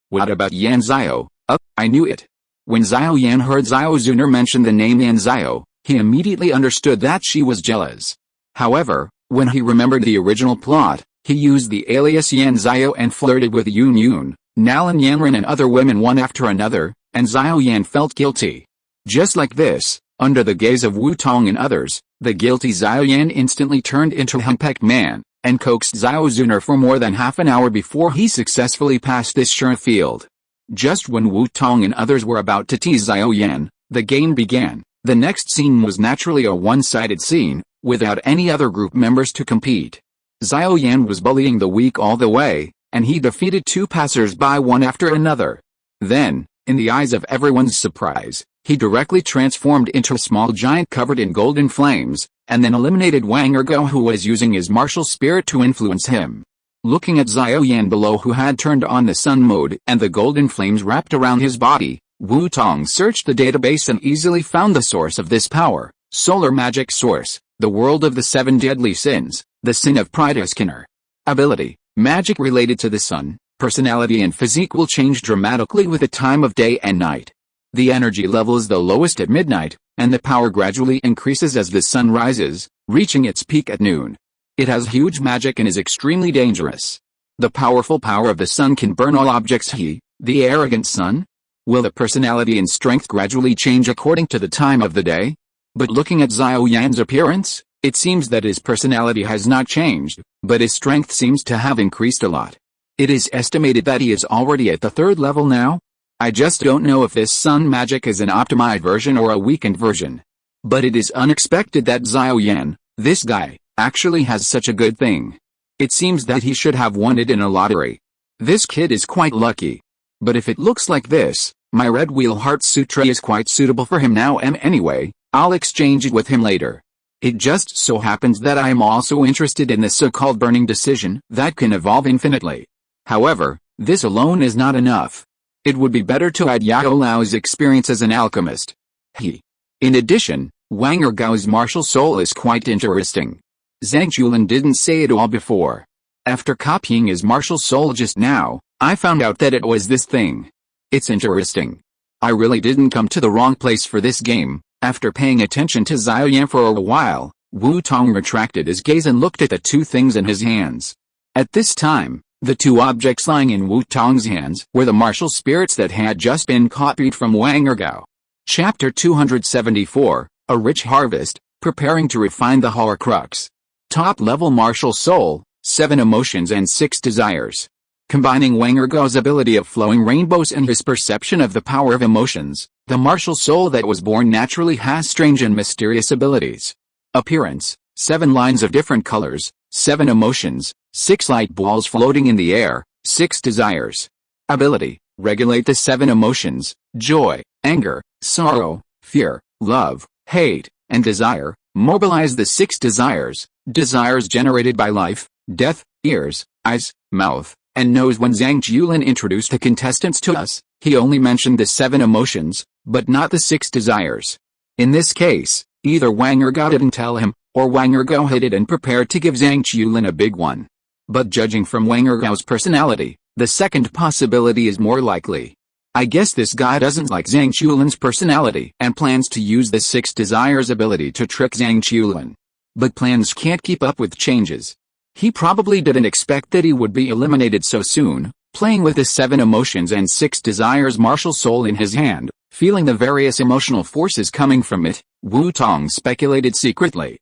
What about Yan Xiao? I knew it. When Xiao Yan heard Xiao Zuner mention the name Yan Xiao, He immediately understood that she was jealous. However, when he remembered the original plot, he used the alias Yan Xiao and flirted with Yun Yun, Nalan Yanran and other women one after another, and Xiao Yan felt guilty. Just like this, under the gaze of Wu Tong and others, the guilty Xiao Yan instantly turned into a henpecked man, and coaxed Xiao Zuner for more than half an hour before he successfully passed this sure field. Just when Wu Tong and others were about to tease Xiao Yan, the game began. The next scene was naturally a one-sided scene, without any other group members to compete. Xiao Yan was bullying the weak all the way, and he defeated two passers-by one after another. Then, in the eyes of everyone's surprise, he directly transformed into a small giant covered in golden flames, and then eliminated Wang Ergo, who was using his martial spirit to influence him. Looking at Xiao Yan below, who had turned on the sun mode and the golden flames wrapped around his body, Wu Tong searched the database and easily found the source of this power: solar magic source, the world of the seven deadly sins, the sin of pride. Skinner. Ability: magic related to the sun. Personality and physique will change dramatically with the time of day and night. The energy level is the lowest at midnight, and the power gradually increases as the sun rises, reaching its peak at noon. It has huge magic and is extremely dangerous. The powerful power of the sun can burn all objects. He, the arrogant sun? Will the personality and strength gradually change according to the time of the day? But looking at Xiao Yan's appearance, it seems that his personality has not changed, but his strength seems to have increased a lot. It is estimated that he is already at the 3rd level now. I just don't know if this sun magic is an optimized version or a weakened version. But it is unexpected that Xiao Yan, this guy, actually has such a good thing. It seems that he should have won it in a lottery. This kid is quite lucky. But if it looks like this, my Red Wheel Heart Sutra is quite suitable for him now, and anyway, I'll exchange it with him later. It just so happens that I am also interested in the so-called burning decision that can evolve infinitely. However, this alone is not enough. It would be better to add Yao Lao's experience as an alchemist. In addition, Wang Ergao's martial soul is quite interesting. Zhang Julin didn't say it all before. After copying his martial soul just now, I found out that it was this thing. It's interesting. I really didn't come to the wrong place for this game. After paying attention to Xiao Yan for a while, Wu Tong retracted his gaze and looked at the two things in his hands. At this time, the two objects lying in Wu Tong's hands were the martial spirits that had just been copied from Wang Ergao. Chapter 274, A Rich Harvest, Preparing to Refine the Horcrux. Top-level martial soul, 7 emotions and 6 desires. Combining Wang Ergao's ability of flowing rainbows and his perception of the power of emotions, the martial soul that was born naturally has strange and mysterious abilities. Appearance: 7 lines of different colors, 7 emotions, 6 light balls floating in the air, 6 desires. Ability: regulate the 7 emotions: joy, anger, sorrow, fear, love, hate, and desire. Mobilize the 6 desires generated by life, death, ears, eyes, mouth, and nose. When Zhang Julin introduced the contestants to us, he only mentioned the 7 emotions, but not the 6 desires. In this case, either Wang Ergao didn't tell him, or Wang Ergao hid it and prepared to give Zhang Julin a big one. But judging from Wang Ergao's personality, the second possibility is more likely. I guess this guy doesn't like Zhang Julin's personality and plans to use the 6 desires ability to trick Zhang Julin. But plans can't keep up with changes. He probably didn't expect that he would be eliminated so soon. Playing with the 7 emotions and 6 desires martial soul in his hand, feeling the various emotional forces coming from it, Wu Tong speculated secretly.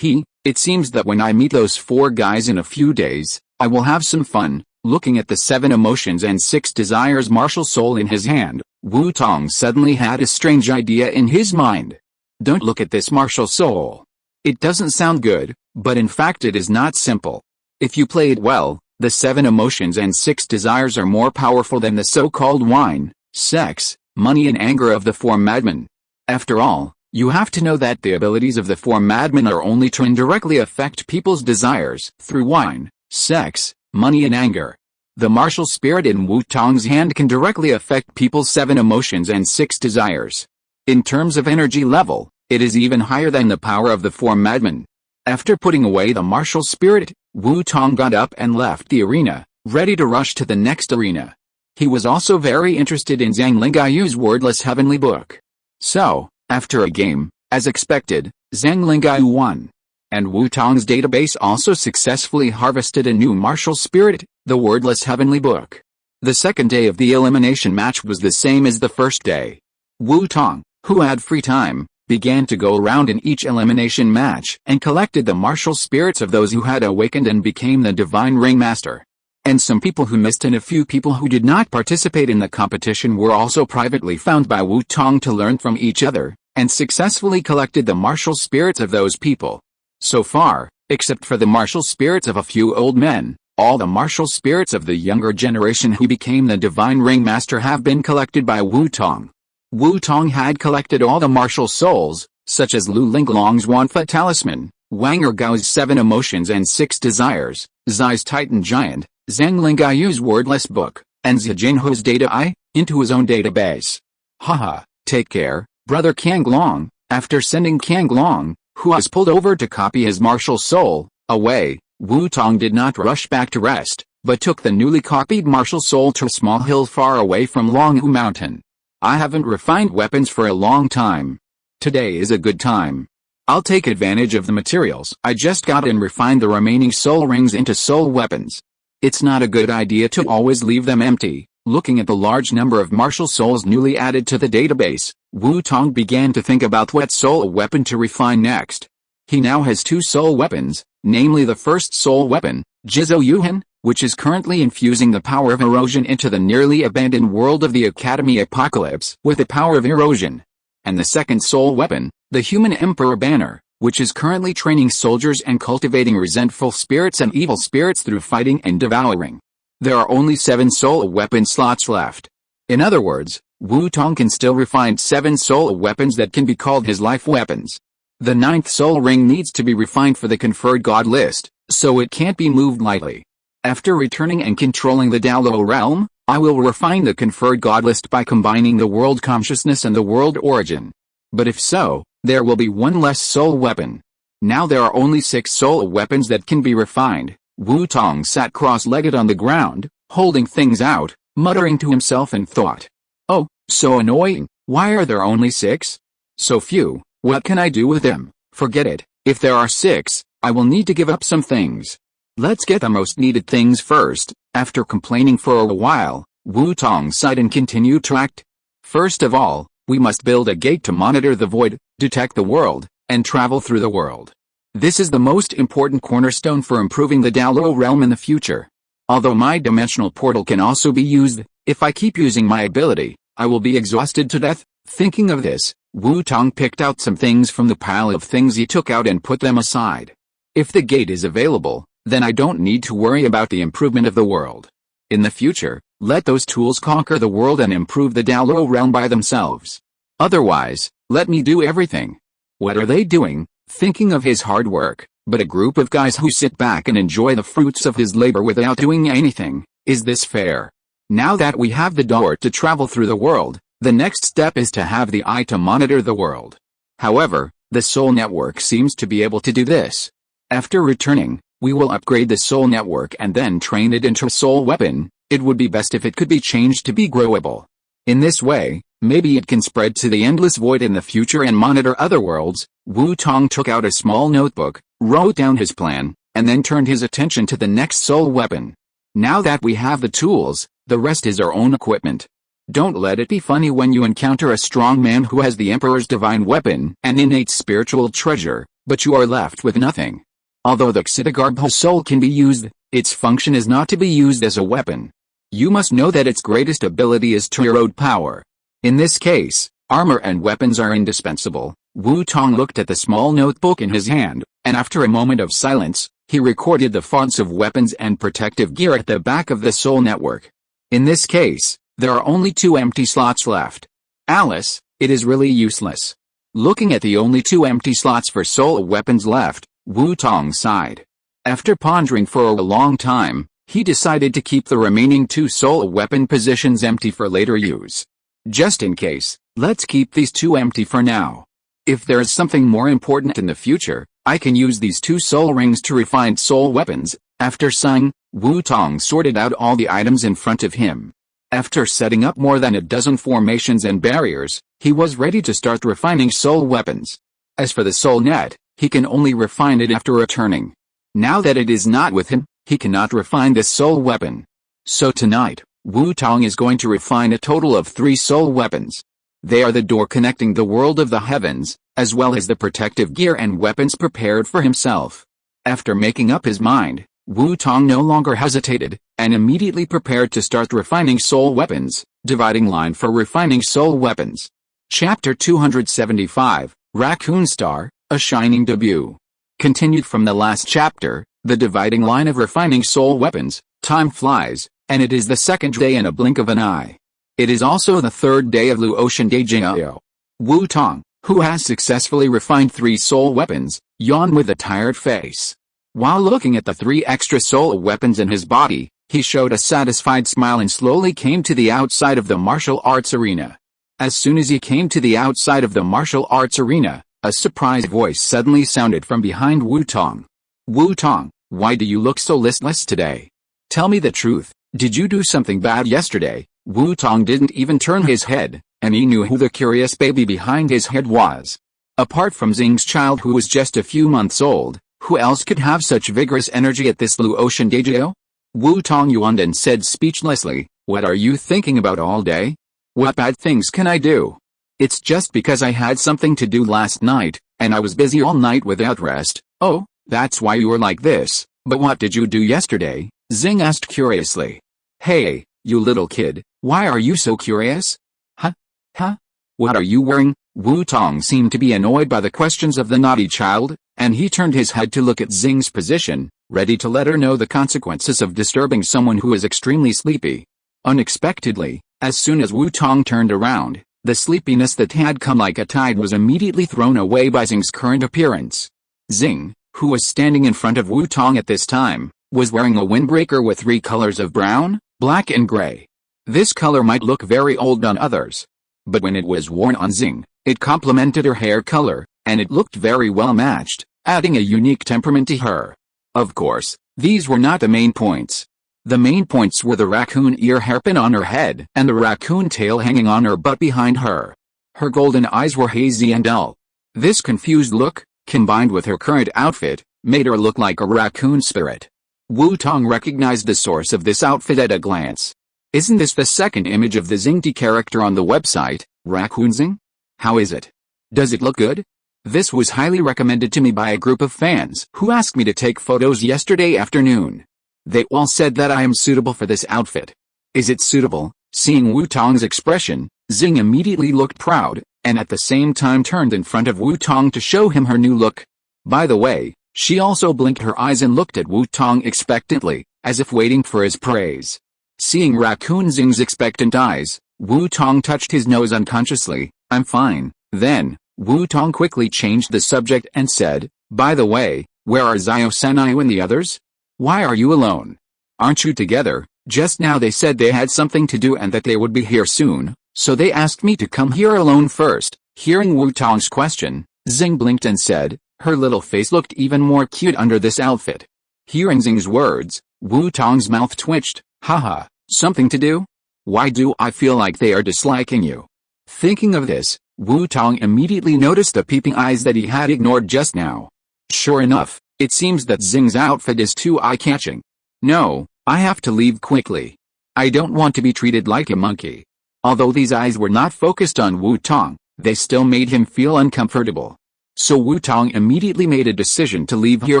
It seems that when I meet those 4 guys in a few days, I will have some fun. Looking at the 7 emotions and 6 desires martial soul in his hand, Wu Tong suddenly had a strange idea in his mind. Don't look at this martial soul. It doesn't sound good, but in fact it is not simple. If you play it well, the 7 emotions and 6 desires are more powerful than the so-called wine, sex, money and anger of the 4 madmen. After all, you have to know that the abilities of the 4 madmen are only to indirectly affect people's desires through wine, sex, money and anger. The martial spirit in Wu Tong's hand can directly affect people's 7 emotions and 6 desires. In terms of energy level, it is even higher than the power of the 4 madmen. After putting away the martial spirit, Wu Tong got up and left the arena, ready to rush to the next arena. He was also very interested in Zhang Lingaiyu's wordless heavenly book. So, after a game, As expected, Zhang Lingaiyu won. And Wu Tong's database also successfully harvested a new martial spirit, the wordless heavenly book. The second day of the elimination match was the same as the first day. Wu Tong, who had free time, began to go around in each elimination match and collected the martial spirits of those who had awakened and became the divine ringmaster. And some people who missed and a few people who did not participate in the competition were also privately found by Wu Tong to learn from each other, and successfully collected the martial spirits of those people. So far, except for the martial spirits of a few old men, all the martial spirits of the younger generation who became the divine ringmaster have been collected by Wu Tong. Wu Tong had collected all the martial souls, such as Lu Linglong's Wanfa Talisman, Wang Ergao's 7 Emotions and 6 Desires, Zai's Titan Giant, Zhang Lingaiyu's Wordless Book, and Zijinhu's Data Eye, into his own database. Haha, take care, brother Kanglong. After sending Kanglong, who was pulled over to copy his martial soul, away, Wu Tong did not rush back to rest, but took the newly copied martial soul to a small hill far away from Longhu Mountain. I haven't refined weapons for a long time. Today is a good time. I'll take advantage of the materials I just got and refine the remaining soul rings into soul weapons. It's not a good idea to always leave them empty. Looking at the large number of martial souls newly added to the database, Wu Tong began to think about what soul weapon to refine next. He now has 2 soul weapons, namely the first soul weapon, Jizo Yuhan, which is currently infusing the power of erosion into the nearly abandoned world of the Academy Apocalypse with the power of erosion. And the second soul weapon, the Human Emperor Banner, which is currently training soldiers and cultivating resentful spirits and evil spirits through fighting and devouring. There are only 7 soul weapon slots left. In other words, Wu Tong can still refine 7 soul weapons that can be called his life weapons. The 9th soul ring needs to be refined for the conferred god list, so it can't be moved lightly. After returning and controlling the Douluo realm, I will refine the conferred god list by combining the world consciousness and the world origin. But if so, there will be 1 less soul weapon. Now there are only 6 soul weapons that can be refined. Wu Tong sat cross-legged on the ground, holding things out, muttering to himself and thought. Oh, so annoying, why are there only 6? So few, what can I do with them? Forget it, if there are 6, I will need to give up some things. Let's get the most needed things first. After complaining for a while, Wu Tong sighed and continued to act. First of all, we must build a gate to monitor the void, detect the world, and travel through the world. This is the most important cornerstone for improving the Douluo realm in the future. Although my dimensional portal can also be used, if I keep using my ability, I will be exhausted to death. Thinking of this, Wu Tong picked out some things from the pile of things he took out and put them aside. If the gate is available, then I don't need to worry about the improvement of the world. In the future, let those tools conquer the world and improve the Douluo realm by themselves. Otherwise, let me do everything. What are they doing? Thinking of his hard work, but a group of guys who sit back and enjoy the fruits of his labor without doing anything. Is this fair? Now that we have the door to travel through the world, the next step is to have the eye to monitor the world. However, the soul network seems to be able to do this. After returning, we will upgrade the soul network and then train it into a soul weapon. It would be best if it could be changed to be growable. In this way, maybe it can spread to the endless void in the future and monitor other worlds. Wu Tong took out a small notebook, wrote down his plan, and then turned his attention to the next soul weapon. Now that we have the tools, the rest is our own equipment. Don't let it be funny when you encounter a strong man who has the Emperor's divine weapon and innate spiritual treasure, but you are left with nothing. Although the Xitigarbha soul can be used, its function is not to be used as a weapon. You must know that its greatest ability is to erode power. In this case, armor and weapons are indispensable. Wu Tong looked at the small notebook in his hand, and after a moment of silence, he recorded the fonts of weapons and protective gear at the back of the soul network. In this case, there are only 2 empty slots left. Alice, it is really useless. Looking at the only 2 empty slots for soul weapons left, Wu Tong sighed. After pondering for a long time, he decided to keep the remaining 2 soul weapon positions empty for later use. Just in case, let's keep these 2 empty for now. If there is something more important in the future, I can use these 2 soul rings to refine soul weapons. After sighing, Wu Tong sorted out all the items in front of him. After setting up more than a dozen formations and barriers, he was ready to start refining soul weapons. As for the soul net, he can only refine it after returning. Now that it is not with him, he cannot refine this soul weapon. So tonight, Wu Tong is going to refine a total of 3 soul weapons. They are the door connecting the world of the heavens, as well as the protective gear and weapons prepared for himself. After making up his mind, Wu Tong no longer hesitated, and immediately prepared to start refining soul weapons. Dividing line for refining soul weapons. Chapter 275, Raccoon Star, a shining debut. Continued from the last chapter, the dividing line of refining soul weapons. Time flies, and it is the 2nd day in a blink of an eye. It is also the 3rd day of Luotian Dejingao. Wu Tong, who has successfully refined 3 soul weapons, yawned with a tired face. While looking at the 3 extra soul weapons in his body, he showed a satisfied smile and slowly came to the outside of the martial arts arena. As soon as he came to the outside of the martial arts arena, a surprised voice suddenly sounded from behind Wu Tong. Wu Tong, why do you look so listless today? Tell me the truth, did you do something bad yesterday? Wu Tong didn't even turn his head, and he knew who the curious baby behind his head was. Apart from Xing's child who was just a few months old, who else could have such vigorous energy at this Luotian Dejingao? Wu Tong yawned and said speechlessly, what are you thinking about all day? What bad things can I do? It's just because I had something to do last night, and I was busy all night without rest. Oh, that's why you were like this. But what did you do yesterday? Xing asked curiously. Hey, you little kid, why are you so curious? Huh? What are you wearing? Wu Tong seemed to be annoyed by the questions of the naughty child, and he turned his head to look at Xing's position, ready to let her know the consequences of disturbing someone who is extremely sleepy. Unexpectedly, as soon as Wu Tong turned around, the sleepiness that had come like a tide was immediately thrown away by Xing's current appearance. Xing, who was standing in front of Wu Tong at this time, was wearing a windbreaker with 3 colors of brown, black and gray. This color might look very old on others, but when it was worn on Xing, it complemented her hair color, and it looked very well matched, adding a unique temperament to her. Of course, these were not the main points. The main points were the raccoon ear hairpin on her head and the raccoon tail hanging on her butt behind her. Her golden eyes were hazy and dull. This confused look, combined with her current outfit, made her look like a raccoon spirit. Wu Tong recognized the source of this outfit at a glance. Isn't this the 2nd image of the Xingti character on the website, Raccoon Xing? How is it? Does it look good? This was highly recommended to me by a group of fans who asked me to take photos yesterday afternoon. They all said that I am suitable for this outfit. Is it suitable? Seeing Wu Tong's expression, Xing immediately looked proud, and at the same time turned in front of Wu Tong to show him her new look. By the way, she also blinked her eyes and looked at Wu Tong expectantly, as if waiting for his praise. Seeing Raccoon Xing's expectant eyes, Wu Tong touched his nose unconsciously. I'm fine. Then, Wu Tong quickly changed the subject and said, by the way, where are Zio-Sanayu and the others? Why are you alone? Aren't you together? Just now they said they had something to do and that they would be here soon, so they asked me to come here alone first. Hearing Wu Tong's question, Xing blinked and said, her little face looked even more cute under this outfit. Hearing Xing's words, Wu Tong's mouth twitched. Haha, something to do? Why do I feel like they are disliking you? Thinking of this, Wu Tong immediately noticed the peeping eyes that he had ignored just now. Sure enough, it seems that Xing's outfit is too eye-catching. No, I have to leave quickly. I don't want to be treated like a monkey. Although these eyes were not focused on Wu Tong, they still made him feel uncomfortable. So Wu Tong immediately made a decision to leave here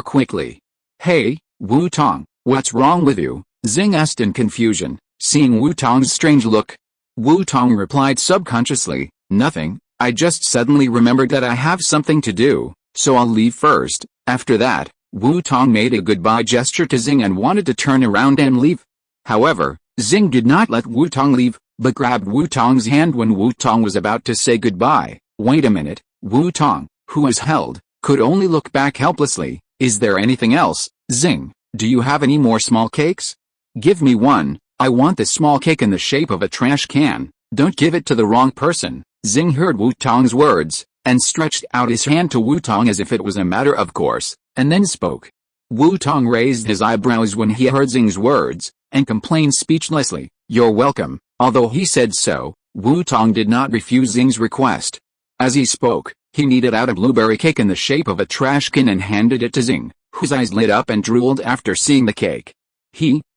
quickly. Hey, Wu Tong, what's wrong with you? Xing asked in confusion, seeing Wu Tong's strange look. Wu Tong replied subconsciously, nothing, I just suddenly remembered that I have something to do, so I'll leave first. After that, Wu Tong made a goodbye gesture to Xing and wanted to turn around and leave. However, Xing did not let Wu Tong leave, but grabbed Wu Tong's hand when Wu Tong was about to say goodbye. Wait a minute, Wu Tong, who was held, could only look back helplessly. Is there anything else? Xing, do you have any more small cakes? Give me one. I want this small cake in the shape of a trash can. Don't give it to the wrong person. Xing heard Wu Tong's words, and stretched out his hand to Wu Tong as if it was a matter of course, and then spoke. Wu Tong raised his eyebrows when he heard Xing's words, and complained speechlessly, "You're welcome." Although he said so, Wu Tong did not refuse Xing's request. As he spoke, He kneaded out a blueberry cake in the shape of a trash can and handed it to Xing, whose eyes lit up and drooled after seeing the cake.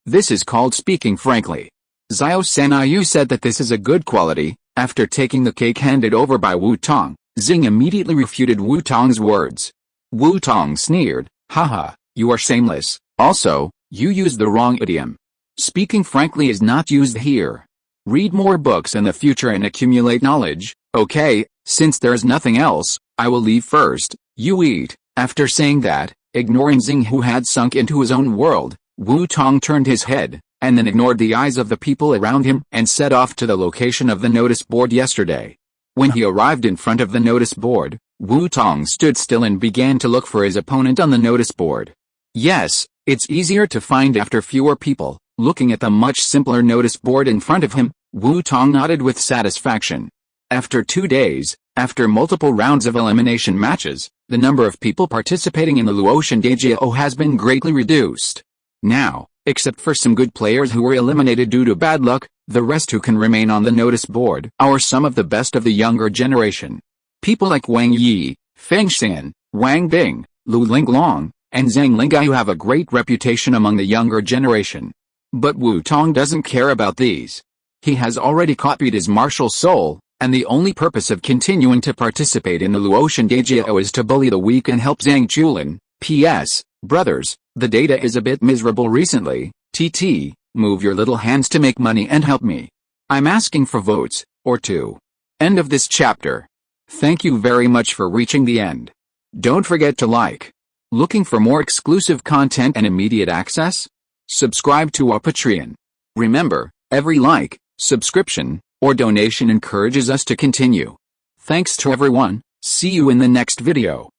This is called speaking frankly. Xiao Sanayu said that this is a good quality. After taking the cake handed over by Wu Tong, Xing immediately refuted Wu Tong's words. Wu Tong sneered, haha, you are shameless. Also, you used the wrong idiom. Speaking frankly is not used here. Read more books in the future and accumulate knowledge. Okay, since there's nothing else, I will leave first. You eat. After saying that, ignoring Xing who had sunk into his own world, Wu Tong turned his head, and then ignored the eyes of the people around him and set off to the location of the notice board yesterday. When he arrived in front of the notice board, Wu Tong stood still and began to look for his opponent on the notice board. Yes, it's easier to find after fewer people. Looking at the much simpler notice board in front of him, Wu Tong nodded with satisfaction. After 2 days, after multiple rounds of elimination matches, the number of people participating in the Luotian Dajio has been greatly reduced. Now, except for some good players who were eliminated due to bad luck, the rest who can remain on the notice board are some of the best of the younger generation. People like Wang Yi, Feng Xin, Wang Bing, Lu Linglong, and Zhang Lingai who have a great reputation among the younger generation. But Wu Tong doesn't care about these. He has already copied his martial soul, and the only purpose of continuing to participate in the Luotian Dajio is to bully the weak and help Zhang Julin. P.S. Brothers, the data is a bit miserable recently. TT, move your little hands to make money and help me. I'm asking for votes, or 2. End of this chapter. Thank you very much for reaching the end. Don't forget to like. Looking for more exclusive content and immediate access? Subscribe to our Patreon. Remember, every like, subscription, or donation encourages us to continue. Thanks to everyone. See you in the next video.